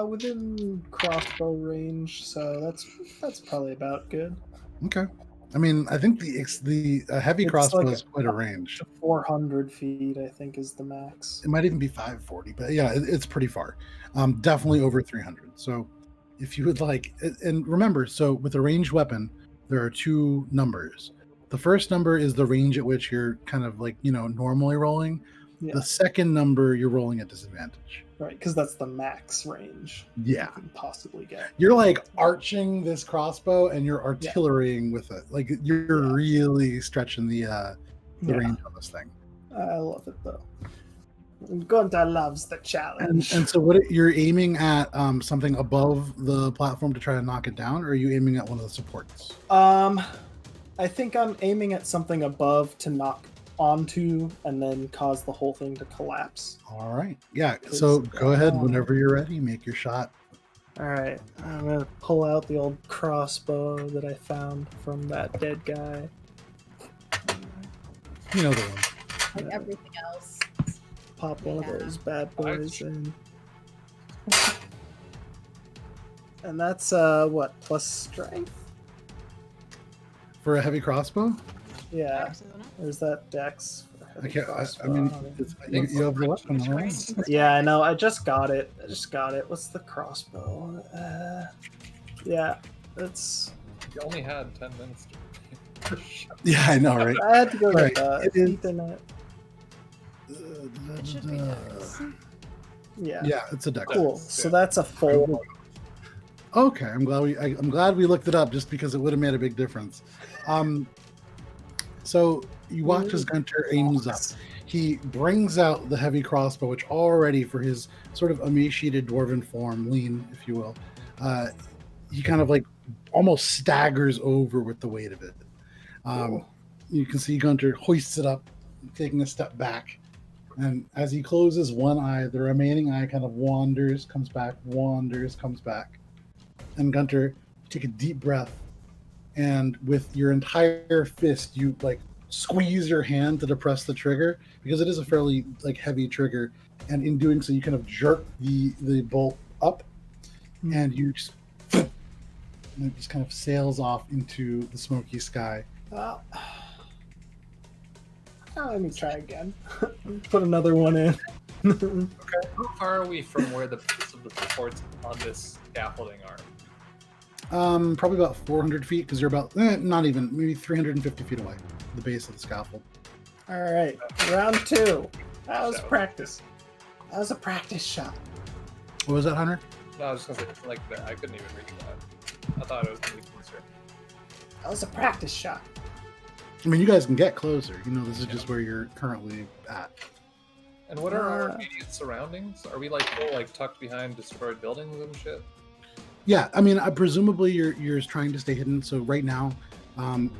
Within crossbow range, so that's probably about good.
Okay. I mean, I think the heavy crossbow is quite a range.
400 feet, I think, is the max.
It might even be 540, but yeah, it's pretty far. Definitely over 300. So if you would like, and remember, so with a ranged weapon, there are two numbers. The first number is the range at which you're kind of like, normally rolling. Yeah. The second number, you're rolling at disadvantage.
Right, because that's the max range you can possibly get.
You're like arching this crossbow and you're artillerying with it. Like you're really stretching the range on this thing.
I love it though. Gunter loves the challenge.
And so you're aiming at something above the platform to try to knock it down, or are you aiming at one of the supports?
I think I'm aiming at something above to knock onto and then cause the whole thing to collapse.
All right. Yeah. So go ahead whenever you're ready. Make your shot.
All right. I'm going to pull out the old crossbow that I found from that dead guy.
You know the one.
Like everything else.
Pop one of those bad boys in. And that's what, plus strength?
For a heavy crossbow?
Yeah. Dex, there's that dex.
I mean, you have the weapon, right?
Yeah, I know. I just got it. What's the crossbow? Yeah, it's.
You only had 10 minutes to.
Yeah, I know, right?
I had to go get Ethernet.
It should be dex.
Yeah,
it's a dex.
Cool. So that's a 4.
Okay, I'm glad we looked it up just because it would have made a big difference. So you watch as Gunter aims up. He brings out the heavy crossbow, which already, for his sort of emaciated dwarven form, lean, if you will, he kind of like almost staggers over with the weight of it. You can see Gunter hoists it up, taking a step back. And as he closes one eye, the remaining eye kind of wanders, comes back. And Gunter, you take a deep breath. And with your entire fist, you like squeeze your hand to depress the trigger because it is a fairly like heavy trigger. And in doing so, you kind of jerk the bolt up, and you just, and it just kind of sails off into the smoky sky.
Well, let me try again. Put another one in.
Okay. How far are we from where the base of the supports on this scaffolding are?
Probably about 400 feet because you're about not even, maybe 350 feet away, the base of the scaffold.
All right, round 2. That was practice. That was a practice shot.
What was that, Hunter?
No, I was just gonna say, like, I couldn't even reach that. I thought it was gonna be closer.
That was a practice shot.
I mean, you guys can get closer. This is just where you're currently at.
And what are our immediate surroundings? Are we like all like tucked behind destroyed buildings and shit?
Yeah, I mean, presumably you're trying to stay hidden. So right now,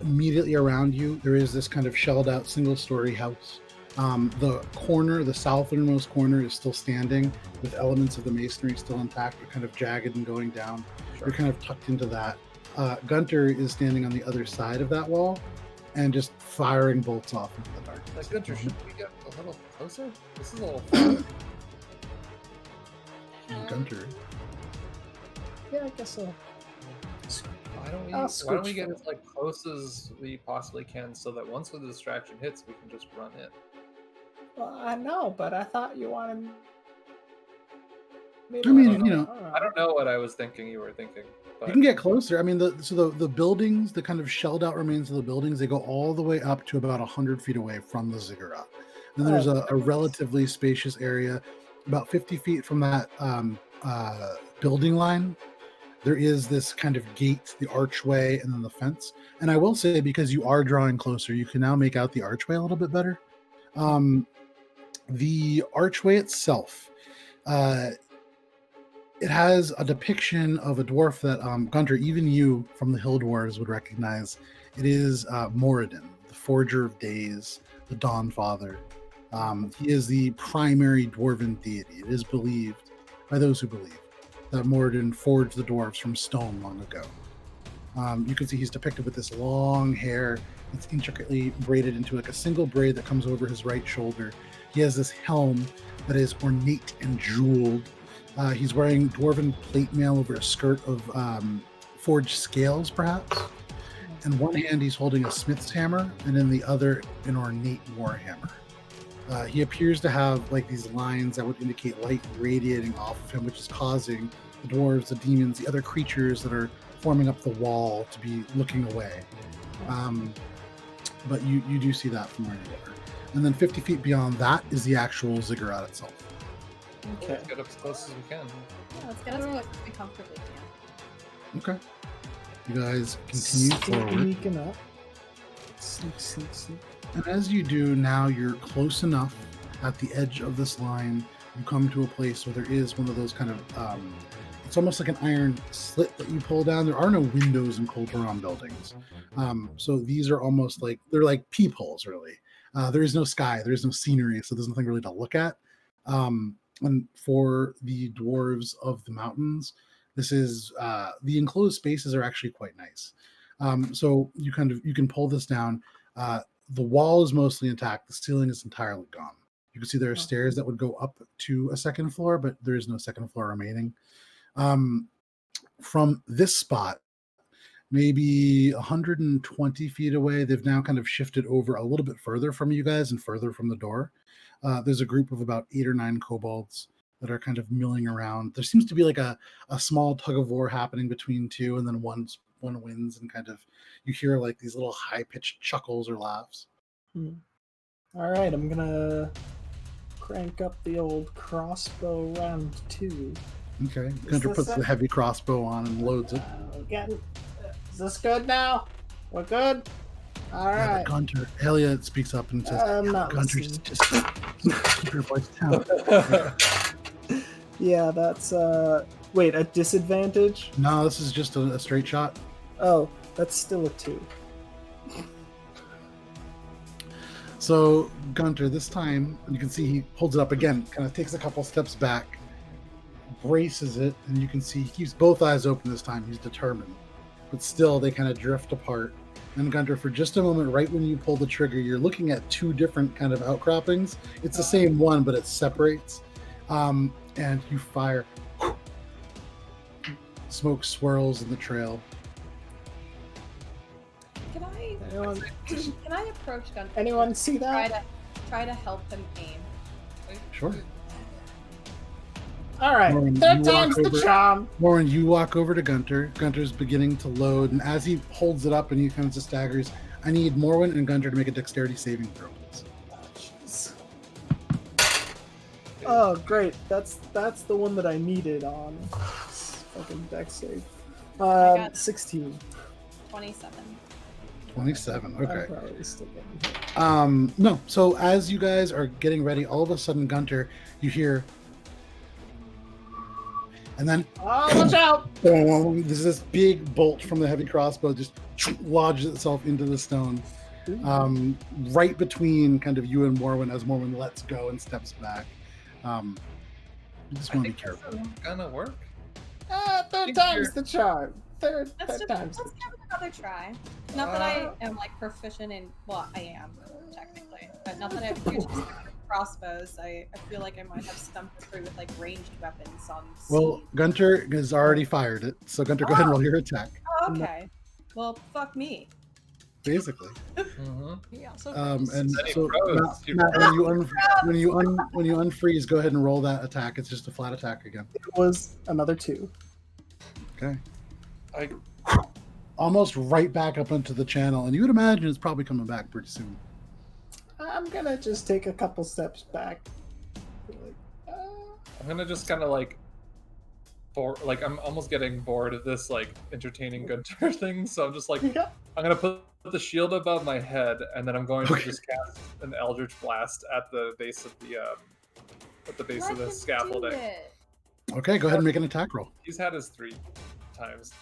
immediately around you, there is this kind of shelled out single-story house. The southernmost corner is still standing with elements of the masonry still intact, but kind of jagged and going down. Sure. You're kind of tucked into that. Gunter is standing on the other side of that wall and just firing bolts off into the dark.
Like, Gunter, should we get a little closer? This is a little far.
Gunter.
Yeah, I guess so.
Why don't we get as like close as we possibly can so that once the distraction hits, we can just run in?
Well, I know, but I thought you wanted
I mean, you know,
I don't know what I was thinking you were thinking. But...
You can get closer. I mean, the buildings, the kind of shelled out remains of the buildings, they go all the way up to about 100 feet away from the ziggurat. And then there's a relatively spacious area about 50 feet from that building line. There is this kind of gate, the archway, and then the fence. And I will say, because you are drawing closer, you can now make out the archway a little bit better. The archway itself, it has a depiction of a dwarf that Gunter, even you from the Hill Dwarves would recognize. It is Moradin, the Forger of Days, the Dawn Father. He is the primary dwarven deity. It is believed, by those who believe, that Moradin forged the dwarves from stone long ago. You can see he's depicted with this long hair. It's intricately braided into like a single braid that comes over his right shoulder. He has this helm that is ornate and jeweled. He's wearing dwarven plate mail over a skirt of forged scales, perhaps. In one hand, he's holding a smith's hammer, and in the other, an ornate warhammer. He appears to have like these lines that would indicate light radiating off of him, which is causing the dwarves, the demons, the other creatures that are forming up the wall to be looking away. But you do see that from where you are. And then 50 feet beyond that is the actual ziggurat itself.
Okay. Let's get up as close as we can.
Yeah, let's get as close as we comfortably can.
Okay. You guys continue forward.
Sneaking up. Sneak.
And as you do, now you're close enough at the edge of this line. You come to a place where there is one of those kind of, it's almost like an iron slit that you pull down. There are no windows in Colteron buildings. So these are almost like, they're like peepholes, really. There is no sky, there is no scenery, so there's nothing really to look at. And for the dwarves of the mountains, this is, the enclosed spaces are actually quite nice. So you can pull this down. The wall is mostly intact. The ceiling is entirely gone. You can see there are stairs that would go up to a second floor, but there is no second floor remaining. From this spot, maybe 120 feet away, they've now kind of shifted over a little bit further from you guys and further from the door. There's a group of about 8 or 9 kobolds that are kind of milling around. There seems to be like a small tug of war happening between two, and then one wins, and kind of you hear like these little high-pitched chuckles or laughs.
All right, I'm gonna crank up the old crossbow round 2.
Okay, Gunter puts the heavy crossbow on and loads it.
Is this good now? We're good? All right.
Gunter, Elliot speaks up and says, Gunter, just keep your voice down.
Yeah, that's, wait, a disadvantage?
No, this is just a straight shot.
Oh, that's still a 2.
So, Gunter, this time, you can see he holds it up again, kind of takes a couple steps back, braces it, and you can see he keeps both eyes open this time. He's determined. But still, they kind of drift apart. And Gunter, for just a moment, right when you pull the trigger, you're looking at 2 different kind of outcroppings. It's the same one, but it separates. And you fire. Smoke swirls in the trail.
Can I approach Gunter?
Anyone see that?
Try to help him aim.
Sure.
All right.
Warren,
Third time's the charm.
Warren, you walk over to Gunter. Gunter's beginning to load, and as he holds it up and he kind of just staggers, I need Morwen and Gunter to make a dexterity saving throw, please.
Oh, great. That's the one that I needed on. Fucking dex save. 16.
27.
27. Okay.
I'm probably still getting hit.
No. So as you guys are getting ready, all of a sudden, Gunter, you hear, and then
watch out!
There's this big bolt from the heavy crossbow just lodges itself into the stone, right between kind of you and Morwen as Morwen lets go and steps back. You just want to be careful.
That's gonna work.
Third time's the charm. Third
Let's
time's
give it another try. Not that I am like proficient in. Well, I am technically, but not that I have huge crossbows. I feel like I might have stumped through with like ranged weapons on.
Well, Gunter has already fired it, so Gunter, go ahead and roll your attack.
Oh, okay. Well, fuck me.
basically.
He also
And
Many
so
pros.
Matt, when you unfreeze, go ahead and roll that attack. It's just a flat attack again.
It was another 2.
Okay.
I
Almost right back up into the channel, and you would imagine it's probably coming back pretty soon.
I'm gonna just take a couple steps back.
I'm gonna just kind of like, I'm almost getting bored of this like entertaining Gunter thing. So I'm just like,
Yeah.
I'm gonna put the shield above my head, and then I'm going to just cast an Eldritch Blast at the base of the scaffolding.
Okay, go ahead and make an attack roll.
He's had his 3 times.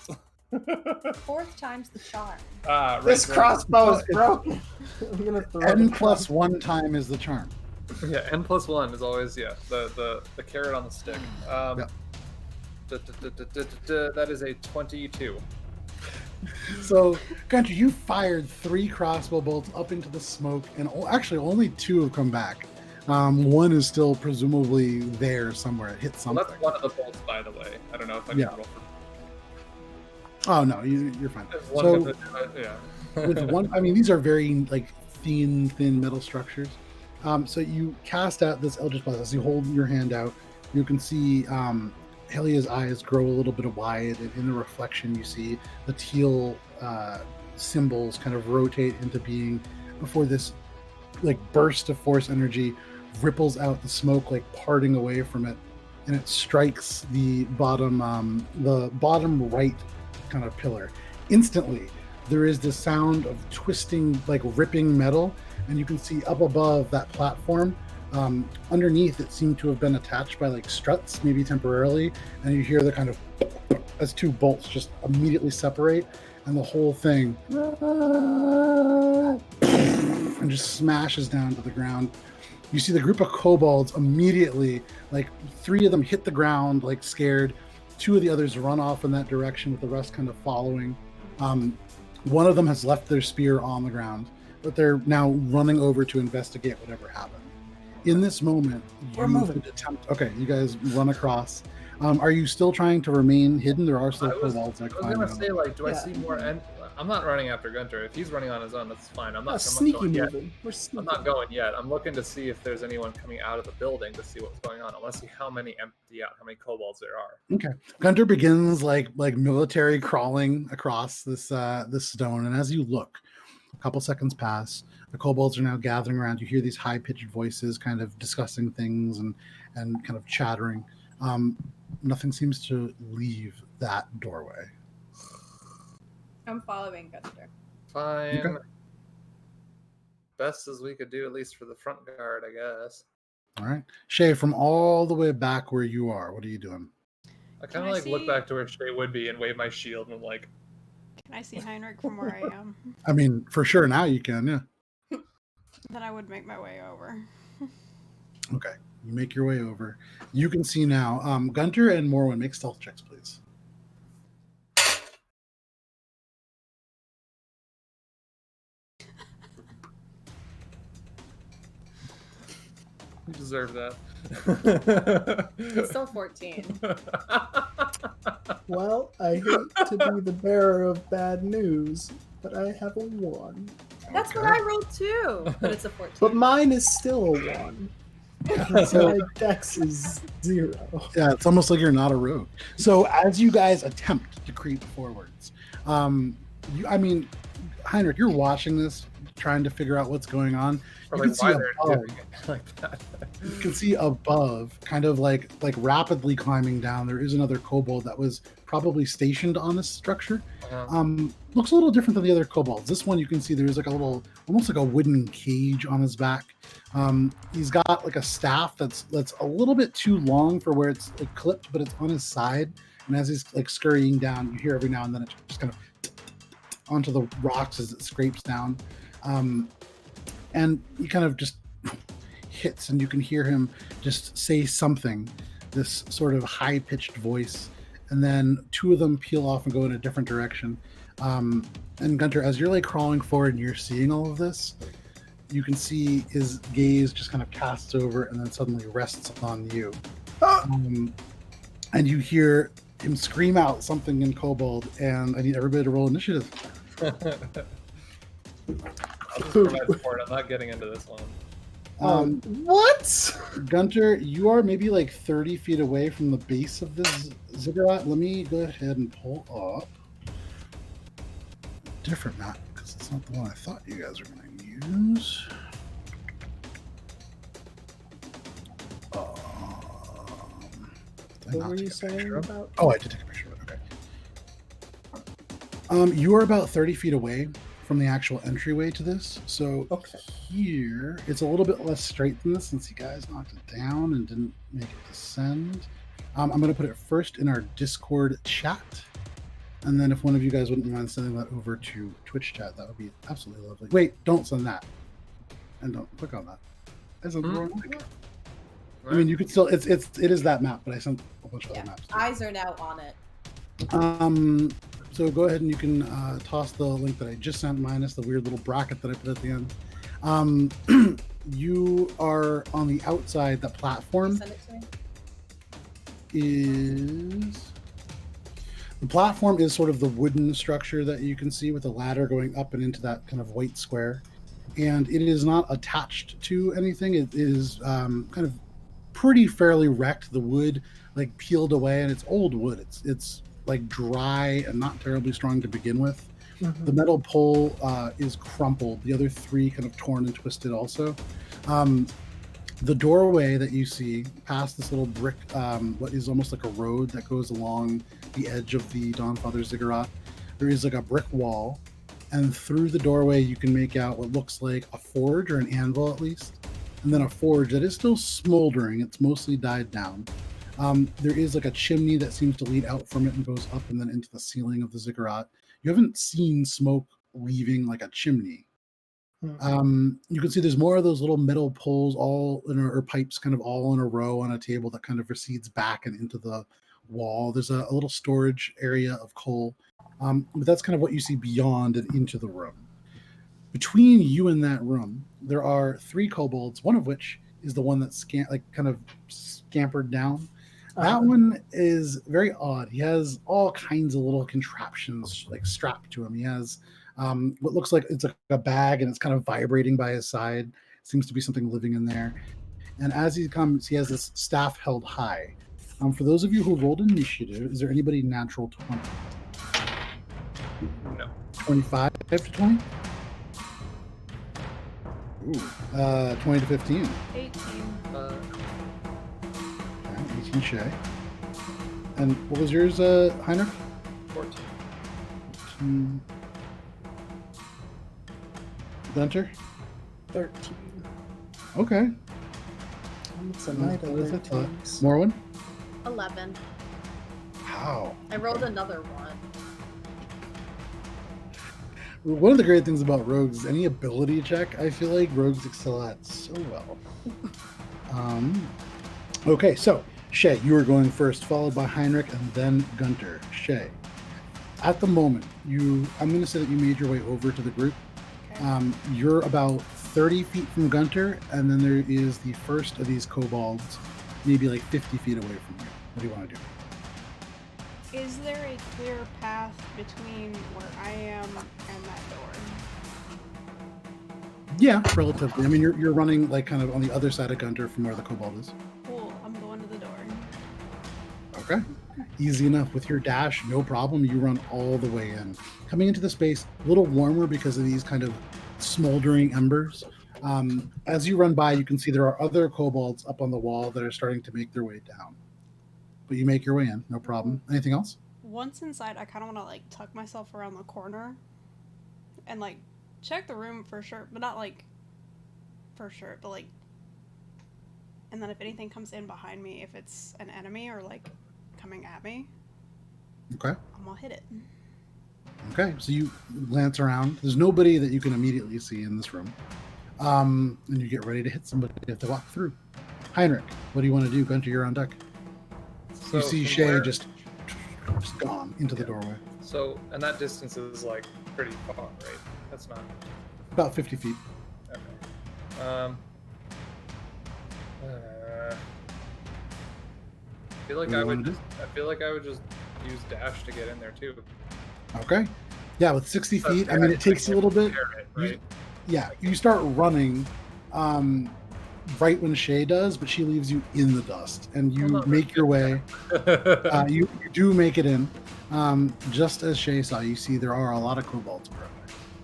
4th time's the charm.
Right,
This crossbow is broken. I'm gonna throw
N
it
plus 1 time is the charm.
Yeah, N plus 1 is always the carrot on the stick. That is a 22.
So, Gunter, you fired 3 crossbow bolts up into the smoke, and actually only 2 have come back. One is still presumably there somewhere. It hit something.
Well, that's one of the bolts, by the way. I don't know if I can roll for.
Oh no, you're fine. With one, I mean, these are very like thin metal structures. So you cast out this Eldritch Blast. As you hold your hand out, you can see Helia's eyes grow a little bit wide, and in the reflection, you see the teal symbols kind of rotate into being before this like burst of force energy ripples out the smoke, like parting away from it, and it strikes the bottom right kind of pillar. Instantly, there is this sound of twisting, like ripping metal, and you can see up above that platform, underneath it seemed to have been attached by like struts, maybe temporarily, and you hear the kind of as 2 bolts just immediately separate, and the whole thing and just smashes down to the ground. You see the group of kobolds immediately, like 3 of them hit the ground, like scared. 2 of the others run off in that direction, with the rest kind of following. One of them has left their spear on the ground, but they're now running over to investigate whatever happened. In this moment, Okay, you guys run across. Are you still trying to remain hidden? There are still kobolds.
I was gonna say, like, do I see more? And I'm not running after Gunter. If he's running on his own, that's fine. I'm not
sneaky
going
moving.
I'm not going yet. I'm looking to see if there's anyone coming out of the building to see what's going on. I want to see how many kobolds there are.
Okay. Gunter begins like military crawling across this this stone, and as you look, a couple seconds pass. The kobolds are now gathering around. You hear these high-pitched voices kind of discussing things and kind of chattering. Nothing seems to leave that doorway.
I'm following Gunter.
Fine.
Okay.
Best as we could do, at least for the front guard, I guess.
All right. Shay, from all the way back where you are, what are you doing?
I kind of like look back to where Shay would be and wave my shield, and I'm like...
Can I see Heinrich from where I am?
I mean, for sure now you can, yeah.
Then I would make my way over.
Okay. You make your way over. You can see now. Gunter and Morwen, make stealth checks, please.
You deserve that.
It's still 14.
Well, I hate to be the bearer of bad news, but I have a 1.
That's what I rolled too, but it's a 14.
But mine is still a 1. So my dex is 0.
Yeah, it's almost like you're not a rogue. So as you guys attempt to creep forwards, Heinrich, you're watching this, trying to figure out what's going on. You can see above,
like that.
you can see above, kind of like rapidly climbing down. There is another kobold that was probably stationed on this structure. Looks a little different than the other kobolds. This one, you can see there's like a little, almost like a wooden cage on his back. He's got like a staff that's a little bit too long for where it's like clipped, but it's on his side. And as he's like scurrying down, you hear every now and then it just kind of onto the rocks as it scrapes down. And he kind of just hits, and you can hear him just say something, this sort of high-pitched voice, and then 2 of them peel off and go in a different direction. And Gunter, as you're like crawling forward and you're seeing all of this, you can see his gaze just kind of casts over and then suddenly rests on you. And you hear him scream out something in Kobold, and I need everybody to roll initiative.
I'll just provide support. I'm not getting into this one.
What?
Gunter, you are maybe like 30 feet away from the base of this ziggurat. Let me go ahead and pull up a different map because it's not the one I thought you guys were going to use.
What were you saying about?
Oh, I did take a picture of it. Okay. You are about 30 feet away from the actual entryway to this. So here, it's a little bit less straight than this since you guys knocked it down and didn't make it descend. I'm going to put it first in our Discord chat. And then if one of you guys wouldn't mind sending that over to Twitch chat, that would be absolutely lovely. Wait, don't send that. And don't click on that. I sent the wrong link. I mean, you could still, it is that map, but I sent a bunch of other maps too.
Eyes are now on it.
So go ahead and you can toss the link that I just sent minus the weird little bracket that I put at the end. You are on the outside. The platform is sort of the wooden structure that you can see with a ladder going up and into that kind of white square. And it is not attached to anything. It is kind of pretty fairly wrecked. The wood like peeled away, and it's old wood. It's like dry and not terribly strong to begin with. Mm-hmm. The metal pole is crumpled. The other three kind of torn and twisted also. The doorway that you see past this little brick, what is almost like a road that goes along the edge of the Dawnfather Ziggurat, there is like a brick wall, and through the doorway you can make out what looks like a forge or an anvil at least, and then a forge that is still smoldering. It's mostly died down. There is like a chimney that seems to lead out from it and goes up and then into the ceiling of the ziggurat. You haven't seen smoke leaving like a chimney. You can see there's more of those little metal poles or pipes kind of all in a row on a table that kind of recedes back and into the wall. There's a little storage area of coal, but that's kind of what you see beyond and into the room. Between you and that room, there are 3 kobolds, one of which is the one that's kind of scampered down. That one is very odd. He has all kinds of little contraptions like strapped to him. He has what looks like it's a bag, and it's kind of vibrating by his side. Seems to be something living in there. And as he comes, he has this staff held high. For those of you who rolled initiative, is there anybody natural 20?
No.
25 to 20? Ooh. 20 to 15?
18.
18 Shay. And what was yours, Heinrich?
14.
Gunter?
13.
Okay.
It's a night of 13.
Morwen?
11.
Wow.
I rolled another 1.
One of the great things about rogues is any ability check, I feel like rogues excel at so well. Okay, so Shay, you are going first, followed by Heinrich and then Gunter. Shay, at the moment, I'm going to say that you made your way over to the group. Okay. You're about 30 feet from Gunter, and then there is the first of these kobolds, maybe like 50 feet away from you. What do you want to do?
Is there a clear path between where I am and that door?
Yeah, relatively. I mean, you're running like kind of on the other side of Gunter from where the kobold is.
Cool. I'm going to the door.
Okay. Easy enough. With your dash, no problem. You run all the way in. Coming into the space, a little warmer because of these kind of smoldering embers. As you run by, you can see there are other kobolds up on the wall that are starting to make their way down. But you make your way in, no problem. Anything else?
Once inside, I kind of want to like tuck myself around the corner and like check the room for sure, but not like for sure, but like, and then if anything comes in behind me, if it's an enemy or like coming at me,
okay,
I'm gonna hit it.
Okay, so you glance around. There's nobody that you can immediately see in this room, and you get ready to hit somebody if they walk through. Heinrich, what do you want to do? Gunter, you're on deck. So you see Shay just gone into the doorway.
So, and that distance is like pretty far, right? That's not
about 50 feet.
Okay. I feel like I would just use dash to get in there too.
Okay. Yeah, with 60 feet, I mean, it takes a little bit.
Right?
You start running right when Shay does, but she leaves you in the dust, and you make your way. You do make it in. Just as Shay saw, you see there are a lot of kobolds around.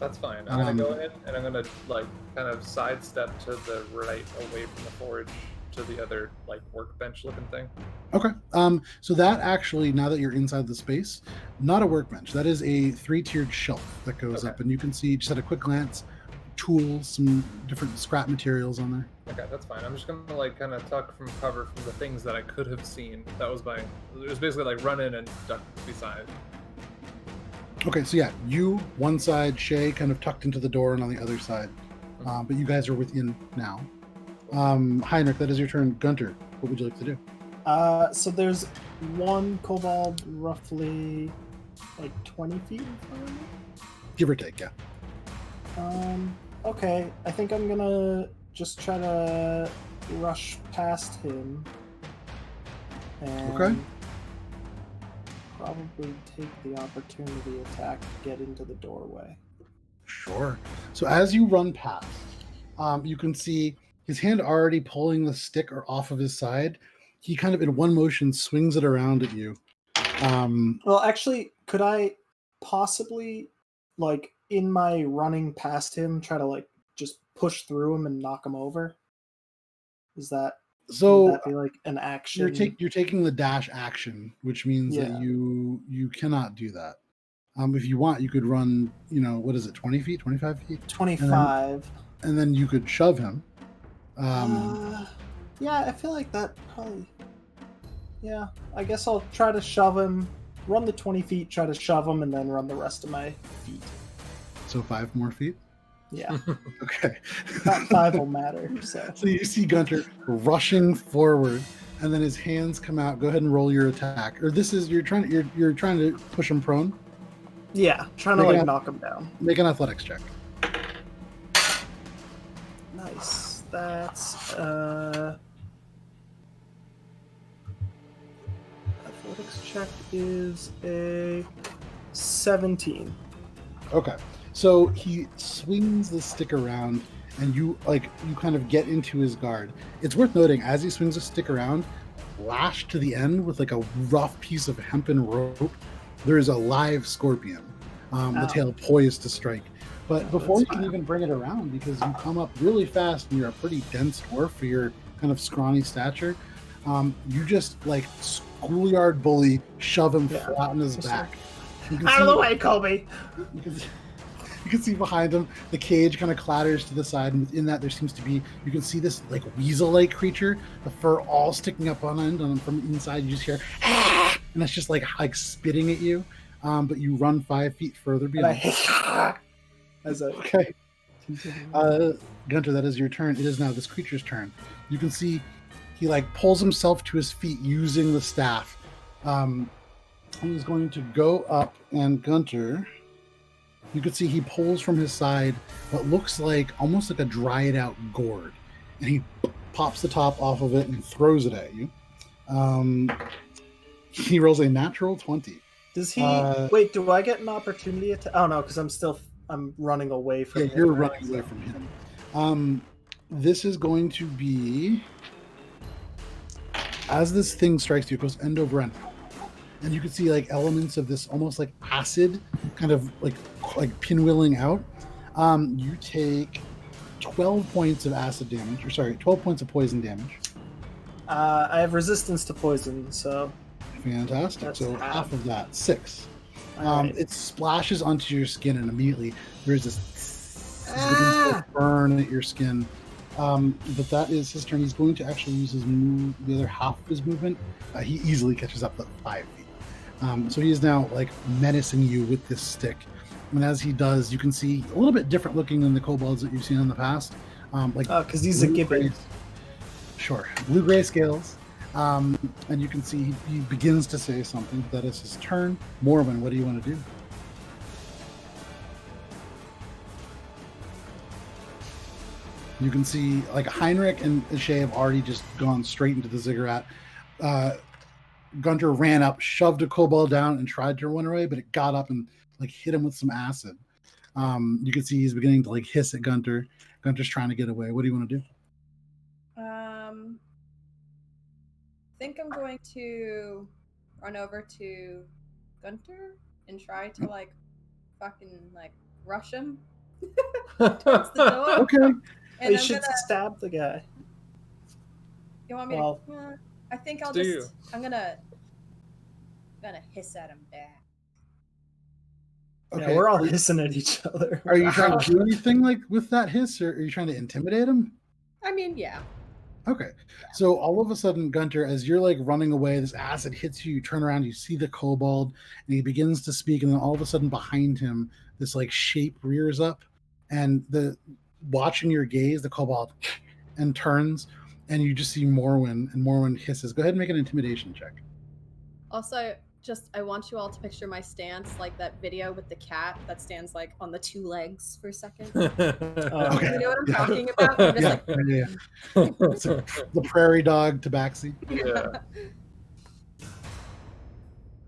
That's fine. I'm gonna go in and I'm gonna like kind of sidestep to the right, away from the forge, to the other like workbench looking thing.
Okay. So that actually, now that you're inside the space, not a workbench. That is a 3-tiered shelf that goes up, and you can see just at a quick glance, tools, some different scrap materials on there.
Okay, that's fine. I'm just gonna like kind of tuck from cover from the things that I could have seen. That was my. It was basically like run in and duck beside.
Okay, so yeah, you one side, Shay kind of tucked into the door, and on the other side, but you guys are within now. Heinrich, that is your turn. Gunter, what would you like to do?
So there's one kobold roughly like 20 feet in front of me?
Give or take, yeah.
Okay, I think I'm gonna just try to rush past him. And
okay.
Probably take the opportunity attack to get into the doorway.
Sure. So as you run past, you can see his hand already pulling the stick off of his side. He kind of in one motion swings it around at you.
Well, actually, could I possibly, like, in my running past him, try to like just push through him and knock him over? Is that
so?
Would that be like an action?
You're taking the dash action, which means that you cannot do that. If you want, you could run. What is it? 20 feet, 25 feet,
25,
and then you could shove him.
Yeah, I feel like that probably. Yeah, I guess I'll try to shove him. Run the 20 feet, try to shove him, and then run the rest of my feet.
So 5 more feet?
Yeah.
Okay.
Not 5 will matter. So
you see Gunter rushing forward, and then his hands come out. Go ahead and roll your attack. Or you're trying to push him prone?
Yeah, trying to knock him down.
Make an athletics check.
Nice. That's athletics check is a 17.
Okay. So he swings the stick around, and you kind of get into his guard. It's worth noting, as he swings the stick around, lashed to the end with like a rough piece of hempen rope, there is a live scorpion, the tail poised to strike. But before you can even bring it around, because you come up really fast and you're a pretty dense dwarf for your kind of scrawny stature, you just like schoolyard bully shove him flat on his back.
Out of the way, Colby!
You can see behind him, the cage kind of clatters to the side, and within that there seems to be, you can see this like weasel-like creature, the fur all sticking up on end, and from inside you just hear, ah! And it's just like spitting at you. But you run 5 feet further beyond. Okay. Gunter, that is your turn. It is now this creature's turn. You can see he like pulls himself to his feet using the staff. He's going to go up, and Gunter, you can see he pulls from his side what looks like almost like a dried out gourd, and he pops the top off of it and throws it at you. He rolls a natural 20.
Does he wait? Do I get an opportunity to? Oh no, because I'm running away from him.
Yeah, you're running away from him. This is going to be, as this thing strikes you, it goes end over end. And you can see like elements of this almost like acid kind of like pinwheeling out. You take 12 points of acid damage, 12 points of poison damage.
I have resistance to poison, so.
Fantastic.
That's
so half of that, 6.
Right.
It splashes onto your skin, and immediately there's this burn at your skin. But that is his turn. He's going to actually use his move, the other half of his movement. He easily catches up to 5 feet. So he is now like menacing you with this stick. And as he does, you can see a little bit different looking than the kobolds that you've seen in the past.
Because he's a gibbon.
Sure, blue-gray scales. And you can see he begins to say something. That is his turn. Morven, what do you want to do? You can see like Heinrich and Shay have already just gone straight into the ziggurat. Gunter ran up, shoved a kobold down, and tried to run away, but it got up and like hit him with some acid. You can see he's beginning to like hiss at Gunter. Gunter's trying to get away. What do you want to do?
I think I'm going to run over to Gunter and try to like fucking like rush him towards the door.
Okay.
And you should stab the guy.
You want me to? I think I'll just. I'm gonna hiss at him back.
Okay, yeah, we're all hissing at each other.
Are you trying to do anything like with that hiss, or are you trying to intimidate him?
I mean, yeah.
Okay. So all of a sudden, Gunter, as you're like running away, this acid hits you, you turn around, you see the kobold, and he begins to speak, and then all of a sudden behind him, this like shape rears up, and watching your gaze, the kobold and turns, and you just see Morwen, and Morwen hisses. Go ahead and make an intimidation check.
Also, I want you all to picture my stance like that video with the cat that stands like on the two legs for a second.
Okay.
You know what I'm talking about? I'm just
the prairie dog tabaxi.
Yeah.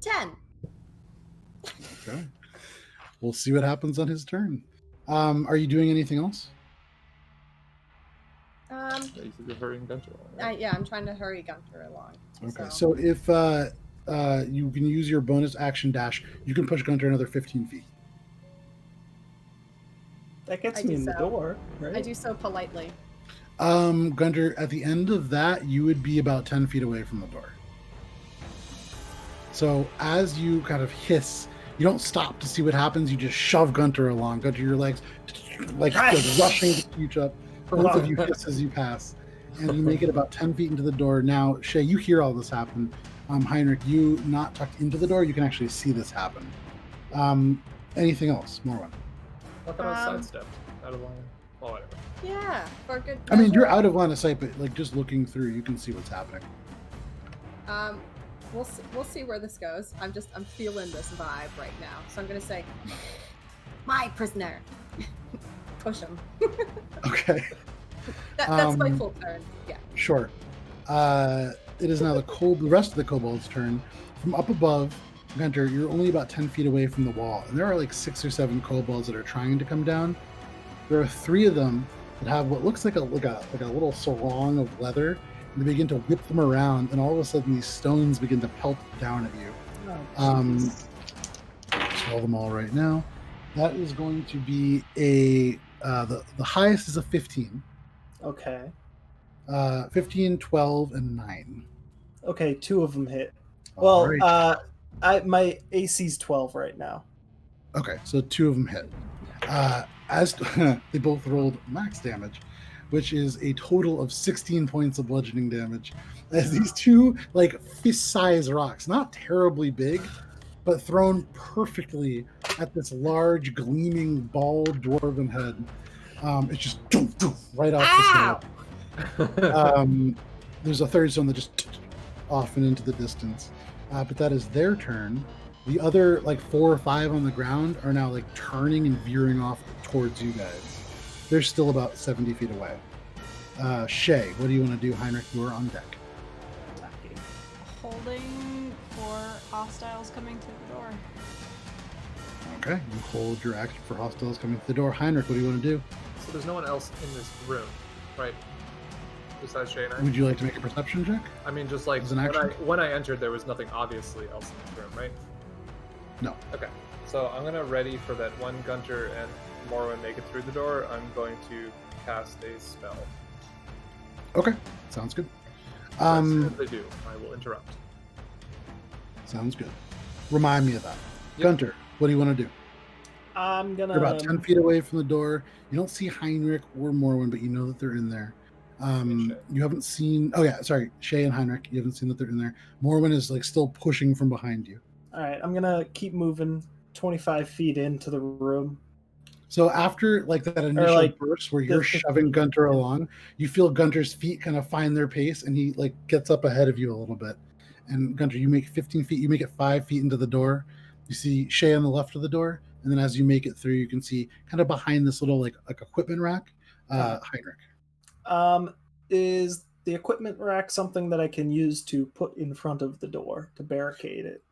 10.
Okay. We'll see what happens on his turn. Are you doing anything else?
You said you're hurrying Gunter along, right?
Yeah, I'm trying to hurry Gunter along.
Okay. So if you can use your bonus action dash, you can push Gunter another 15 feet.
That gets me in the door, right?
I do so politely.
Gunter, at the end of that, you would be about 10 feet away from the door. So as you kind of hiss, you don't stop to see what happens. You just shove Gunter along. Gunter, your legs like rushing to reach up. Both of you hiss as you pass, and you make it about 10 feet into the door. Now, Shay, you hear all this happen. Heinrich, you not tucked into the door, you can actually see this happen. Anything else, Morwen?
What kind of sidestep? Out of line? Well, whatever.
Yeah, for good.
I mean, you're out of line of sight, but like just looking through, you can see what's happening.
We'll see where this goes. I'm feeling this vibe right now, so I'm gonna say, my prisoner. Push him.
Okay.
That's my full turn. Yeah.
Sure. It is now the rest of the kobold's turn. From up above, Gunter, you're only about 10 feet away from the wall, and there are like 6 or 7 kobolds that are trying to come down. There are 3 of them that have what looks like a little sarong of leather, and they begin to whip them around, and all of a sudden these stones begin to pelt down at you. Roll them all right now. That is going to be the highest is a 15.
Okay.
15, 12, and 9.
Okay, 2 of them hit.
All
Well,
right.
My AC's 12 right now.
Okay, so 2 of them hit. As they both rolled max damage, which is a total of 16 points of bludgeoning damage. As these 2 like fist-sized rocks, not terribly big, but thrown perfectly at this large, gleaming, bald dwarven head. It's just right off the stone. There's a third stone that just off and into the distance. But that is their turn. The other like 4 or 5 on the ground are now like turning and veering off towards you guys. They're still about 70 feet away. Shay, what do you want to do? Heinrich, you are on deck.
Holding for hostiles coming to the door.
Okay, you hold your action for hostiles coming to the door. Heinrich, what do you want to do?
So there's no one else in this room, right? Besides Shay and I?
Would you like to make a perception check?
I mean, just like
As an action?
when I entered, there was nothing obviously else in this room, right?
No.
Okay, so I'm gonna ready for that one Gunter and Morwen make it through the door. I'm going to cast a spell.
Okay, sounds good.
As soon as they do, I will interrupt.
Sounds good. Remind me of that.
Yep.
Gunter, what do you want to do?
I'm gonna.
You're about 10 feet away from the door. You don't see Heinrich or Morwen, but you know that they're in there. You haven't seen. Oh yeah, sorry, Shay and Heinrich. You haven't seen that they're in there. Morwen is like still pushing from behind you.
All right, I'm gonna keep moving 25 feet into the room.
So after like that initial burst where you're shoving Gunter along, you feel Gunter's feet kind of find their pace, and he like gets up ahead of you a little bit. And Gunter, you make 15 feet. You make it 5 feet into the door. You see Shay on the left of the door, and then as you make it through, you can see kind of behind this little like equipment rack, Heinrich.
Is the equipment rack something that I can use to put in front of the door to barricade it?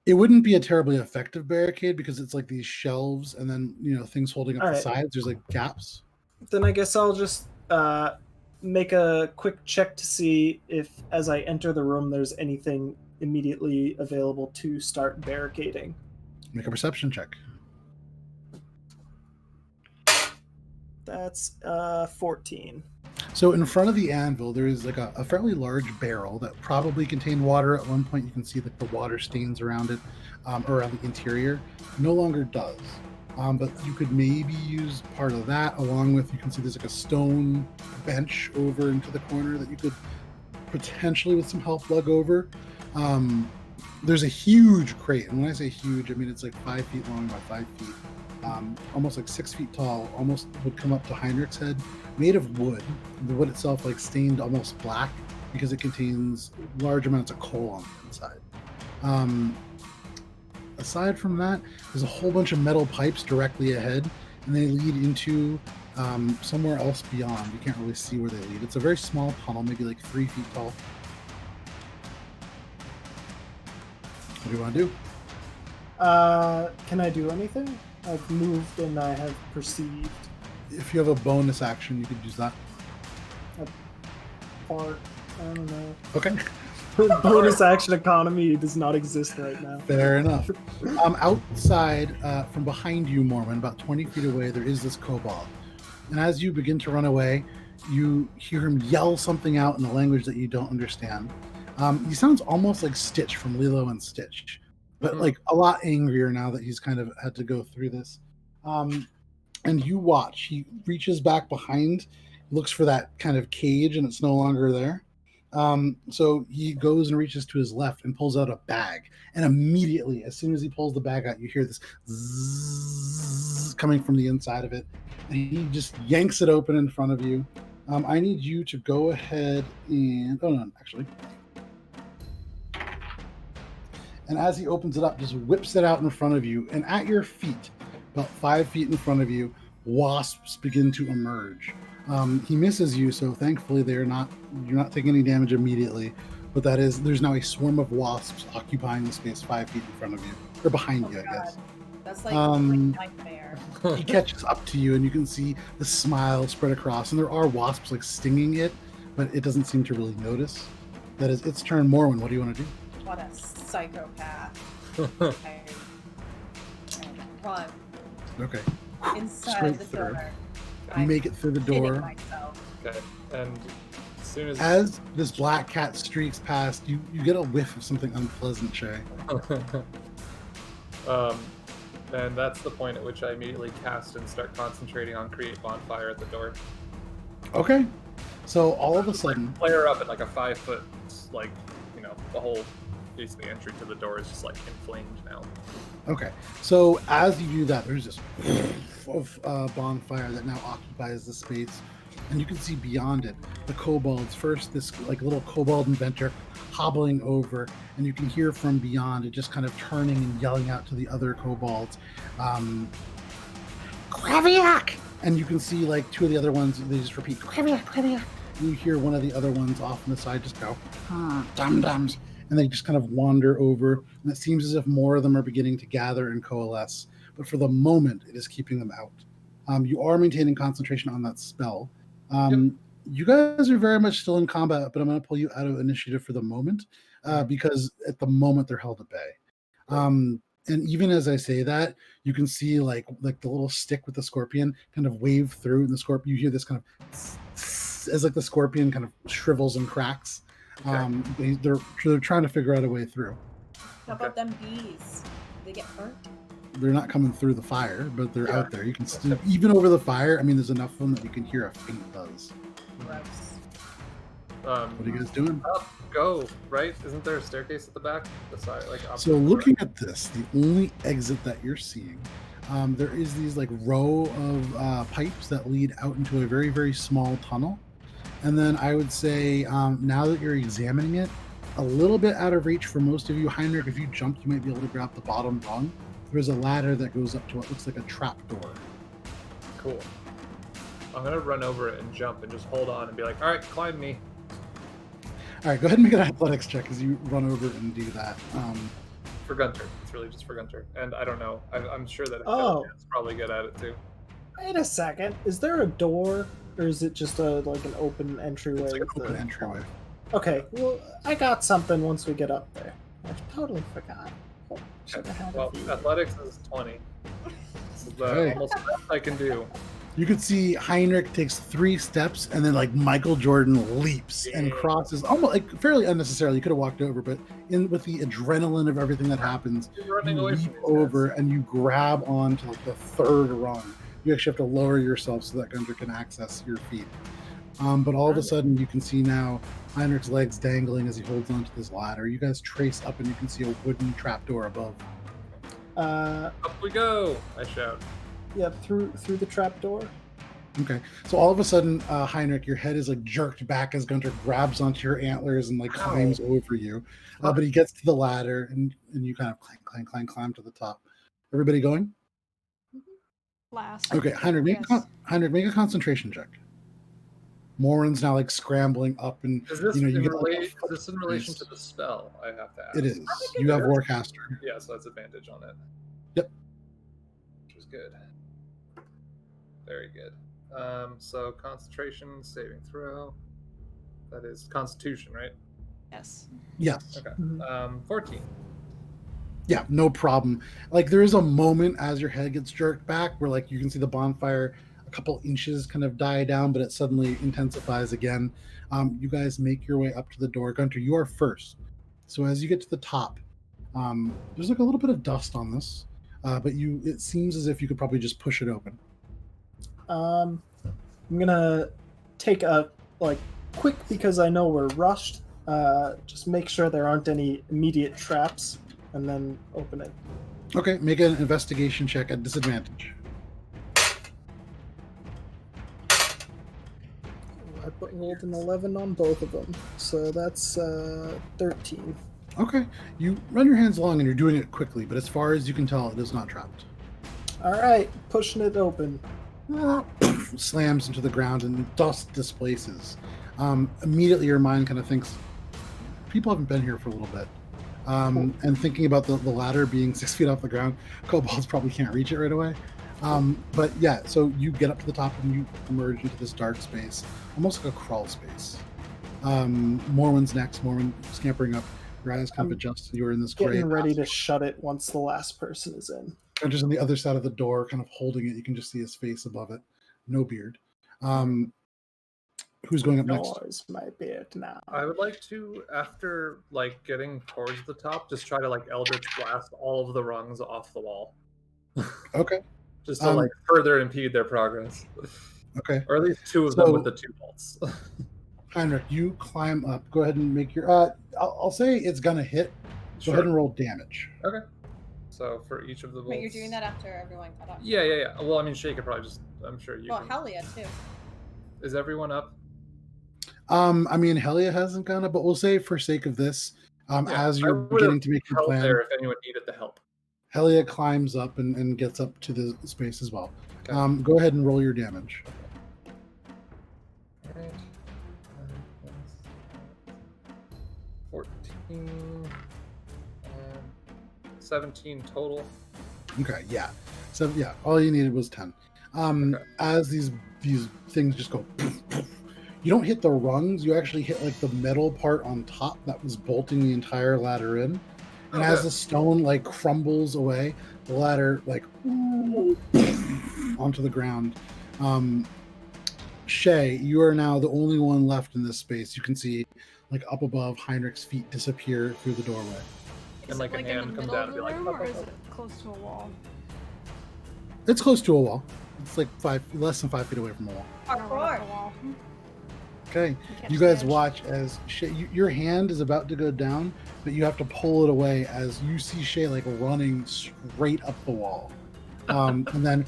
It wouldn't be a terribly effective barricade because it's like these shelves and then things holding up the sides. There's like gaps.
Then I guess I'll just make a quick check to see if, as I enter the room, there's anything immediately available to start barricading.
Make a perception check.
That's 14.
So in front of the anvil, there is like a fairly large barrel that probably contained water. At one point, you can see like the water stains around it, around the interior. No longer does. But you could maybe use part of that along with, you can see there's like a stone bench over into the corner that you could potentially with some help lug over. There's a huge crate. And when I say huge, I mean it's like 5 feet long by 5 feet. Almost like 6 feet tall, almost would come up to Heinrich's head, made of wood. The wood itself like stained almost black because it contains large amounts of coal on the inside. Aside from that, there's a whole bunch of metal pipes directly ahead, and they lead into somewhere else beyond. You can't really see where they lead. It's a very small tunnel, maybe like 3 feet tall. What do you want to do?
Can I do anything? I've moved and I have perceived.
If you have a bonus action, you could use that.
Fart. I don't know.
Okay.
Bonus action economy does not exist right now.
Fair enough. Outside, from behind you, Mormon, about 20 feet away, there is this kobold. And as you begin to run away, you hear him yell something out in a language that you don't understand. He sounds almost like Stitch from Lilo and Stitch, but like a lot angrier now that he's kind of had to go through this. And you watch. He reaches back behind, looks for that kind of cage, and it's no longer there. So he goes and reaches to his left and pulls out a bag. And immediately, as soon as he pulls the bag out, you hear this zzz coming from the inside of it. And he just yanks it open in front of you. I need you to go ahead and... Oh, no, actually. And as he opens it up, just whips it out in front of you. And at your feet, about 5 feet in front of you, wasps begin to emerge. He misses you, so thankfully you're not taking any damage immediately. But that is, there's now a swarm of wasps occupying the space 5 feet in front of you, or behind you, I guess.
That's like a nightmare.
He catches up to you, and you can see the smile spread across, and there are wasps like stinging it, but it doesn't seem to really notice. That is its turn. Morwen, what do you want to do?
What a psychopath! I run.
Okay.
Inside
Straight
the
through.
door.
You make it through the door.
Okay, and as soon
as this black cat streaks past, you get a whiff of something unpleasant, Shay.
And that's the point at which I immediately cast and start concentrating on create bonfire at the door.
Okay. So all of a sudden,
flare up at like a 5 foot, like, the whole basically entry to the door is just like inflamed now.
Okay. So as you do that, there's this of bonfire that now occupies the space, and you can see beyond it the kobolds. First, this like little kobold inventor hobbling over, and you can hear from beyond it just kind of turning and yelling out to the other kobolds, Kraviak! And you can see like two of the other ones, they just repeat Kraviak, Kraviak. And you hear one of the other ones off on the side just go, dum-dums. And they just kind of wander over, and it seems as if more of them are beginning to gather and coalesce. But for the moment, it is keeping them out. You are maintaining concentration on that spell. You guys are very much still in combat, but I'm going to pull you out of initiative for the moment, because at the moment they're held at bay. And even as I say that, you can see like the little stick with the scorpion kind of wave through, and the scorpion, you hear this kind of as like the scorpion kind of shrivels and cracks. Okay. They're trying to figure out a way through.
How about them bees? They get hurt?
They're not coming through the fire, but they're out there. You can still, even over the fire, I mean, there's enough of them that you can hear a faint buzz.
Gross.
What are you guys doing?
Up, go, right? Isn't there a staircase at the back? The side, like
so looking at this, the only exit that you're seeing, there is these like row of pipes that lead out into a very, very small tunnel. And then I would say, now that you're examining it, a little bit out of reach for most of you. Heinrich, if you jumped, you might be able to grab the bottom rung. There's a ladder that goes up to what looks like a trap door.
Cool. I'm going to run over it and jump and just hold on and be like, all right, climb me.
All right, go ahead and make an athletics check as you run over and do that.
for Gunter. It's really just for Gunter. And I don't know. I'm sure that
Oh.
is probably good at it too.
Wait a second. Is there a door, or is it just like an open entryway?
It's like an open entryway.
Okay, well, I got something once we get up there. I totally forgot.
Okay. Well, athletics is 20. This is almost the best I can do.
You could see Heinrich takes 3 steps and then like Michael Jordan leaps and crosses almost like fairly unnecessarily. You could have walked over, but with the adrenaline of everything that happens, you leap over and you grab onto like the 3rd rung. You actually have to lower yourself so that Gunter can access your feet. But all of a sudden you can see now Heinrich's legs dangling as he holds onto this ladder. You guys trace up and you can see a wooden trapdoor above.
Up we go! I shout.
Yeah, through the trapdoor.
Okay, so all of a sudden, Heinrich, your head is like jerked back as Gunter grabs onto your antlers and like climbs over you. But he gets to the ladder and you kind of climb to the top. Everybody going?
Last.
Okay, Heinrich, make a concentration check. Morin's now like scrambling up, and
is this,
you
in,
get,
is this in relation to the spell? I have to ask.
It is. You have Warcaster.
Yeah, so that's advantage on it.
Yep.
Which is good. Very good. So concentration, saving throw. That is Constitution, right?
Yes.
Yes.
Okay. 14.
Yeah, no problem. Like there is a moment as your head gets jerked back where like you can see the bonfire a couple inches kind of die down, but it suddenly intensifies again. You guys make your way up to the door. Gunter, you are first. So as you get to the top, there's like a little bit of dust on this, but it seems as if you could probably just push it open.
I'm gonna take a quick, because I know we're rushed. Just make sure there aren't any immediate traps, and then open it.
Okay, make an investigation check at disadvantage.
I rolled an 11 on both of them, so that's 13.
Okay, you run your hands along and you're doing it quickly, but as far as you can tell, it is not trapped.
All right, pushing it open.
Slams into the ground and dust displaces. Immediately your mind kind of thinks, people haven't been here for a little bit. And thinking about the ladder being 6 feet off the ground, kobolds probably can't reach it right away. But yeah, so you get up to the top and you emerge into this dark space, almost like a crawl space. Morwen's next. Morwen scampering up. Your eyes kind of adjust. You're in this gray.
Getting ready to shut it once the last person is in.
And just on the other side of the door, kind of holding it, you can just see his face above it. No beard. Who's going up next?
Noise my beard now.
I would like to, after getting towards the top, just try to Eldritch Blast all of the rungs off the wall.
Okay.
Just to further impede their progress.
Okay.
Or at least 2 of them with the 2 bolts.
Heinrich, you climb up. Go ahead and make your. I'll say it's gonna hit. Go ahead and roll damage.
Okay. So for each of the bolts.
Wait, you're doing that after everyone got up?
Yeah. Well, I mean, Shay could probably just. I'm sure you.
Well, Helia too.
Is everyone up?
I mean, Helia hasn't gone up, but we'll say for sake of this, as you're beginning to make your plan,
there if anyone needed the help.
Helia climbs up and gets up to the space as well.
Okay.
Go ahead and roll your damage.
All right. 14, 17 total.
Okay, yeah. So yeah, all you needed was 10. As these things just go, you don't hit the rungs. You actually hit the metal part on top that was bolting the entire ladder in. And as the stone crumbles away, the ladder onto the ground. Shay, you are now the only one left in this space. You can see up above Heinrich's feet disappear through the doorway.
Is
and
it
a hand comes down and be
room, or is it close to a wall?
It's close to a wall. It's less than 5 feet away from the wall.
Parkour.
Okay, you guys watch as Shay, your hand is about to go down, but you have to pull it away as you see Shay running straight up the wall, and then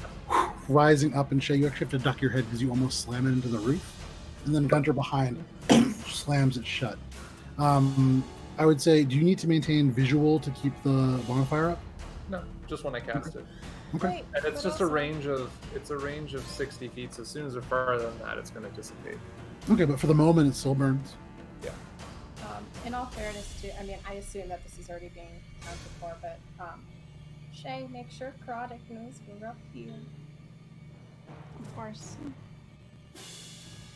rising up. And Shay, you actually have to duck your head because you almost slam it into the roof, and then Gunter behind slams it shut. I would say, do you need to maintain visual to keep the bonfire up?
No, just when I cast it.
Okay.
Wait,
And it's just a range of 60 feet. So as soon as they're farther than that, it's going to dissipate.
Okay, but for the moment, it still burns.
Yeah.
in all fairness, too, I mean, I assume that this is already being accounted for, but Shay, make sure Karadic knows we're up here.
Of course.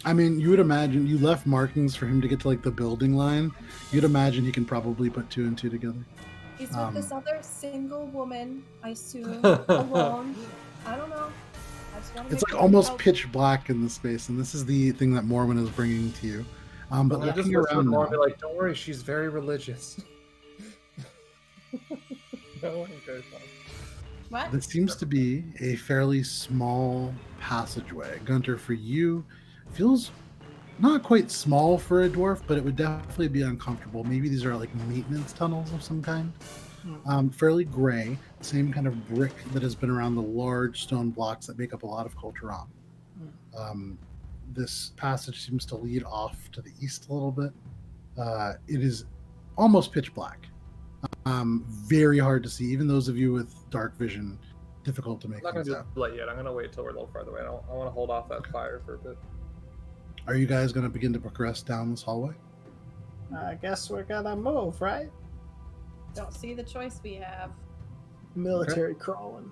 I mean, you would imagine you left markings for him to get to like the building line. You'd imagine he can probably put 2 and 2 together.
He's with this other single woman, I assume, alone. I don't know. I just want to
It's like almost pitch black in the space, and this is the thing that Mormon is bringing to you. But looking around now,
be like, don't worry, she's very religious. No, okay, fine.
What?
This seems to be a fairly small passageway. Gunter, for you, feels not quite small for a dwarf, but it would definitely be uncomfortable. Maybe these are like maintenance tunnels of some kind. Fairly gray, same kind of brick that has been around the large stone blocks that make up a lot of Kulturam. This passage seems to lead off to the east a little bit. It is almost pitch black. Very hard to see. Even those of you with dark vision, difficult to make
I'm not
things
going to
out.
do light yet. I'm going to wait till we're a little farther away. I want to hold off that fire for a bit.
Are you guys going to begin to progress down this hallway?
I guess we're gonna move, right?
Don't see the choice we have.
Military crawling.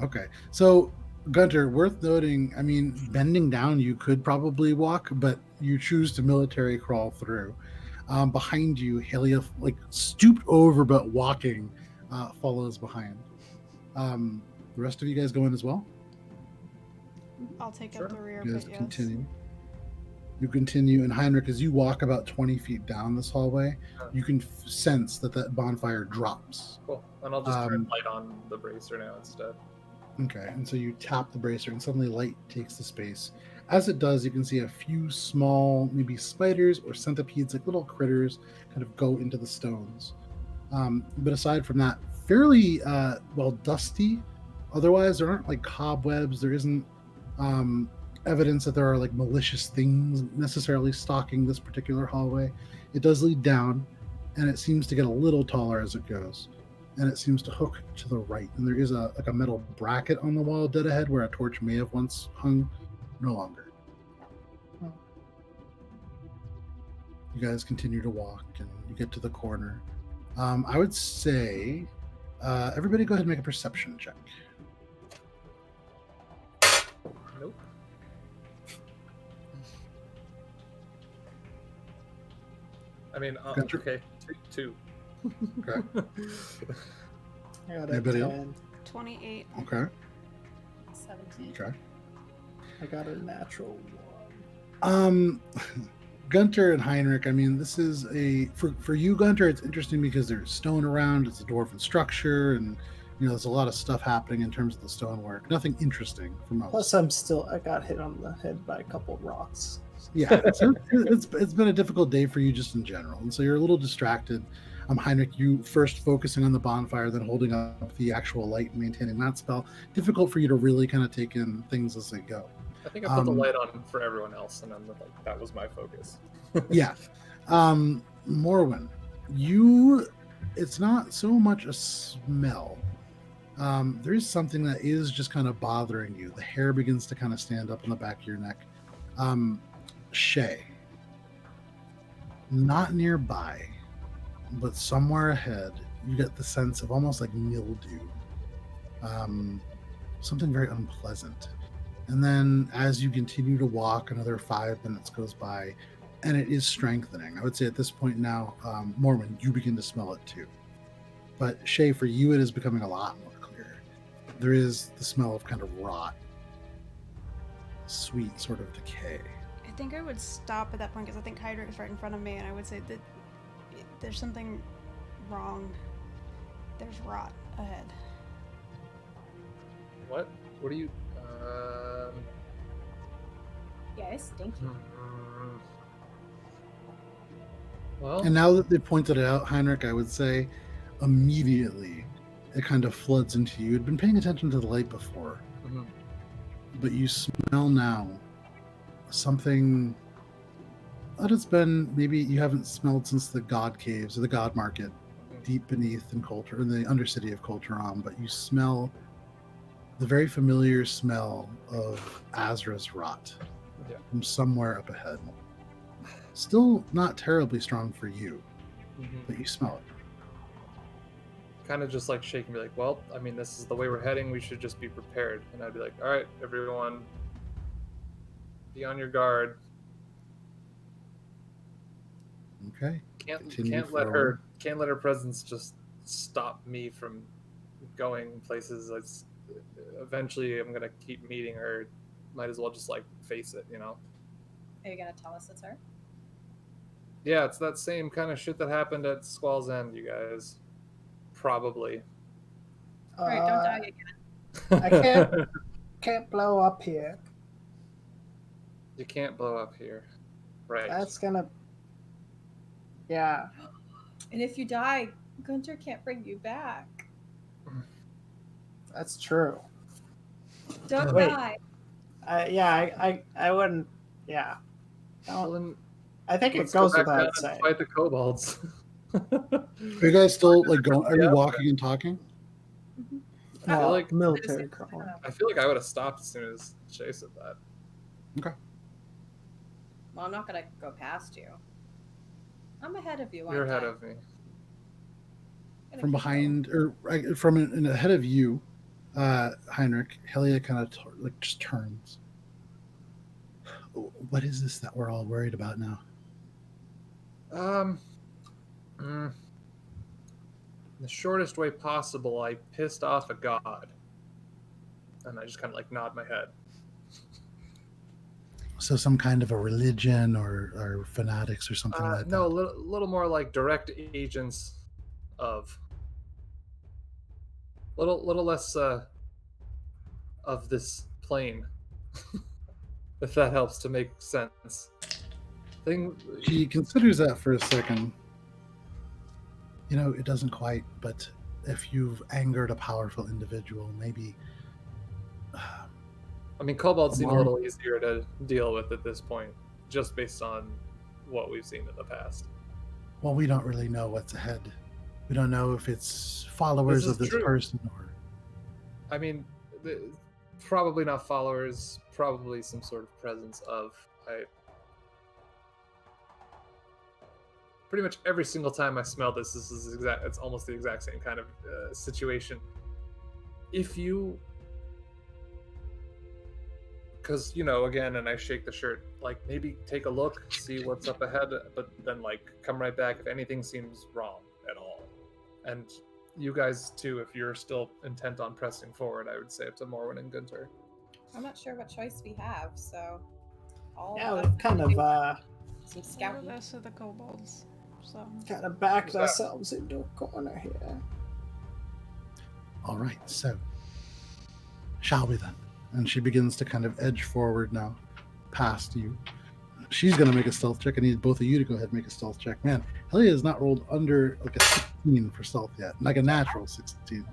Okay. So, Gunter, worth noting, I mean, bending down, you could probably walk, but you choose to military crawl through. Behind you, Halia, like, stooped over but walking, follows behind. The rest of you guys going as well?
I'll take up the rear,
You guys
but yes.
continue. You continue, and Heinrich, as you walk about 20 feet down this hallway, you can sense that bonfire drops.
Cool. And I'll just turn light on the bracer now instead.
Okay, and so you tap the bracer, and suddenly light takes the space. As it does, you can see a few small, maybe spiders or centipedes, like little critters, kind of go into the stones. But aside from that, fairly, dusty. Otherwise, there aren't like cobwebs. There isn't evidence that there are like malicious things necessarily stalking this particular hallway. It does lead down, and it seems to get a little taller as it goes, and it seems to hook to the right. And there is a metal bracket on the wall dead ahead where a torch may have once hung. No longer. You guys continue to walk, and you get to the corner. I would say everybody go ahead and make a perception check.
Nope. I mean, okay, two.
Okay.
I got a
Anybody
10.
28.
Okay.
17.
Okay.
I got a natural
1. Gunter and Heinrich, I mean, this is for you, Gunter, it's interesting because there's stone around, it's a dwarven structure, and there's a lot of stuff happening in terms of the stonework. Nothing interesting for most.
Plus, I got hit on the head by a couple of rocks.
Yeah, it's been a difficult day for you just in general, and so you're a little distracted. Heinrich, you first focusing on the bonfire, then holding up the actual light and maintaining that spell. Difficult for you to really kind of take in things as they go.
I think I put the light on for everyone else, and I'm like, that was my focus.
Yeah. Morwen, it's not so much a smell. There is something that is just kind of bothering you. The hair begins to kind of stand up on the back of your neck. Shay, not nearby, but somewhere ahead, you get the sense of almost like mildew. Something very unpleasant. And then as you continue to walk, another 5 minutes goes by, and it is strengthening. I would say at this point now, Mormon, you begin to smell it too. But Shay, for you, it is becoming a lot more clear. There is the smell of kind of rot, sweet sort of decay.
I think I would stop at that point because I think Hydra is right in front of me, and I would say that there's something wrong. There's rot ahead.
What? What are you...
Yeah, it's stinky.
Well...
And now that they pointed it out, Heinrich, I would say immediately it kind of floods into you. You'd been paying attention to the light before, but you smell now something that has been, maybe you haven't smelled since the God Caves or the God Market deep beneath in the Undercity of Kulturam, but you smell the very familiar smell of Azra's rot from somewhere up ahead. Still not terribly strong for you, but you smell it.
Kind of just like shaking me, like, well, I mean, this is the way we're heading. We should just be prepared. And I'd be like, all right, everyone, be on your guard.
Okay.
Can't let her presence just stop me from going places. Eventually, I'm gonna keep meeting her. Might as well just like face it, you know.
Are you gonna tell us it's her?
Yeah, it's that same kind of shit that happened at Squall's End, you guys. Probably.
Alright, don't die again.
I can't blow up here.
You can't blow up here. Right.
That's gonna... Yeah.
And if you die, Gunter can't bring you back.
That's true.
Don't
Wait.
die.
I wouldn't... Yeah. I think it goes without saying.
Fight the kobolds.
Are you guys still like going? Are you walking and talking?
I feel like
military crawling.
I feel like I would have stopped as soon as Shay said that.
Okay.
Well, I'm not gonna go past you. I'm ahead of you.
You're ahead of me.
From behind, or from ahead of you, Heinrich, Helia kind of just turns. What is this that we're all worried about now?
The shortest way possible, I pissed off a god. And I just kind of like nod my head.
So some kind of a religion or fanatics or something like that?
No, a little more like direct agents of... Little less of this plane. If that helps to make sense.
She considers that for a second. You know, it doesn't quite, but if you've angered a powerful individual, maybe...
I mean, kobolds seem a little easier to deal with at this point, just based on what we've seen in the past.
Well, we don't really know what's ahead. We don't know if it's followers of this person or...
I mean, probably not followers, probably some sort of presence of... Pretty much every single time I smell this is it's almost the exact same kind of situation. If you... Because, you know, again, and I shake the shirt, like, maybe take a look, see what's up ahead, but then, like, come right back if anything seems wrong at all. And you guys, too, if you're still intent on pressing forward, I would say up to Morwen and Gunter.
I'm not sure what choice we have, so...
we've kind of,
some scouting.
This are the kobolds, so...
kind of backed ourselves into a corner here.
All right, so... Shall we then? And she begins to kind of edge forward now, past you. She's going to make a stealth check. I need both of you to go ahead and make a stealth check. Man, Helia has not rolled under like a 16 for stealth yet. Like a natural 16.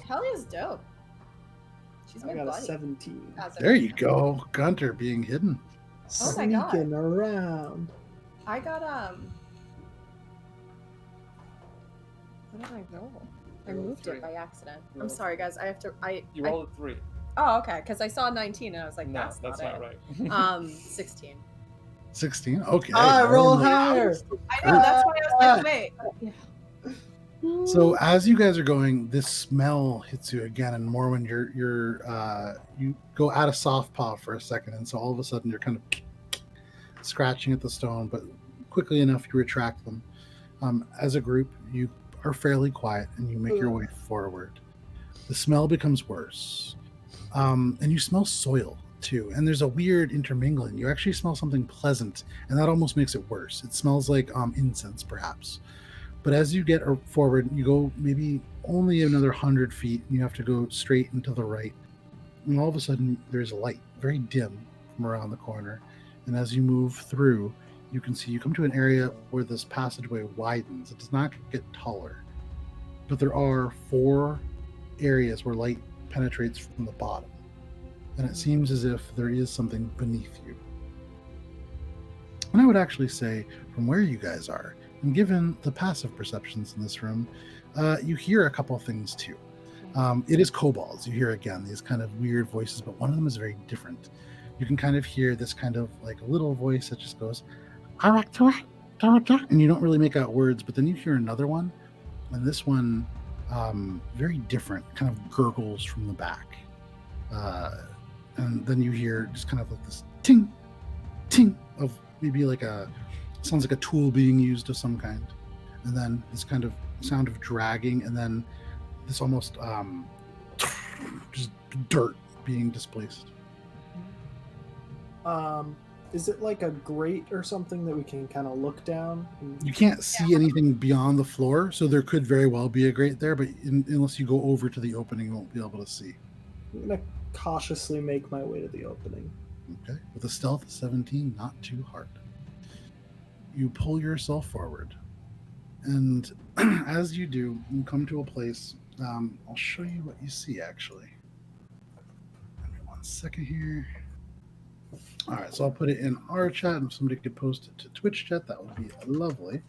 Helia's dope. She's
I got a 17.
There you go. Gunter being hidden.
Oh my god.
Sneaking around.
I got, what did I roll? I moved it by accident. I'm sorry, guys.
You rolled a 3.
Oh, okay. Because I saw 19 and I was like,
no,
that's
not right.
16.
16? Okay.
I roll higher.
I know, that's why I was like, wait. Yeah.
So as you guys are going, this smell hits you again, and more when you go out of soft paw for a second, and so all of a sudden you're kind of scratching at the stone, but quickly enough you retract them. As a group, you are fairly quiet, and you make your way forward. The smell becomes worse, and you smell soil too, and there's a weird intermingling. You actually smell something pleasant, and that almost makes it worse. It smells like incense, perhaps. But as you get forward, you go maybe only another 100 feet, and you have to go straight and to the right. And all of a sudden, there's a light, very dim, from around the corner. And as you move through, you can see you come to an area where this passageway widens. It does not get taller, but there are 4 areas where light penetrates from the bottom. And it seems as if there is something beneath you. And I would actually say, from where you guys are, and given the passive perceptions in this room, you hear a couple of things too. It is kobolds. You hear again these kind of weird voices, but one of them is very different. You can kind of hear this kind of like a little voice that just goes, and you don't really make out words, but then you hear another one, and this one, very different, kind of gurgles from the back. And then you hear just kind of like this ting, ting of maybe like sounds like a tool being used of some kind. And then this kind of sound of dragging, and then this almost just dirt being displaced.
Is it like a grate or something that we can kind of look down?
You can't see anything beyond the floor, so there could very well be a grate there, but unless you go over to the opening, you won't be able to see.
I'm going to cautiously make my way to the opening.
Okay. With a stealth 17, not too hard. You pull yourself forward. And as you do, you come to a place. I'll show you what you see, actually. Give me 1 second here. All right, so I'll put it in our chat, and if somebody could post it to Twitch chat, that would be lovely.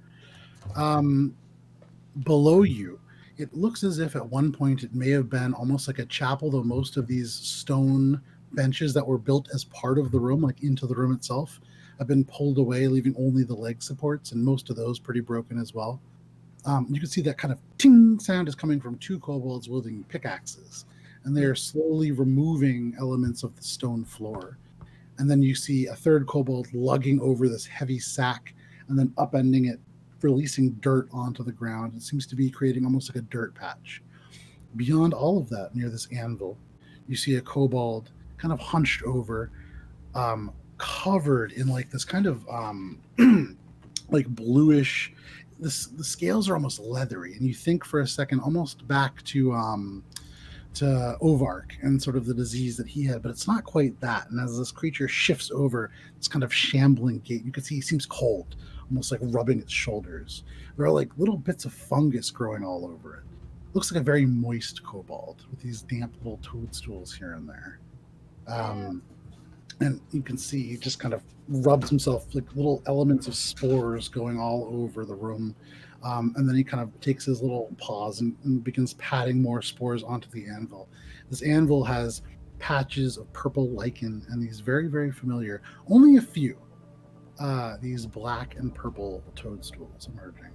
Below you, it looks as if at one point it may have been almost like a chapel, though most of these stone benches that were built as part of the room, like into the room itself, have been pulled away, leaving only the leg supports, and most of those pretty broken as well. You can see that kind of ting sound is coming from 2 kobolds wielding pickaxes, and they are slowly removing elements of the stone floor. And then you see a 3rd kobold lugging over this heavy sack and then upending it, releasing dirt onto the ground. It seems to be creating almost like a dirt patch. Beyond all of that, near this anvil, you see a kobold kind of hunched over, covered in like this kind of like bluish. The scales are almost leathery, and you think for a second almost back to Ovark and sort of the disease that he had, but it's not quite that. And as this creature shifts over this kind of shambling gait, you can see he seems cold, almost like rubbing its shoulders. There are like little bits of fungus growing all over it. Looks like a very moist kobold with these damp little toadstools here and there. And you can see he just kind of rubs himself, like little elements of spores going all over the room. And then he kind of takes his little paws and begins patting more spores onto the anvil. This anvil has patches of purple lichen and these very, very familiar, only a few, these black and purple toadstools emerging.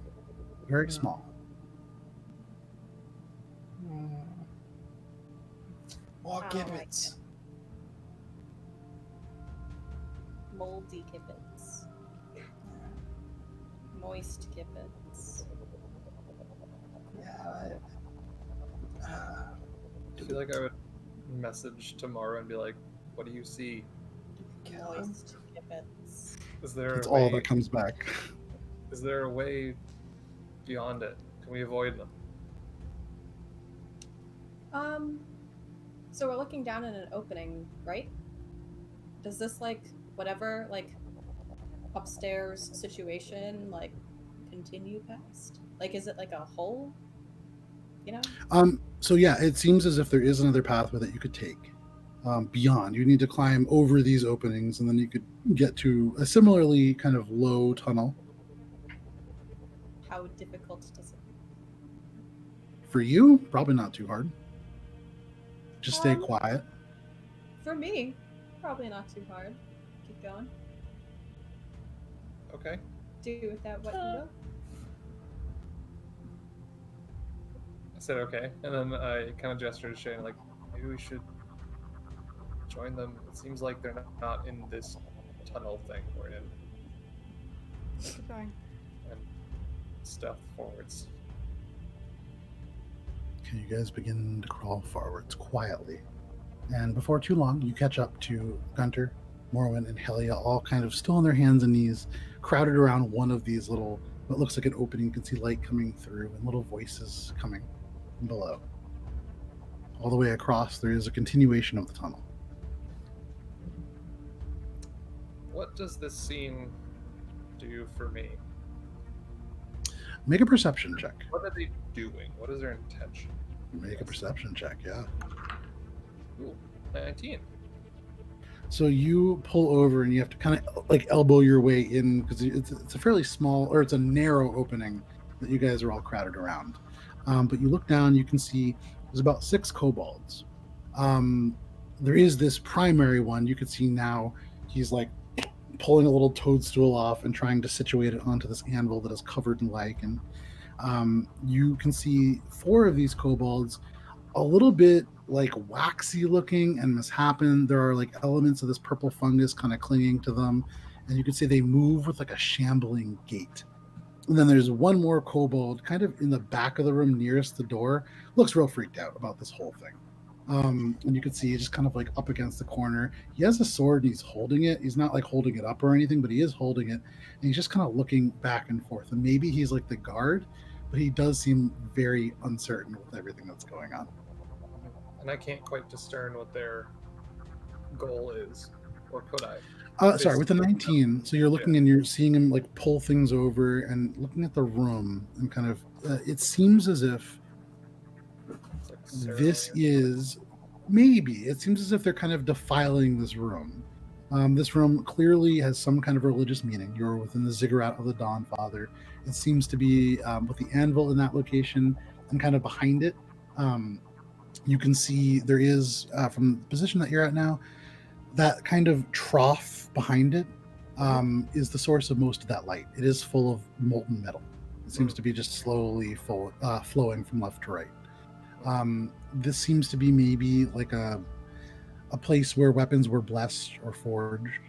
Very small.
More gibbets.
Moldy gibbets. Moist gibbets.
Yeah.
I feel like I would message tomorrow and be like, "What do you see?"
Moist gibbets.
Is there?
That's all that comes back.
Is there a way beyond it? Can we avoid them?
So we're looking down at an opening, right? Does this like whatever like upstairs situation like continue past? Like, is it like a hole? You know?
So yeah, it seems as if there is another pathway that you could take beyond. You need to climb over these openings, and then you could get to a similarly kind of low tunnel.
How difficult does it?
For you, probably not too hard. Just stay quiet.
For me, probably not too hard. Keep going.
Okay.
Do with that what you will.
I said okay, and then I kind of gestured to Shane, like, maybe we should join them. It seems like they're not in this tunnel thing we're in.
Keep going.
And stealth forwards.
Okay, you guys begin to crawl forwards quietly. And before too long, you catch up to Gunter, Morwen, and Helia, all kind of still on their hands and knees, crowded around one of these little, what looks like an opening. You can see light coming through and little voices coming from below. All the way across, there is a continuation of the tunnel.
What does this scene do for me?
Make a perception check.
What are they doing? What is their intention?
Make a perception check, yeah.
Ooh, 19.
So you pull over and you have to kind of like elbow your way in because it's a fairly small, or it's a narrow opening that you guys are all crowded around. But you look down, you can see there's about 6 kobolds. There is this primary one. You can see now he's like pulling a little toadstool off and trying to situate it onto this anvil that is covered in lichen. You can see 4 of these kobolds, a little bit like waxy looking and misshapen. There are like elements of this purple fungus kind of clinging to them, and you can see they move with like a shambling gait. And then there's one more kobold kind of in the back of the room nearest the door, looks real freaked out about this whole thing. And you can see just kind of like up against the corner. He has a sword and he's holding it. He's not like holding it up or anything, but he is holding it. And he's just kind of looking back and forth. And maybe he's like the guard, but he does seem very uncertain with everything that's going on.
And I can't quite discern what their goal is, or could I?
Sorry, with the 19. So you're looking and you're seeing him like pull things over and looking at the room and kind of, it seems as if this is maybe, it seems as if they're kind of defiling this room. This room clearly has some kind of religious meaning. You're within the ziggurat of the Dawn Father. It seems to be with the anvil in that location and kind of behind it. You can see there is, from the position that you're at now, that kind of trough behind it is the source of most of that light. It is full of molten metal. It seems to be just slowly flowing from left to right. This seems to be maybe like a place where weapons were blessed or forged.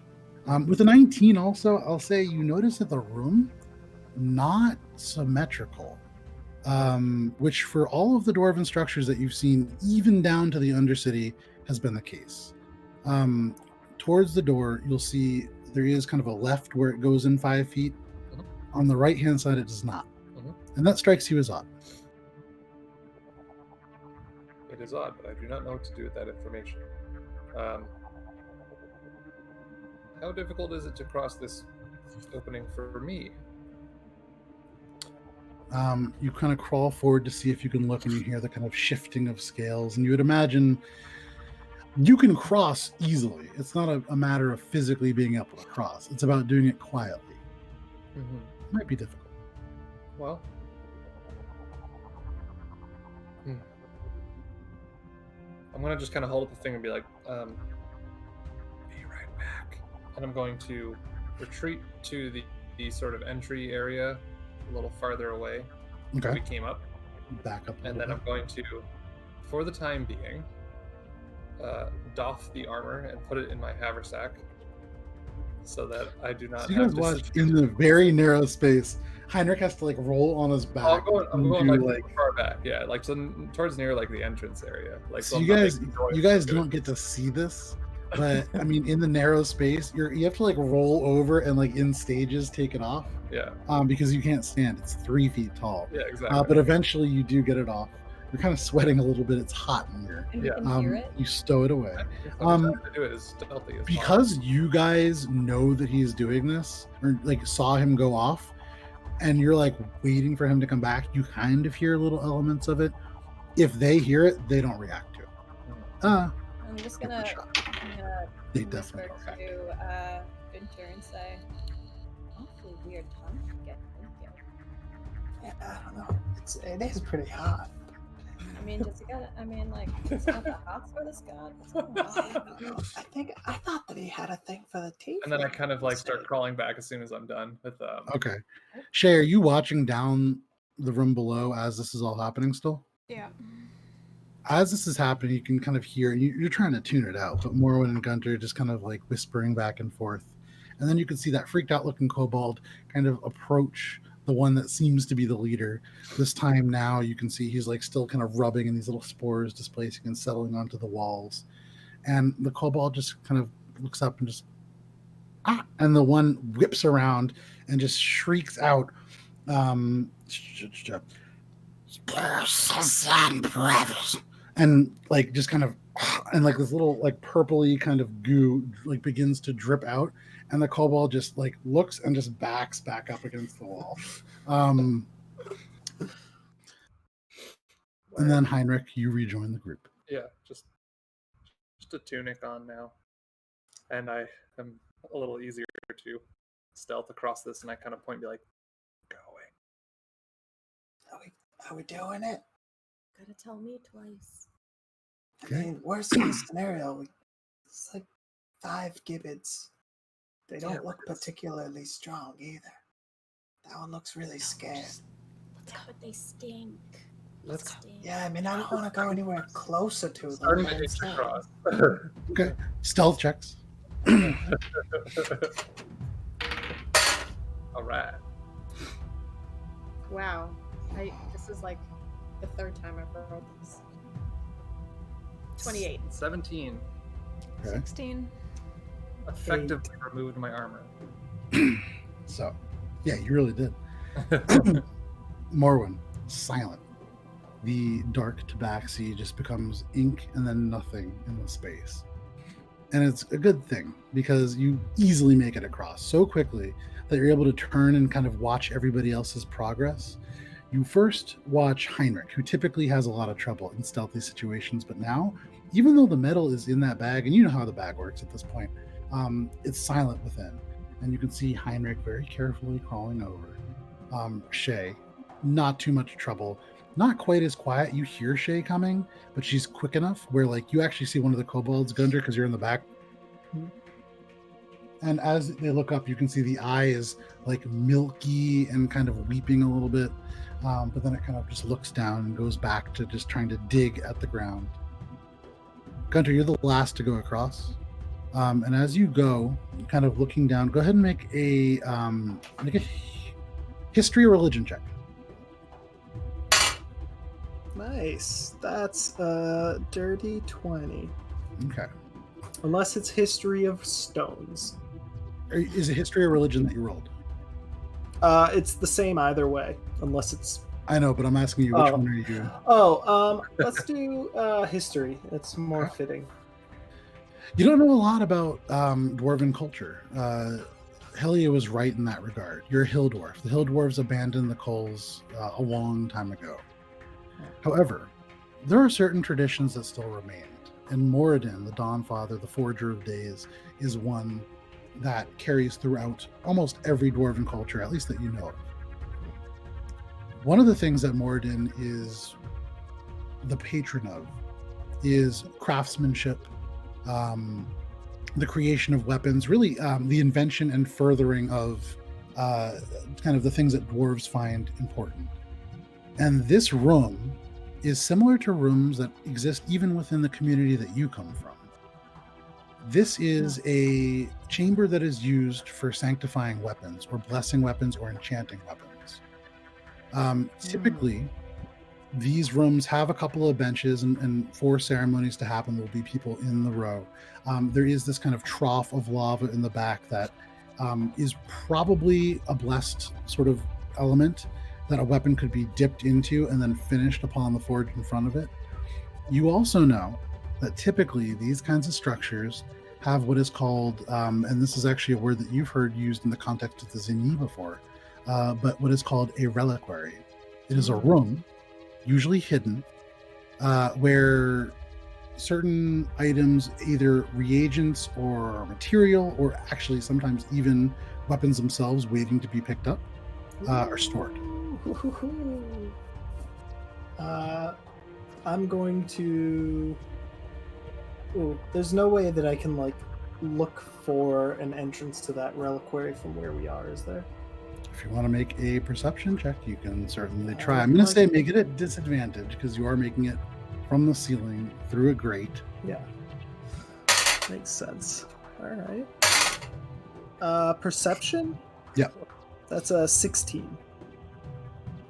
With the 19 also, I'll say you notice that the room, not symmetrical, which for all of the dwarven structures that you've seen, even down to the Undercity, has been the case. Towards the door, you'll see there is kind of a left where it goes in 5 feet. On the right-hand side, it does not. And that strikes you as odd.
It is odd, but I do not know what to do with that information. How difficult is it to cross this opening for me?
You kind of crawl forward to see if you can look, and you hear the kind of shifting of scales, and you would imagine you can cross easily. It's not a matter of physically being able to cross. It's about doing it quietly. It might be difficult.
Well, I'm going to just kind of hold up the thing and be like, be right back. And I'm going to retreat to the sort of entry area a little farther away.
Okay.
We came up.
Back up.
And then I'm going to, for the time being, doff the armor and put it in my haversack so that I do not
so you
have
guys watch in the very narrow space. Heinrich has to like roll on his back.
I'm going like far back, yeah, like so towards near like the entrance area. Like
so you guys don't get to see this, but I mean, in the narrow space, you have to like roll over and like in stages take it off.
Yeah.
Because you can't stand. It's 3 feet tall.
Yeah, exactly.
But eventually you do get it off. You're kind of sweating a little bit. It's hot in here.
And you can hear it?
You stow it away.
To do it as stealthy as
because
possible.
You guys know that he's doing this, or like saw him go off, and you're like waiting for him to come back. You kind of hear little elements of it. If they hear it, they don't react to it.
I'm just gonna
they definitely
whisper to Gunter and say, awfully weird time to get in here.
Yeah, I don't know. It is pretty hot.
I mean, does he got? I mean, like, does he got the hots for this god? What's going on?
I thought that he had a thing for the teeth.
And then I kind of like start crawling back as soon as I'm done with
Okay. Shay, are you watching down the room below as this is all happening still?
Yeah.
As this is happening, you can kind of hear, you're trying to tune it out, but Morwen and Gunter just kind of like whispering back and forth. And then you can see that freaked out looking kobold kind of approach the one that seems to be the leader. This time now you can see he's like still kind of rubbing and these little spores displacing and settling onto the walls. And the kobold just kind of looks up and just, and the one whips around and just shrieks out, and like just kind of, and like this little like purpley kind of goo like begins to drip out, and the kobold just like looks and just backs back up against the wall. And then Heinrich, you rejoin the group.
Yeah, just a tunic on now, and I am a little easier to stealth across this, and I kind of point and be like, going.
Are we doing it?
Gotta tell me twice.
I mean, worst case scenario, it's like 5 gibbets. They don't look particularly strong either. That one looks really scared.
Yeah, but they stink.
Let's.
Yeah, I mean, I don't want to go anywhere closer to them.
Starting to itch across.
Okay. Stealth checks.
All right.
Wow. This is like the third time I've rolled this. 28.
17.
Okay.
16.
Effectively removed my armor.
So, yeah, you really did. Morwen, silent. The dark tabaxi just becomes ink and then nothing in the space. And it's a good thing because you easily make it across so quickly that you're able to turn and kind of watch everybody else's progress. You first watch Heinrich, who typically has a lot of trouble in stealthy situations, but now, even though the metal is in that bag, and you know how the bag works at this point, it's silent within. And you can see Heinrich very carefully crawling over. Shay, not too much trouble. Not quite as quiet. You hear Shay coming, but she's quick enough where like you actually see one of the kobolds, Gunder, because you're in the back. And as they look up, you can see the eye is like milky and kind of weeping a little bit. But then it kind of just looks down and goes back to just trying to dig at the ground. Gunter, you're the last to go across. And as you go, kind of looking down, go ahead and make a history or religion check.
Nice. That's a dirty 20.
Okay.
Unless it's history of stones.
Is it history or religion that you rolled?
It's the same either way, unless it's...
I know, but I'm asking you, which one are you?
Let's do history. It's more fitting.
You don't know a lot about dwarven culture. Helia was right in that regard. You're a hill dwarf. The hill dwarves abandoned the coals a long time ago. However, there are certain traditions that still remained. And Moradin, the Dawnfather, the Forger of Days, is one that carries throughout almost every dwarven culture, at least that you know of. One of the things that Moradin is the patron of is craftsmanship, the creation of weapons, really the invention and furthering of kind of the things that dwarves find important. And this room is similar to rooms that exist even within the community that you come from. This is a chamber that is used for sanctifying weapons or blessing weapons or enchanting weapons. Typically, these rooms have a couple of benches, and for ceremonies to happen, there will be people in the row. There is this kind of trough of lava in the back that is probably a blessed sort of element that a weapon could be dipped into and then finished upon the forge in front of it. You also know that typically these kinds of structures have what is called, and this is actually a word that you've heard used in the context of the Zinni before, but what is called a reliquary. It is a room, usually hidden, where certain items, either reagents or material, or actually sometimes even weapons themselves waiting to be picked up, are stored.
I'm going to... Ooh, there's no way that I can, like, look for an entrance to that reliquary from where we are, is there?
If you want to make a perception check, you can certainly try. I'm going to say make it at disadvantage, because you are making it from the ceiling through a grate.
Yeah. Makes sense. All right. Perception?
Yeah.
That's a 16.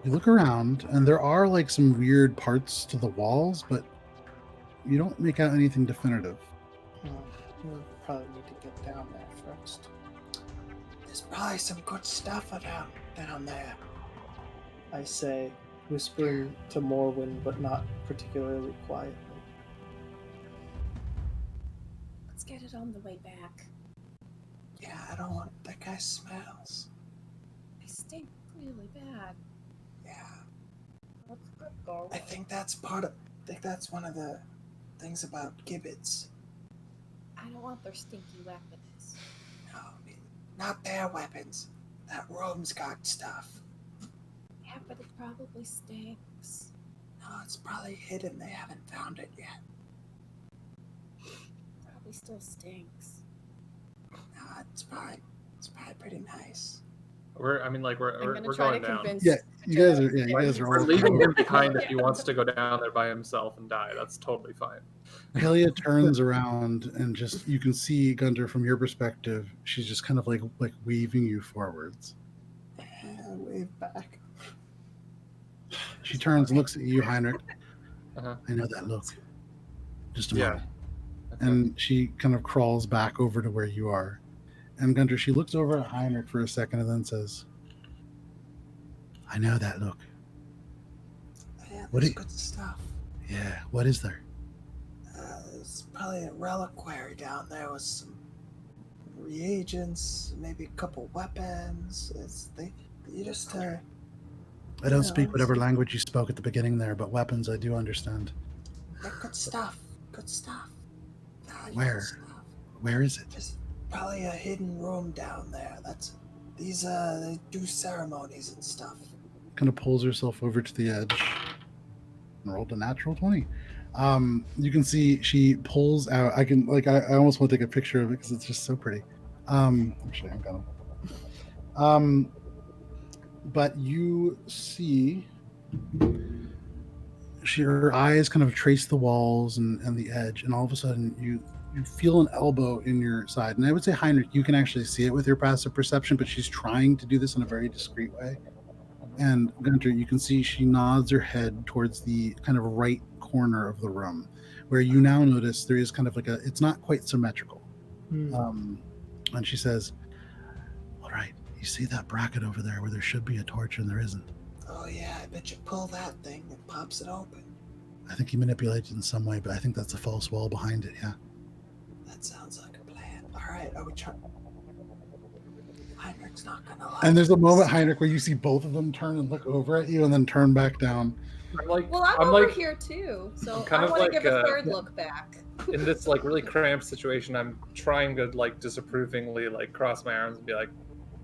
You look around, and there are like some weird parts to the walls, but you don't make out anything definitive.
We'll probably need to get down there first. There's probably some good stuff down there, I say, whispering to Morwen, but not particularly quietly.
Let's get it on the way back.
Yeah, I don't want... That guy smells.
They stink really bad.
Yeah.
Let's go.
I think that's one of the things about gibbets.
I don't want their stinky weapons.
No, not their weapons. That room's got stuff.
Yeah, but it probably stinks.
No, it's probably hidden. They haven't found it yet.
Probably still stinks.
No, it's probably It's probably pretty nice.
We're going down.
Yeah, you guys are
We're
all
leaving him behind if he wants to go down there by himself and die. That's totally fine.
Helia turns around and just you can see Gunter from your perspective. She's just kind of like waving you forwards.
Wave back.
She turns and looks at you, Heinrich.
Uh-huh.
I know that look. Just a moment.
Okay.
And she kind of crawls back over to where you are. And Gunter, she looks over at Heinrich for a second and then says, I know that look.
Yeah,
What
there's good stuff.
Yeah, what is there?
There's probably a reliquary down there with some reagents, maybe a couple weapons. You just
I don't speak whatever language you spoke at the beginning there, but weapons I do understand.
Good stuff. Good stuff.
Where?
Stuff.
Where is it?
There's probably a hidden room down there. They do ceremonies and stuff.
Kind of pulls herself over to the edge and rolled a natural 20. You can see she pulls out. I almost want to take a picture of it because it's just so pretty. Actually, I'm gonna. But you see, her eyes kind of trace the walls and the edge, and all of a sudden you feel an elbow in your side. And I would say, Heinrich, you can actually see it with your passive perception, but she's trying to do this in a very discreet way. And Gunter, you can see she nods her head towards the kind of right corner of the room, where you now notice there is kind of it's not quite symmetrical. And she says, all right, you see that bracket over there where there should be a torch and there isn't?
Oh yeah, I bet you pull that thing and pops it open.
I think he manipulated it in some way, but I think that's a false wall behind it, yeah.
That sounds like a plan. All right, are we trying? Heinrich's not gonna lie.
And there's a moment, Heinrich, where you see both of them turn and look over at you and then turn back down.
I'm over here too, so I want to give a third look back.
In this really cramped situation, I'm trying to disapprovingly cross my arms and be like,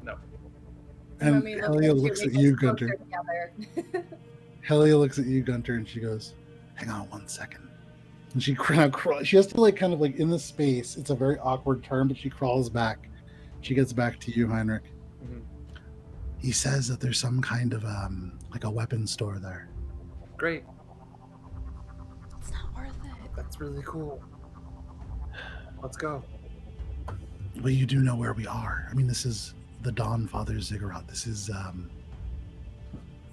no.
And Helia looks at you, Gunter. Helia looks at you, Gunter, and she goes, hang on 1 second. And she has to in this space. It's a very awkward turn, but she crawls back. She gets back to you, Heinrich.
Mm-hmm.
He says that there's some kind of a weapon store there.
Great.
It's not worth it.
That's really cool. Let's go.
Well, you do know where we are. I mean, this is the Dawn Father Ziggurat. This is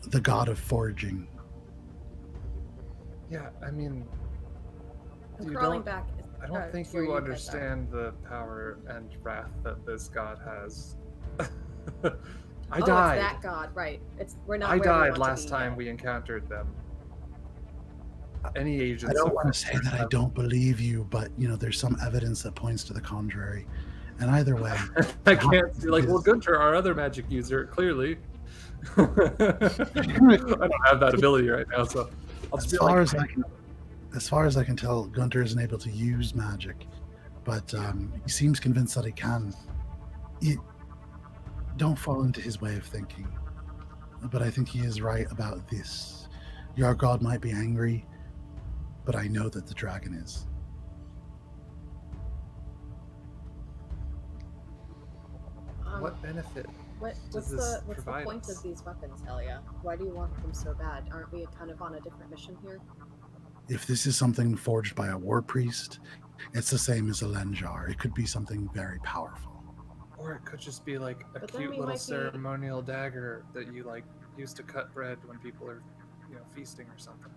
the god of foraging.
Yeah, I mean,
crawling back.
I don't think you understand the power and wrath that this god has. I died.
It's that god, right? We're not.
I died last time we encountered them. Any agents?
I don't want to say that I don't believe you, but there's some evidence that points to the contrary. And either way,
I can't see. Gunter, our other magic user, clearly. I don't have that ability right now, so I'll
as far as I can tell, Gunter isn't able to use magic, but he seems convinced that he can. Don't fall into his way of thinking, but I think he is right about this. Your god might be angry, but I know that the dragon is.
What benefit?
What's the point of these weapons, Helia? Why do you want them so bad? Aren't we kind of on a different mission here?
If this is something forged by a war priest, it's the same as a lenjar. It could be something very powerful.
Or it could just be a cute little ceremonial dagger that you use to cut bread when people are, feasting or something.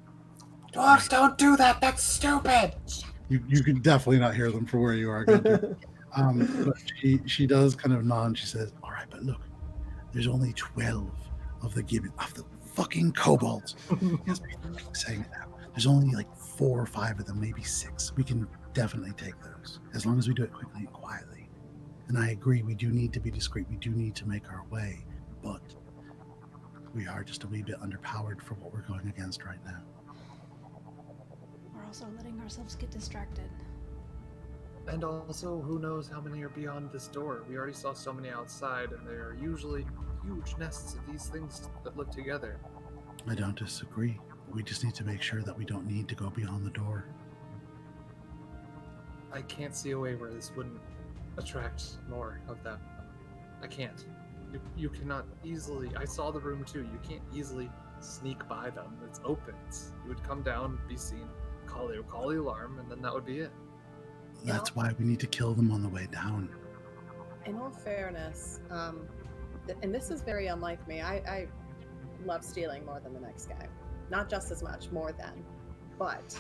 Dwarves don't do that. That's stupid.
You can definitely not hear them from where you are, Gunter. But she does kind of nod and she says, all right, but look, there's only 12 of the fucking kobolds. Yes, I'm saying it now. There's only 4 or 5 of them, maybe 6. We can definitely take those as long as we do it quickly and quietly. And I agree, we do need to be discreet. We do need to make our way, but we are just a wee bit underpowered for what we're going against right now.
We're also letting ourselves get distracted.
And also, who knows how many are beyond this door? We already saw so many outside, and there are usually huge nests of these things that live together.
I don't disagree. We just need to make sure that we don't need to go beyond the door.
I can't see a way where this wouldn't attract more of them. I can't. You cannot easily. I saw the room too. You can't easily sneak by them. It's open. You would come down, be seen, call the alarm, and then that would be it.
That's why we need to kill them on the way down.
In all fairness, and this is very unlike me, I love stealing more than the next guy. Not just as much, more than. But,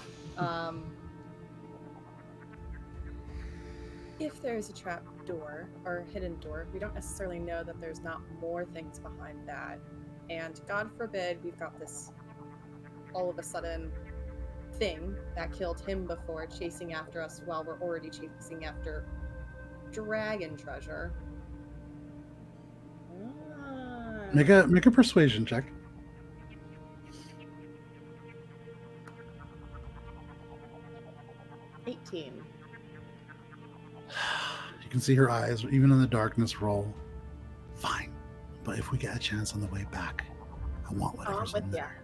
if there's a trap door or hidden door, we don't necessarily know that there's not more things behind that. And God forbid we've got this all of a sudden thing that killed him before chasing after us while we're already chasing after dragon treasure.
Make a persuasion check.
$18.
You can see her eyes, even in the darkness, roll. Fine, but if we get a chance on the way back, I want whatever's in there.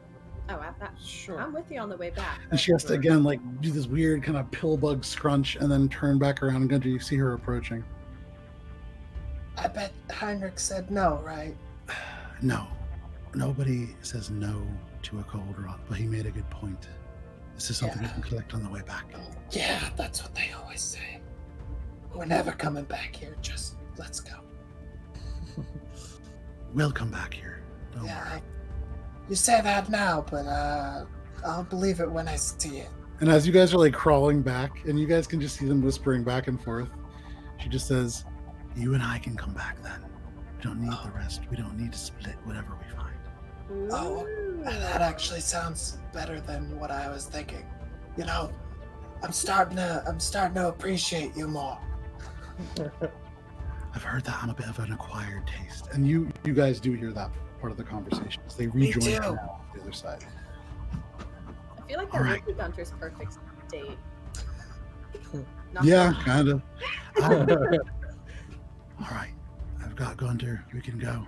Sure. I'm with you on the way back.
And she has to again do this weird kind of pill bug scrunch and then turn back around and you see her approaching.
I bet Heinrich said no, right?
No. Nobody says no to a cold rock, but he made a good point. This is something we can collect on the way back.
Yeah, that's what they always say. We're never coming back here. Just let's go.
We'll come back here. Don't worry.
You say that now, but I'll believe it when I see it.
And as you guys are crawling back, and you guys can just see them whispering back and forth, she just says, "You and I can come back then. We don't need the rest. We don't need to split whatever we find."
Oh, that actually sounds better than what I was thinking. You know, I'm starting to appreciate you more.
I've heard that I'm a bit of an acquired taste, and you guys do hear that part of the conversation as they rejoin you now on the other side.
I feel like that would be Gunter's perfect date.
Yeah, kind of. All right, I've got Gunter. We can go.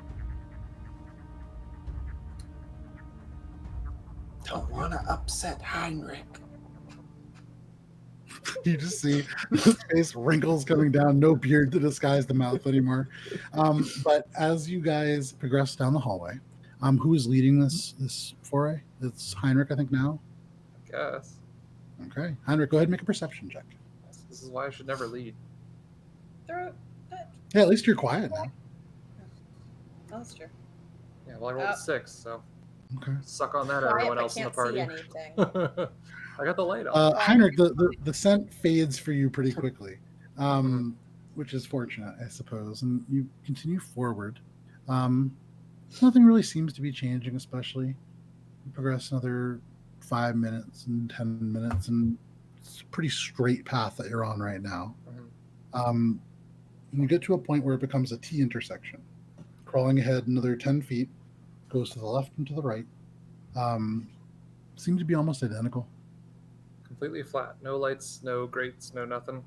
Don't want to upset Heinrich.
You just see his face wrinkles coming down, no beard to disguise the mouth anymore. But as you guys progress down the hallway, who is leading this foray? It's Heinrich, I think, now?
I guess.
Okay. Heinrich, go ahead and make a perception check.
This is why I should never lead.
Yeah, at least you're quiet now.
Oh, that's true.
Yeah, well, I rolled a 6, so
okay.
Suck on that, everyone else in the party. I got the light on.
Heinrich, the scent fades for you pretty quickly, which is fortunate, I suppose. And you continue forward. Nothing really seems to be changing, especially. You progress another 5 minutes and 10 minutes, and it's a pretty straight path that you're on right now. You get to a point where it becomes a T intersection. Crawling ahead another 10 feet, goes to the left and to the right. Seem to be almost identical.
Completely flat. No lights, no grates, no nothing.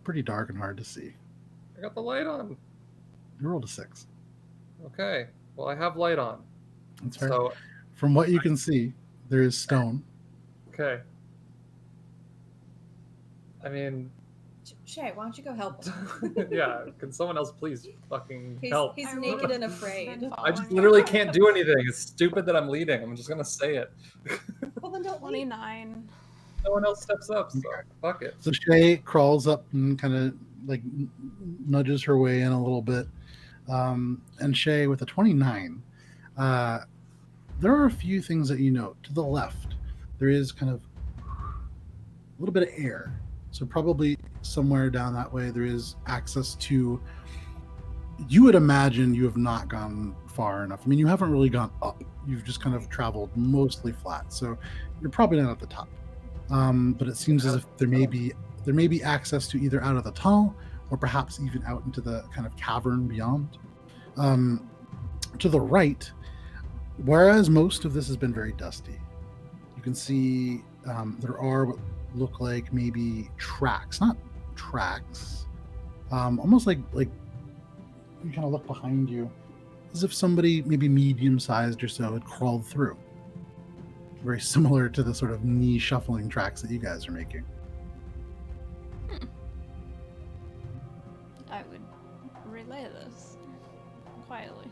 Pretty dark and hard to see.
I got the light on.
You rolled a 6.
Okay. Well, I have light on.
That's fair.
So,
from what you can see, there is stone.
Okay. I mean...
Shay, why don't you go help him?
Yeah, can someone else please fucking help?
He's naked and afraid.
I just literally can't do anything. It's stupid that I'm leading. I'm just gonna say it.
Well, then don't
29.
No one else steps up, so fuck it.
So Shay crawls up and kind of nudges her way in a little bit. And Shay, with a 29, there are a few things that you note. To the left, there is kind of a little bit of air. So probably somewhere down that way, there is access to, you would imagine you have not gone far enough. I mean, you haven't really gone up. You've just kind of traveled mostly flat. So you're probably not at the top. But it seems as if there may be access to either out of the tunnel or perhaps even out into the kind of cavern beyond. To the right, whereas most of this has been very dusty, you can see there are what look like maybe tracks, not tracks, almost like you kind of look behind you as if somebody maybe medium-sized or so had crawled through. Very similar to the sort of knee shuffling tracks that you guys are making.
I would relay this quietly.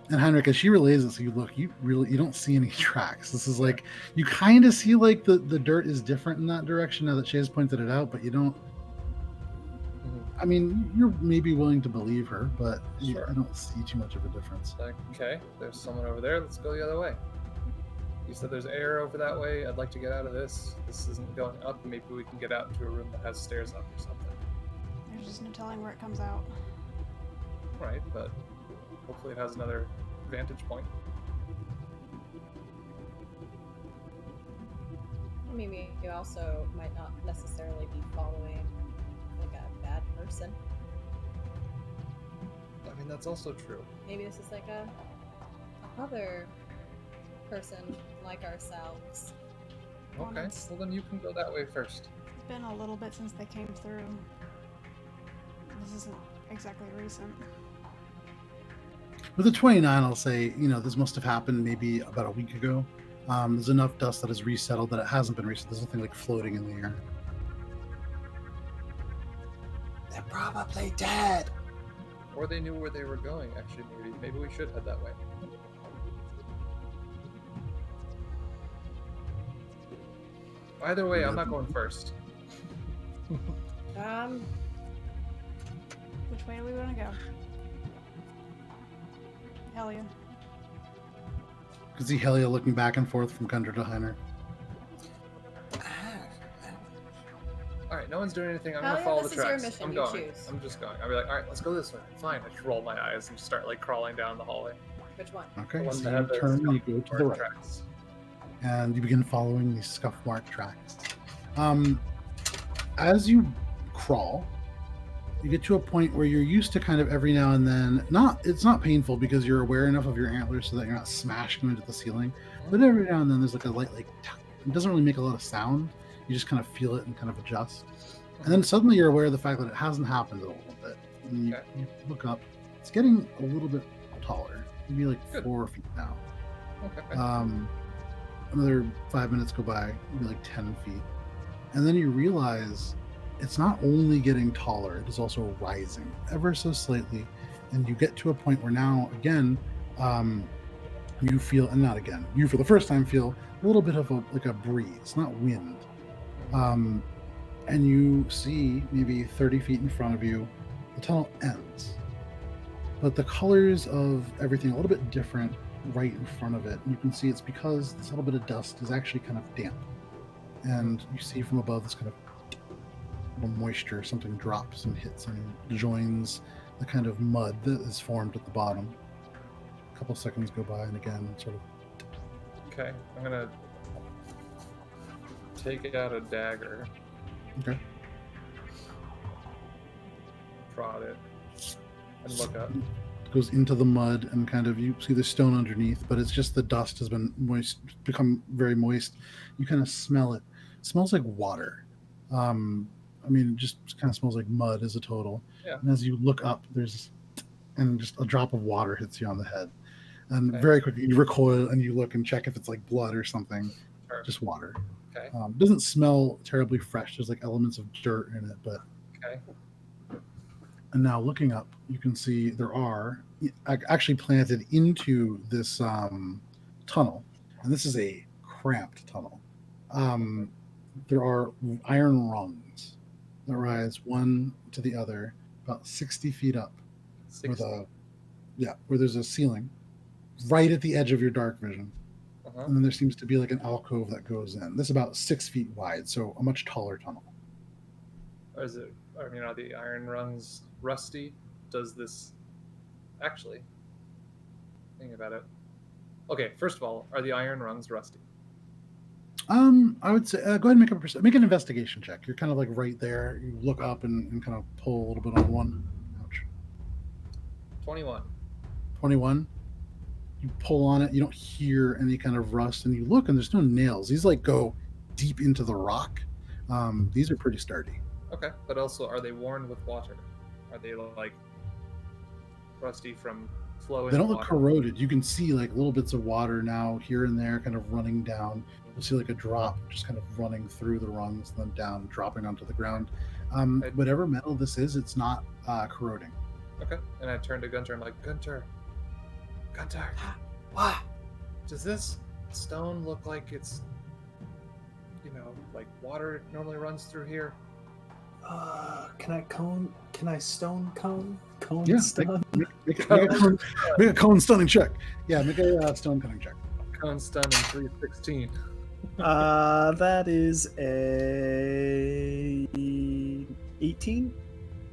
And Heinrich, as she relays this, you don't see any tracks. This is like, you kind of see like the dirt is different in that direction now that she has pointed it out, but you don't. I mean, you're maybe willing to believe her, but I don't see too much of a difference.
Okay, there's someone over there. Let's go the other way. You said there's air over that way. I'd like to get out of this. This isn't going up. Maybe we can get out into a room that has stairs up or something.
There's just no telling where it comes out.
Right, but hopefully it has another vantage point.
Maybe you also might not necessarily be following like a bad person.
I mean, that's also true.
Maybe this is like a other person like ourselves.
Okay, well then you can go that way first.
It's been a little bit since they came through. This isn't exactly recent.
With the 29, I'll say, this must have happened maybe about a week ago. There's enough dust that has resettled that it hasn't been recent. There's nothing like floating in the air.
They're probably dead.
Or they knew where they were going, actually. Maybe we should head that way. Either way, I'm not going first.
Which way do we want to go? Helia.
You can see Helia looking back and forth from Gundra to Heiner.
Alright, no one's doing anything. I'm
Helia,
gonna follow the
this is your
tracks.
mission,
I'm
you
going.
choose.
I'm just going. I'll be like, alright, let's go this way. Fine. I just roll my eyes and start like crawling down the hallway.
Which one?
Okay,
The one
so
that
you
had the
turn and you
scuff
go to
mark
the right.
tracks.
And you begin following these scuff mark tracks. As you crawl, you get to a point where you're used to kind of every now and then, it's not painful because you're aware enough of your antlers so that you're not smashing them into the ceiling, but every now and then there's like a light, like, it doesn't really make a lot of sound. You just kind of feel it and kind of adjust. And then suddenly you're aware of the fact that it hasn't happened in a little bit. And you look up, it's getting a little bit taller, maybe like 4 feet now.
Okay.
Another 5 minutes go by, maybe like 10 feet. And then you realize it's not only getting taller, it is also rising ever so slightly. And you get to a point where now, again, you feel, and not again, you for the first time feel a little bit of a breeze, not wind. And you see maybe 30 feet in front of you, the tunnel ends. But the colors of everything a little bit different right in front of it. And you can see it's because this little bit of dust is actually kind of damp. And you see from above this kind of moisture, something drops and hits and joins the kind of mud that is formed at the bottom. A couple seconds go by and again sort of.
Okay, I'm gonna take out a dagger.
Okay.
Prod it and look up.
Goes into the mud and kind of, you see the stone underneath, but it's just the dust has been become very moist. You kind of smell it. It smells like water. I mean, it just kind of smells like mud as a total.
Yeah.
And as you look up, and just a drop of water hits you on the head. And very quickly you recoil and you look and check if it's like blood or something.
Sure.
Just water.
Okay.
It doesn't smell terribly fresh. There's like elements of dirt in it, but.
Okay.
And now looking up, you can see there are actually planted into this tunnel, and this is a cramped tunnel. There are iron rungs that rise one to the other about 60 feet up, where there's a ceiling right at the edge of your dark vision. And then there seems to be like an alcove that goes in. This is about 6 feet wide, so a much taller tunnel.
Are the iron rungs rusty? Does this actually? Think about it. Okay, first of all, are the iron rungs rusty?
I would say go ahead and make an investigation check. You're kind of like right there. You look up and kind of pull a little bit on one. Ouch.
21.
21. You pull on it. You don't hear any kind of rust, and you look, and there's no nails. These like go deep into the rock. These are pretty sturdy.
Okay, but also, are they worn with water? Are they like rusty from flowing?
They don't look
water?
corroded. You can see like little bits of water now here and there, kind of running down. You'll see like a drop just kind of running through the rungs, then down, dropping onto the ground. Whatever metal this is, it's not corroding.
Okay. And I turn to Gunter. I'm like, Gunter,
What?
does this stone look like it's, like water normally runs through here?
Can I stone cone? Cone
Yeah,
stone?
Make a cone stunning check. Yeah, make a stone cutting check.
Cone stun in 316.
That is a 18.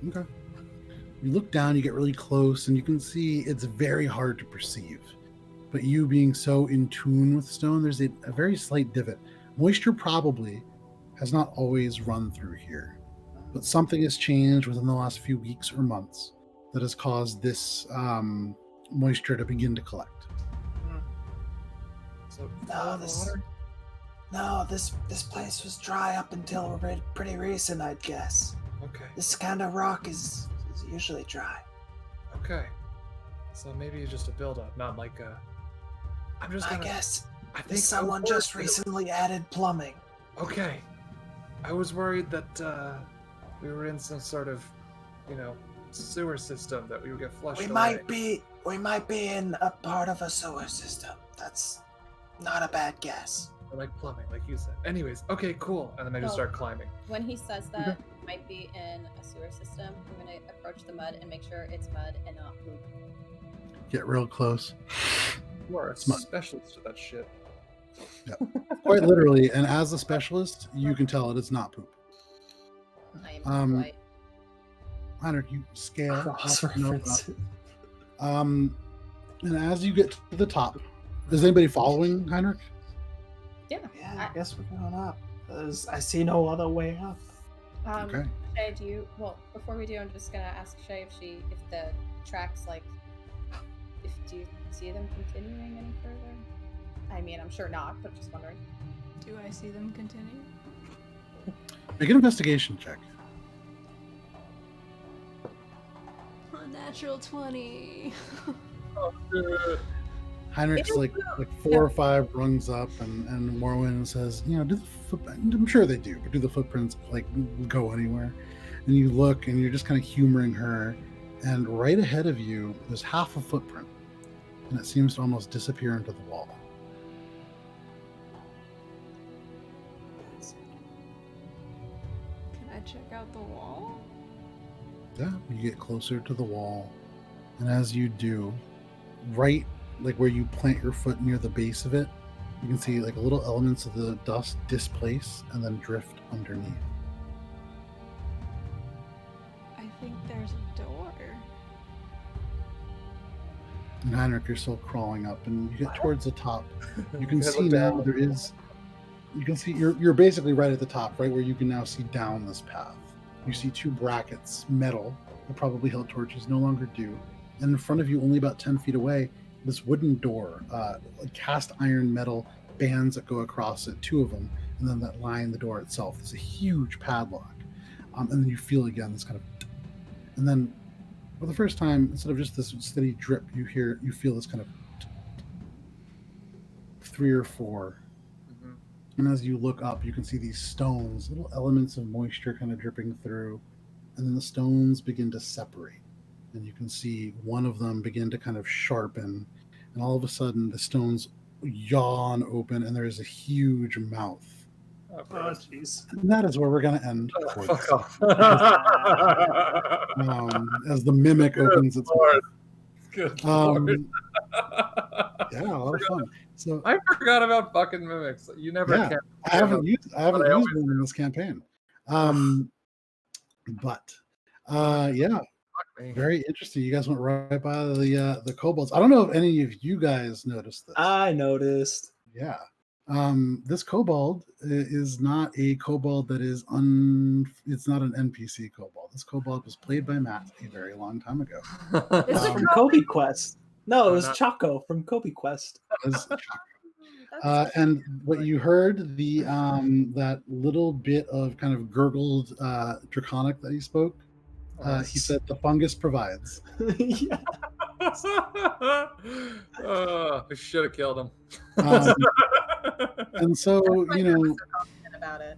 Okay. You look down, you get really close, and you can see it's very hard to perceive. But you being so in tune with stone, there's a very slight divot. Moisture probably has not always run through here, but something has changed within the last few weeks or months that has caused this moisture to begin to collect.
So,
this place was dry up until pretty recent, I'd guess.
Okay.
This kind of rock is usually dry.
Okay. So maybe it's just a buildup, not like a.
I guess.
I think
Someone just recently added plumbing.
Okay. I was worried that we were in some sort of, sewer system that we would get flushed away.
We might be in a part of a sewer system. That's not a bad guess.
Or like plumbing, like you said. Anyways, okay, cool. And then I just start climbing.
When he says that it might be in a sewer system, I'm going to approach the mud and make sure it's mud and not poop.
Get real close.
You are a specialist at that shit.
Yeah, quite literally. And as a specialist, you can tell it is not poop.
I am white.
Heinrich, you scale.
Cross-reference.
And as you get to the top, is anybody following Heinrich?
Yeah.
I guess we're going up. I see no other way up.
Okay.
Shay, before we do, I'm just gonna ask Shay if the tracks, do you see them continuing any further? I mean, I'm sure not, but just wondering.
Do I see them continue?
Make an investigation check.
A natural 20.
Oh, dude.
Heinrich's like 4 or 5 rungs up, and Morwen says, do the I'm sure they do, but do the footprints go anywhere? And you look, and you're just kind of humoring her, and right ahead of you, there's half a footprint, and it seems to almost disappear into the wall.
Can I check out the wall?
Yeah, you get closer to the wall, and as you do, right where you plant your foot near the base of it, you can see little elements of the dust displace and then drift underneath.
I think there's a door.
And Heinrich, you're still crawling up, and you get towards the top. You can see now there is. You can see you're basically right at the top, right where you can now see down this path. You see 2 brackets, metal, that probably held torches, no longer do. And in front of you, only about 10 feet away, this wooden door, cast iron metal bands that go across it, 2 of them, and then that line the door itself. It's a huge padlock. And then you feel again this kind of, and then for the first time, instead of just this steady drip, you feel this kind of 3 or 4.
Mm-hmm.
And as you look up, you can see these stones, little elements of moisture kind of dripping through, and then the stones begin to separate. And you can see one of them begin to kind of sharpen, and all of a sudden the stones yawn open, and there is a huge mouth.
Oh, jeez.
And that is where we're going to end.
Fuck off.
As the mimic opens its mouth.
Good Lord.
Yeah, a lot of fun. So
I forgot about fucking mimics. You never can.
I haven't used one in this campaign. But yeah. Very interesting. You guys went right by the kobolds. I don't know if any of you guys noticed this.
I noticed.
Yeah. This kobold is not a kobold that is it's not an NPC kobold. This kobold was played by Matt a very long time ago.
It's from Kobe Quest. No, it was Choco from Kobe Quest.
And what you heard, that little bit of kind of gurgled draconic that he spoke, he said the fungus provides.
Yeah.
I should have killed him.
And so,
About it.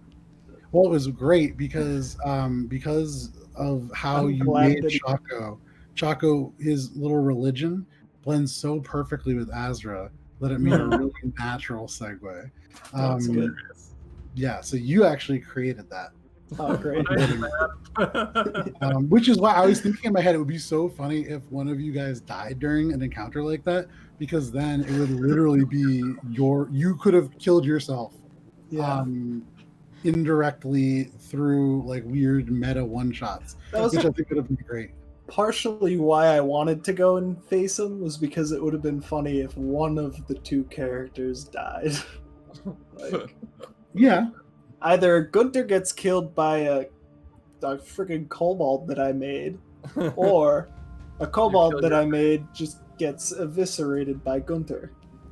Well, it was great because of how you made Chaco. Chaco, his little religion blends so perfectly with Azra that it made a really natural segue.
That's good.
Yeah, so you actually created that.
Oh, great.
Which is why I was thinking in my head it would be so funny if one of you guys died during an encounter like that, because then it would literally be you could have killed yourself.
Yeah.
Indirectly through like weird meta one-shots, which I think would have been great.
Partially why I wanted to go and face him was because it would have been funny if one of the two characters died.
Yeah.
Either Gunter gets killed by a freaking kobold that I made, or a kobold that I made just gets eviscerated by Gunter.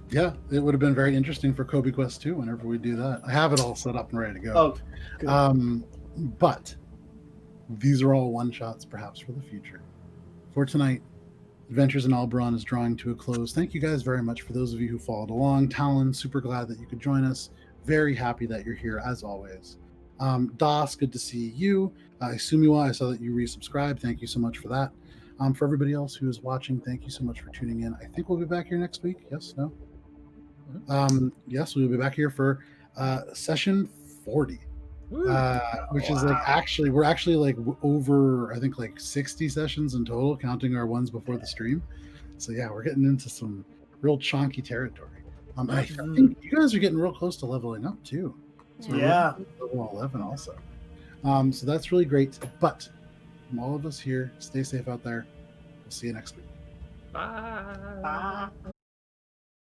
Yeah, it would have been very interesting for Kobe Quest 2 whenever we do that. I have it all set up and ready to go.
Oh, good.
But these are all one-shots perhaps for the future. For tonight, Adventures in Alberon is drawing to a close. Thank you guys very much for those of you who followed along. Talon, super glad that you could join us. Very happy that you're here as always. Das, good to see you. Sumiwa, I saw that you resubscribed. Thank you so much for that. For everybody else who is watching, thank you so much for tuning in. I think we'll be back here next week. Yes? No? Yes, we'll be back here for session 40. Which is like we're actually like over, I think, like 60 sessions in total, counting our ones before the stream. So yeah, we're getting into some real chonky territory. I think you guys are getting real close to leveling up too. So
yeah,
level 11 also. So that's really great. But from all of us here, stay safe out there. We'll see you next week.
Bye.
Bye.